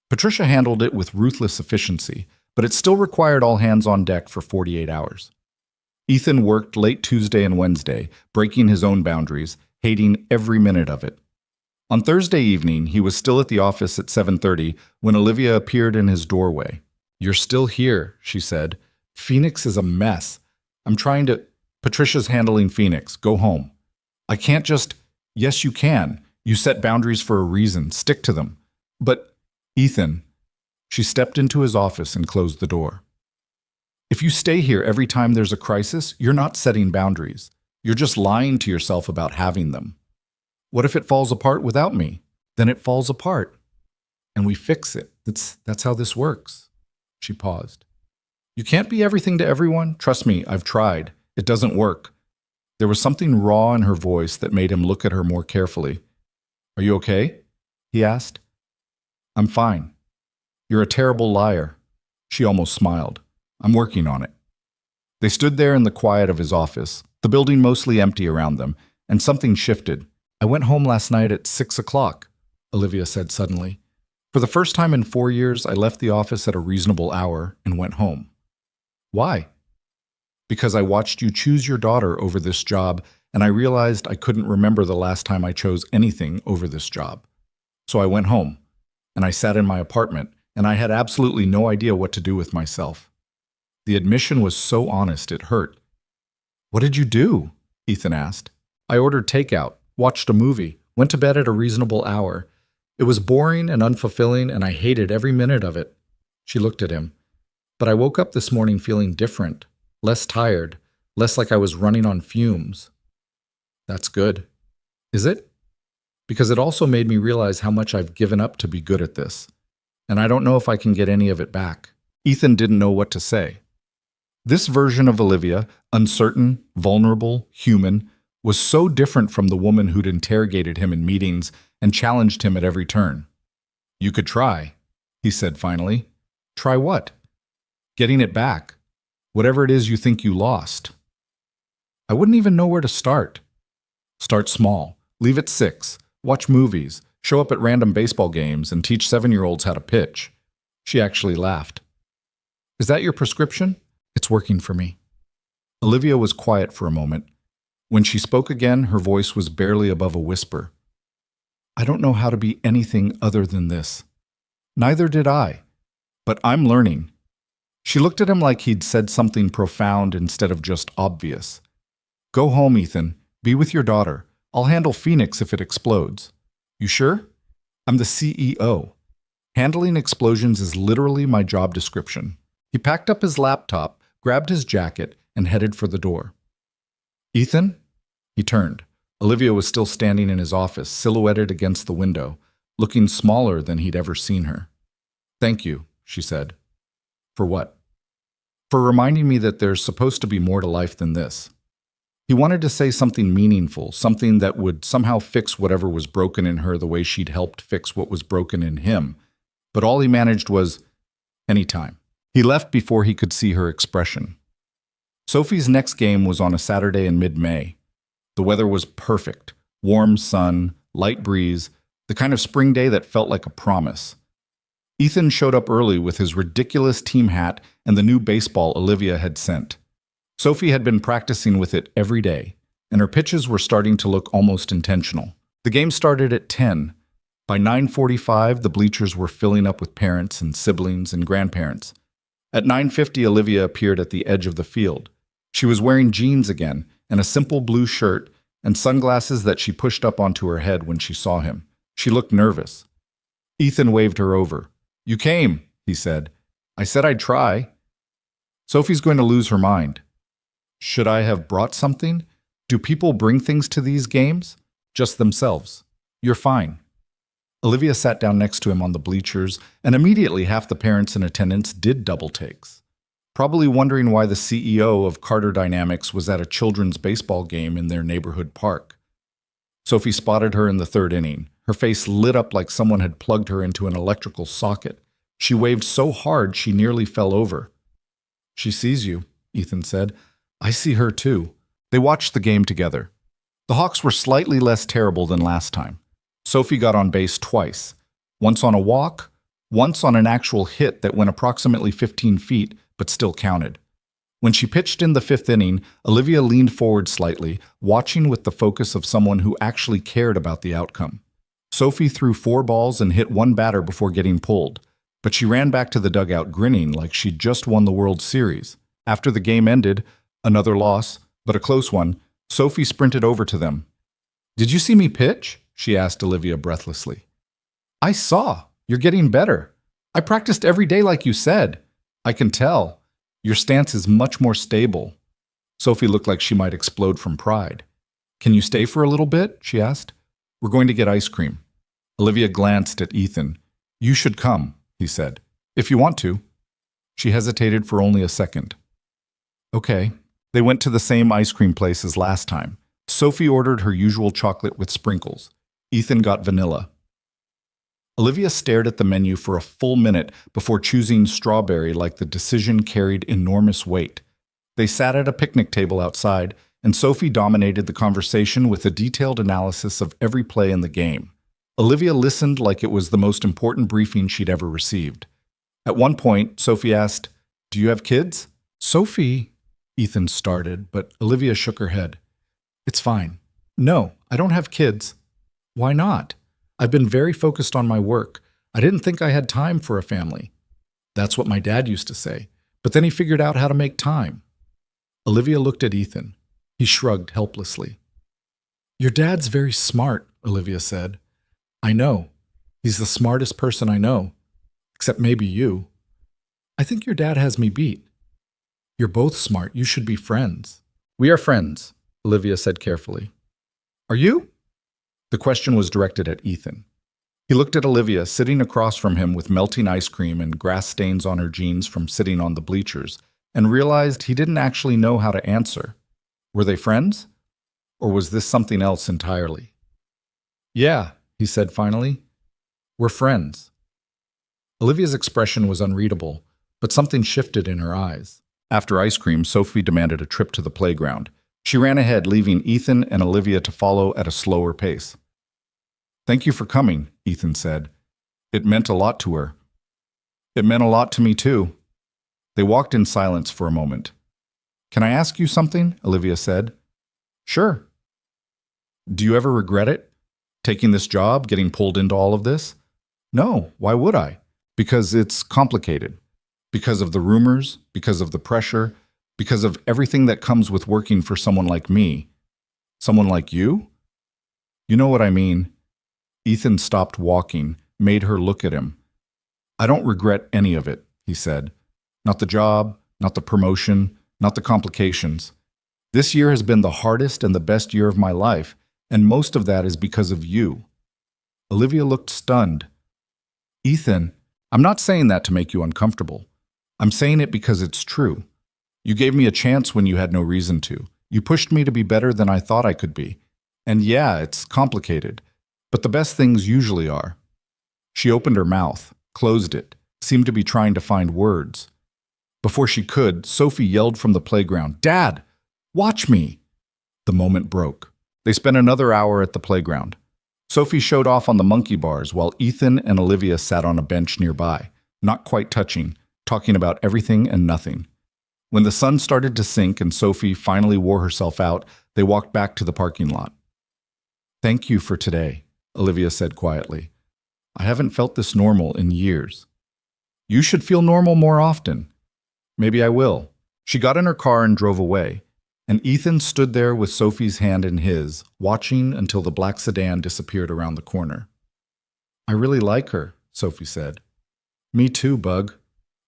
Patricia handled it with ruthless efficiency, but it still required all hands on deck for 48 hours. Ethan worked late Tuesday and Wednesday, breaking his own boundaries, hating every minute of it. On Thursday evening, he was still at the office at 7:30 when Olivia appeared in his doorway. "You're still here," she said. "Phoenix is a mess. I'm trying to—" "Patricia's handling Phoenix. Go home." "I can't just—" "Yes, you can. You set boundaries for a reason. Stick to them." "But, Ethan..." She stepped into his office and closed the door. "If you stay here every time there's a crisis, you're not setting boundaries. You're just lying to yourself about having them. What if it falls apart without me? Then it falls apart. And we fix it. That's how this works." She paused. "You can't be everything to everyone. Trust me, I've tried. It doesn't work." There was something raw in her voice that made him look at her more carefully. "Are you okay?" he asked. "I'm fine." "You're a terrible liar." She almost smiled. "I'm working on it." They stood there in the quiet of his office, the building mostly empty around them, and something shifted. "I went home last night at 6 o'clock, Olivia said suddenly. "For the first time in 4 years, I left the office at a reasonable hour and went home." "Why?" "Because I watched you choose your daughter over this job, and I realized I couldn't remember the last time I chose anything over this job. So I went home, and I sat in my apartment, and I had absolutely no idea what to do with myself." The admission was so honest it hurt. "What did you do?" Ethan asked. "I ordered takeout, watched a movie, went to bed at a reasonable hour. It was boring and unfulfilling, and I hated every minute of it." She looked at him. "But I woke up this morning feeling different, less tired, less like I was running on fumes." "That's good." "Is it?" "Because it also made me realize how much I've given up to be good at this. And I don't know if I can get any of it back." Ethan didn't know what to say. This version of Olivia, uncertain, vulnerable, human, was so different from the woman who'd interrogated him in meetings and challenged him at every turn. "You could try," he said finally. "Try what?" "Getting it back. Whatever it is you think you lost." "I wouldn't even know where to start." "Start small. Leave at 6. Watch movies. Show up at random baseball games and teach 7-year-olds how to pitch." She actually laughed. "Is that your prescription?" "It's working for me." Olivia was quiet for a moment. When she spoke again, her voice was barely above a whisper. "I don't know how to be anything other than this." "Neither did I. But I'm learning." She looked at him like he'd said something profound instead of just obvious. "Go home, Ethan. Be with your daughter. I'll handle Phoenix if it explodes." "You sure?" "I'm the CEO. Handling explosions is literally my job description." He packed up his laptop, grabbed his jacket, and headed for the door. "Ethan?" He turned. Olivia was still standing in his office, silhouetted against the window, looking smaller than he'd ever seen her. "Thank you," she said. "For what?" "For reminding me that there's supposed to be more to life than this." He wanted to say something meaningful, something that would somehow fix whatever was broken in her the way she'd helped fix what was broken in him, but all he managed was, "Anytime." He left before he could see her expression. Sophie's next game was on a Saturday in mid-May. The weather was perfect. Warm sun, light breeze, the kind of spring day that felt like a promise. Ethan showed up early with his ridiculous team hat and the new baseball Olivia had sent. Sophie had been practicing with it every day, and her pitches were starting to look almost intentional. The game started at 10. By 9:45, the bleachers were filling up with parents and siblings and grandparents. At 9:50, Olivia appeared at the edge of the field. She was wearing jeans again and a simple blue shirt and sunglasses that she pushed up onto her head when she saw him. She looked nervous. Ethan waved her over. "You came," he said. "I said I'd try." "Sophie's going to lose her mind." "Should I have brought something? Do people bring things to these games?" "Just themselves. You're fine." Olivia sat down next to him on the bleachers, and immediately half the parents in attendance did double takes. probably wondering why the CEO of Carter Dynamics was at a children's baseball game in their neighborhood park. Sophie spotted her in the third inning. Her face lit up like someone had plugged her into an electrical socket. She waved so hard she nearly fell over. "She sees you," Ethan said. "I see her too." They watched the game together. The Hawks were slightly less terrible than last time. Sophie got on base twice, once on a walk, once on an actual hit that went approximately 15 feet but still counted. When she pitched in the fifth inning, Olivia leaned forward slightly, watching with the focus of someone who actually cared about the outcome. Sophie threw 4 balls and hit 1 batter before getting pulled, but she ran back to the dugout grinning like she'd just won the World Series. After the game ended, another loss, but a close one, Sophie sprinted over to them. "Did you see me pitch?" she asked Olivia breathlessly. "I saw. You're getting better. I practiced every day like you said. I can tell. Your stance is much more stable." Sophie looked like she might explode from pride. "Can you stay for a little bit?" she asked. "We're going to get ice cream." Olivia glanced at Ethan. "You should come," he said, "if you want to." She hesitated for only a second. "Okay." They went to the same ice cream place as last time. Sophie ordered her usual chocolate with sprinkles. Ethan got vanilla. Olivia stared at the menu for a full minute before choosing strawberry like the decision carried enormous weight. They sat at a picnic table outside, and Sophie dominated the conversation with a detailed analysis of every play in the game. Olivia listened like it was the most important briefing she'd ever received. At one point, Sophie asked, "Do you have kids?" "Sophie," Ethan started, but Olivia shook her head. "It's fine. No, I don't have kids." "Why not?" "I've been very focused on my work. I didn't think I had time for a family." "That's what my dad used to say. But then he figured out how to make time." Olivia looked at Ethan. He shrugged helplessly. "Your dad's very smart," Olivia said. "I know. He's the smartest person I know. Except maybe you. I think your dad has me beat. You're both smart. You should be friends." "We are friends," Olivia said carefully. "Are you?" The question was directed at Ethan. He looked at Olivia, sitting across from him with melting ice cream and grass stains on her jeans from sitting on the bleachers, and realized he didn't actually know how to answer. Were they friends? Or was this something else entirely? "Yeah," he said finally. "We're friends." Olivia's expression was unreadable, but something shifted in her eyes. After ice cream, Sophie demanded a trip to the playground. She ran ahead, leaving Ethan and Olivia to follow at a slower pace. "Thank you for coming," Ethan said. It meant a lot to her. "It meant a lot to me, too." They walked in silence for a moment. "Can I ask you something?" Olivia said. "Sure." "Do you ever regret it? Taking this job, getting pulled into all of this?" "No, why would I?" "Because it's complicated. Because of the rumors, because of the pressure, because of everything that comes with working for someone like me." "Someone like you?" "You know what I mean." Ethan stopped walking, made her look at him. "I don't regret any of it," he said. "Not the job, not the promotion, not the complications. This year has been the hardest and the best year of my life, and most of that is because of you." Olivia looked stunned. "Ethan, I'm not saying that to make you uncomfortable. I'm saying it because it's true. You gave me a chance when you had no reason to. You pushed me to be better than I thought I could be. And yeah, it's complicated, but the best things usually are." She opened her mouth, closed it, seemed to be trying to find words. Before she could, Sophie yelled from the playground, "Dad, watch me!" The moment broke. They spent another hour at the playground. Sophie showed off on the monkey bars while Ethan and Olivia sat on a bench nearby, not quite touching, talking about everything and nothing. When the sun started to sink and Sophie finally wore herself out, they walked back to the parking lot. "Thank you for today," Olivia said quietly. "I haven't felt this normal in years." "You should feel normal more often." "Maybe I will." She got in her car and drove away, and Ethan stood there with Sophie's hand in his, watching until the black sedan disappeared around the corner. "I really like her," Sophie said. "Me too, Bug.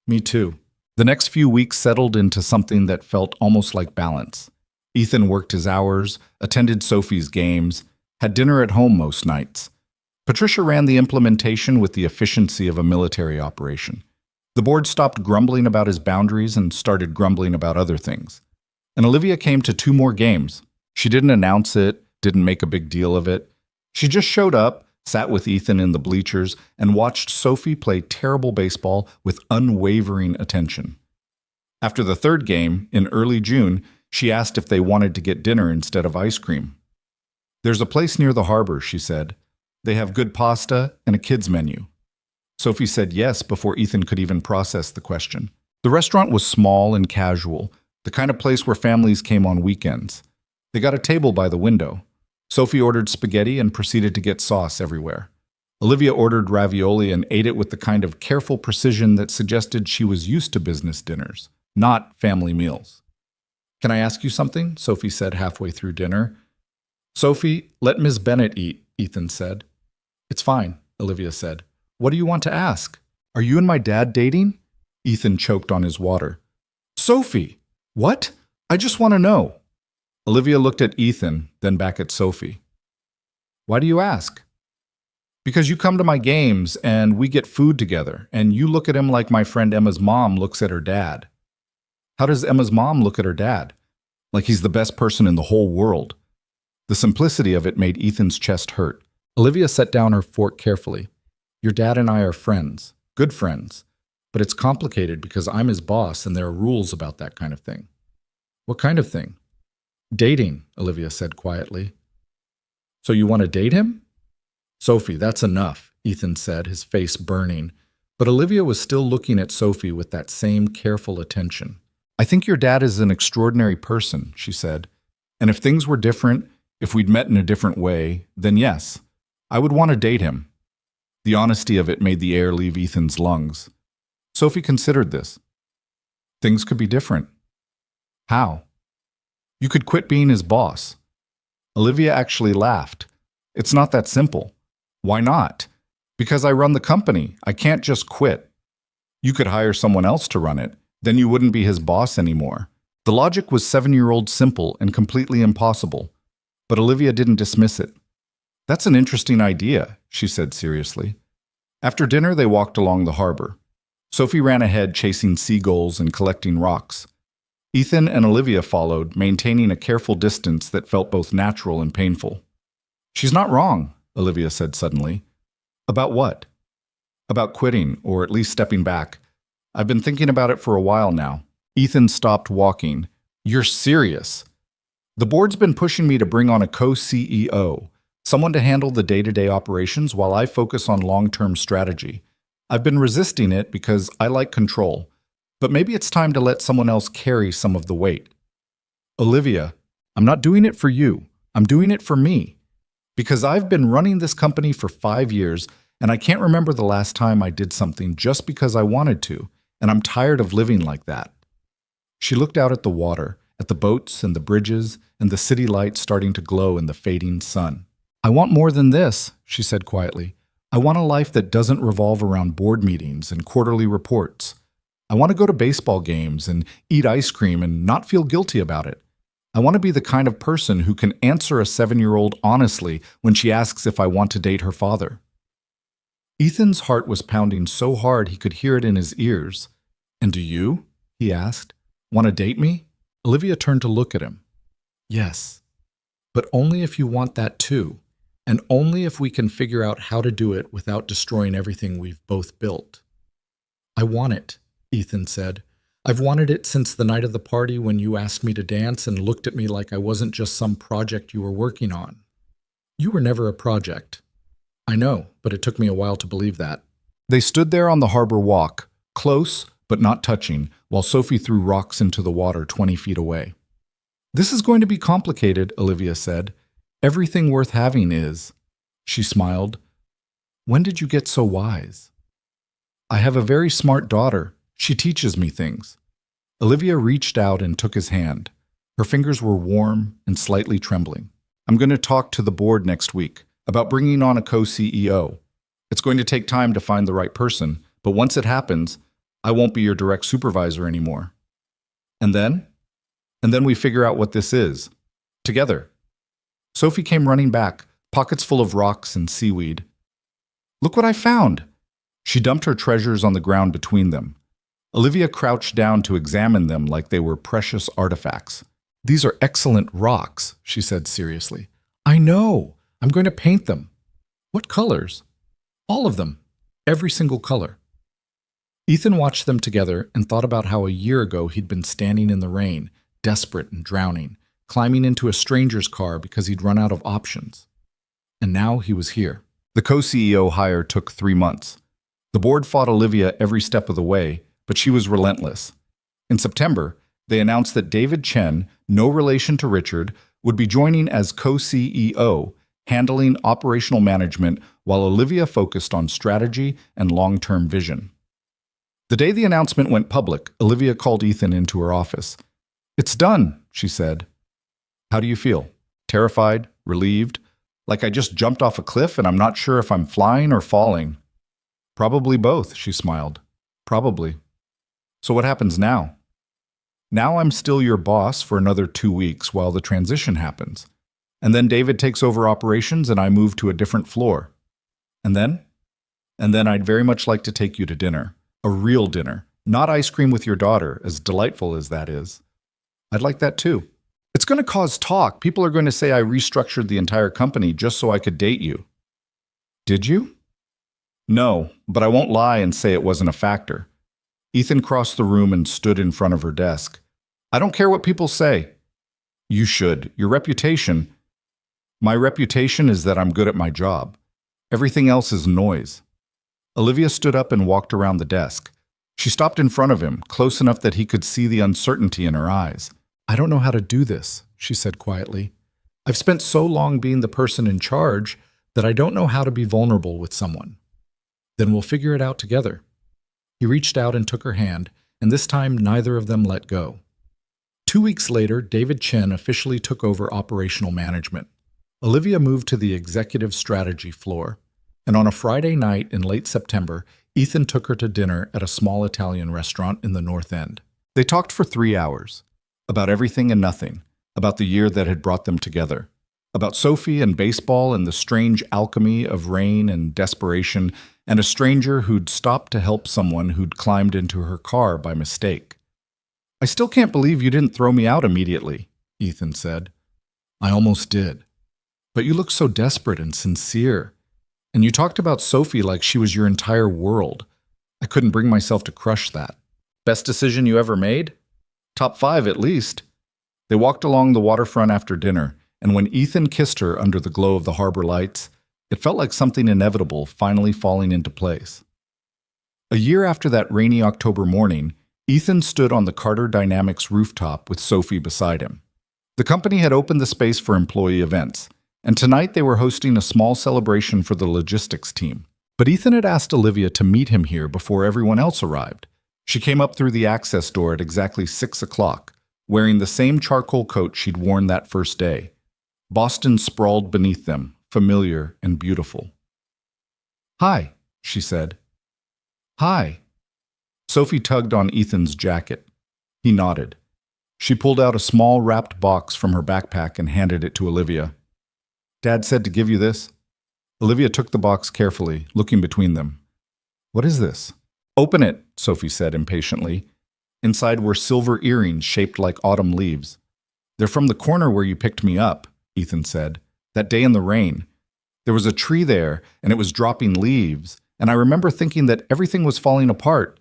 Me too." The next few weeks settled into something that felt almost like balance. Ethan worked his hours, attended Sophie's games, had dinner at home most nights. Patricia ran the implementation with the efficiency of a military operation. The board stopped grumbling about his boundaries and started grumbling about other things. And Olivia came to 2 more games. She didn't announce it, didn't make a big deal of it. She just showed up, sat with Ethan in the bleachers, and watched Sophie play terrible baseball with unwavering attention. After the 3rd game, in early June, she asked if they wanted to get dinner instead of ice cream. "There's a place near the harbor," she said. "They have good pasta and a kids' menu." Sophie said yes before Ethan could even process the question. The restaurant was small and casual, the kind of place where families came on weekends. They got a table by the window. Sophie ordered spaghetti and proceeded to get sauce everywhere. Olivia ordered ravioli and ate it with the kind of careful precision that suggested she was used to business dinners, not family meals. "Can I ask you something?" Sophie said halfway through dinner. "Sophie, let Ms. Bennett eat," Ethan said. "It's fine," Olivia said. "What do you want to ask? Are you and my dad dating?" Ethan choked on his water. "Sophie! What? I just want to know." Olivia looked at Ethan, then back at Sophie. "Why do you ask?" "Because you come to my games and we get food together, and you look at him like my friend Emma's mom looks at her dad." "How does Emma's mom look at her dad? Like he's the best person in the whole world." The simplicity of it made Ethan's chest hurt. Olivia set down her fork carefully. "Your dad and I are friends, good friends, but it's complicated because I'm his boss and there are rules about that kind of thing." "What kind of thing?" "Dating," Olivia said quietly. "So you want to date him?" "Sophie, that's enough," Ethan said, his face burning. But Olivia was still looking at Sophie with that same careful attention. "I think your dad is an extraordinary person," she said. "And if things were different, if we'd met in a different way, then yes, I would want to date him." The honesty of it made the air leave Ethan's lungs. Sophie considered this. Things could be different. How? You could quit being his boss. Olivia actually laughed. "It's not that simple." "Why not?" "Because I run the company. I can't just quit." "You could hire someone else to run it. Then you wouldn't be his boss anymore." The logic was 7-year-old simple and completely impossible. But Olivia didn't dismiss it. "That's an interesting idea," she said seriously. After dinner, they walked along the harbor. Sophie ran ahead chasing seagulls and collecting rocks. Ethan and Olivia followed, maintaining a careful distance that felt both natural and painful. "She's not wrong," Olivia said suddenly. "About what?" "About quitting, or at least stepping back. I've been thinking about it for a while now." Ethan stopped walking. "You're serious?" "The board's been pushing me to bring on a co-CEO. Someone to handle the day-to-day operations while I focus on long-term strategy. I've been resisting it because I like control, but maybe it's time to let someone else carry some of the weight." "Olivia, I'm not doing it for you. I'm doing it for me. Because I've been running this company for 5 years, and I can't remember the last time I did something just because I wanted to, and I'm tired of living like that." She looked out at the water, at the boats and the bridges, and the city lights starting to glow in the fading sun. "I want more than this," she said quietly. "I want a life that doesn't revolve around board meetings and quarterly reports. I want to go to baseball games and eat ice cream and not feel guilty about it. I want to be the kind of person who can answer a 7-year-old honestly when she asks if I want to date her father." Ethan's heart was pounding so hard he could hear it in his ears. "And do you?" he asked. "Want to date me?" Olivia turned to look at him. "Yes, but only if you want that too. And only if we can figure out how to do it without destroying everything we've both built." "I want it," Ethan said. "I've wanted it since the night of the party when you asked me to dance and looked at me like I wasn't just some project you were working on." "You were never a project." "I know, but it took me a while to believe that." They stood there on the harbor walk, close but not touching, while Sophie threw rocks into the water 20 feet away. "This is going to be complicated," Olivia said. "Everything worth having is." She smiled. "When did you get so wise?" "I have a very smart daughter. She teaches me things." Olivia reached out and took his hand. Her fingers were warm and slightly trembling. "I'm going to talk to the board next week about bringing on a co-CEO. It's going to take time to find the right person, but once it happens, I won't be your direct supervisor anymore." "And then?" "And then we figure out what this is. Together." Sophie came running back, pockets full of rocks and seaweed. "Look what I found!" She dumped her treasures on the ground between them. Olivia crouched down to examine them like they were precious artifacts. "These are excellent rocks," she said seriously. "I know. I'm going to paint them." "What colors?" "All of them. Every single color." Ethan watched them together and thought about how a year ago he'd been standing in the rain, desperate and drowning, climbing into a stranger's car because he'd run out of options. And now he was here. The co-CEO hire took 3 months. The board fought Olivia every step of the way, but she was relentless. In September, they announced that David Chen, no relation to Richard, would be joining as co-CEO, handling operational management while Olivia focused on strategy and long-term vision. The day the announcement went public, Olivia called Ethan into her office. "It's done," she said. "How do you feel? Terrified? Relieved? Like I just jumped off a cliff and I'm not sure if I'm flying or falling?" "Probably both," she smiled. "Probably. So what happens now?" "Now I'm still your boss for another 2 weeks while the transition happens. And then David takes over operations and I move to a different floor. And then? And then I'd very much like to take you to dinner. A real dinner. Not ice cream with your daughter, as delightful as that is. I'd like that too. It's going to cause talk. People are going to say I restructured the entire company just so I could date you." "Did you?" "No, but I won't lie and say it wasn't a factor." Ethan crossed the room and stood in front of her desk. "I don't care what people say." "You should. Your reputation—" "My reputation is that I'm good at my job. Everything else is noise." Olivia stood up and walked around the desk. She stopped in front of him, close enough that he could see the uncertainty in her eyes. "I don't know how to do this," she said quietly. "I've spent so long being the person in charge that I don't know how to be vulnerable with someone." "Then we'll figure it out together." He reached out and took her hand, and this time neither of them let go. 2 weeks later, David Chen officially took over operational management. Olivia moved to the executive strategy floor, and on a Friday night in late September, Ethan took her to dinner at a small Italian restaurant in the North End. They talked for 3 hours, about everything and nothing, about the year that had brought them together, about Sophie and baseball and the strange alchemy of rain and desperation, and a stranger who'd stopped to help someone who'd climbed into her car by mistake. "I still can't believe you didn't throw me out immediately," Ethan said. "I almost did. But you looked so desperate and sincere. And you talked about Sophie like she was your entire world. I couldn't bring myself to crush that." "Best decision you ever made?" "Top 5 at least." They walked along the waterfront after dinner, and when Ethan kissed her under the glow of the harbor lights, it felt like something inevitable finally falling into place. A year after that rainy October morning, Ethan stood on the Carter Dynamics rooftop with Sophie beside him. The company had opened the space for employee events, and tonight they were hosting a small celebration for the logistics team. But Ethan had asked Olivia to meet him here before everyone else arrived. She came up through the access door at exactly 6 o'clock, wearing the same charcoal coat she'd worn that first day. Boston sprawled beneath them, familiar and beautiful. "Hi," she said. "Hi." Sophie tugged on Ethan's jacket. He nodded. She pulled out a small wrapped box from her backpack and handed it to Olivia. "Dad said to give you this." Olivia took the box carefully, looking between them. "What is this?" "Open it," Sophie said impatiently. Inside were silver earrings shaped like autumn leaves. "They're from the corner where you picked me up," Ethan said. "That day in the rain. There was a tree there, and it was dropping leaves, and I remember thinking that everything was falling apart.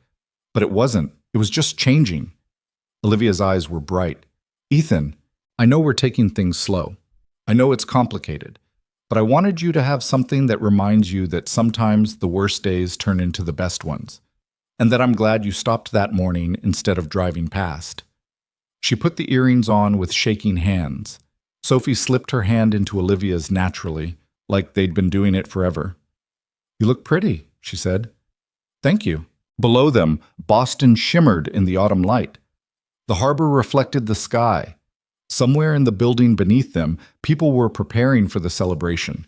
But it wasn't. It was just changing." Olivia's eyes were bright. "Ethan, I know we're taking things slow. I know it's complicated, but I wanted you to have something that reminds you that sometimes the worst days turn into the best ones, and that I'm glad you stopped that morning instead of driving past." She put the earrings on with shaking hands. Sophie slipped her hand into Olivia's naturally, like they'd been doing it forever. "You look pretty," she said. "Thank you." Below them, Boston shimmered in the autumn light. The harbor reflected the sky. Somewhere in the building beneath them, people were preparing for the celebration.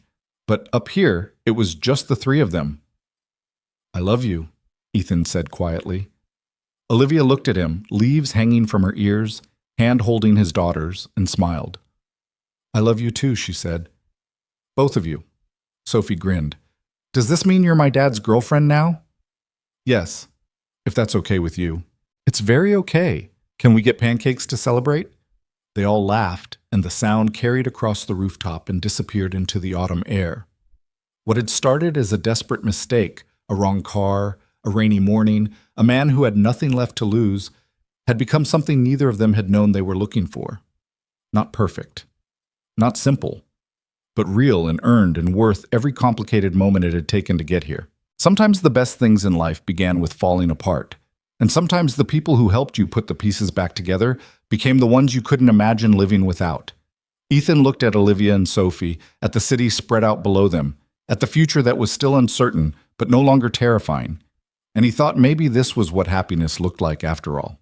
But up here, it was just the 3 of them. "I love you," Ethan said quietly. Olivia looked at him, leaves hanging from her ears, hand holding his daughter's, and smiled. "I love you too," she said. "Both of you." Sophie grinned. "Does this mean you're my dad's girlfriend now?" "Yes, if that's okay with you." It's very okay. Can we get pancakes to celebrate? They all laughed, and the sound carried across the rooftop and disappeared into the autumn air. What had started as a desperate mistake, a wrong car, a rainy morning, a man who had nothing left to lose, had become something neither of them had known they were looking for. Not perfect, not simple, but real and earned and worth every complicated moment it had taken to get here. Sometimes the best things in life began with falling apart, and sometimes the people who helped you put the pieces back together became the ones you couldn't imagine living without. Ethan looked at Olivia and Sophie, at the city spread out below them, at the future that was still uncertain but no longer terrifying, and he thought maybe this was what happiness looked like after all.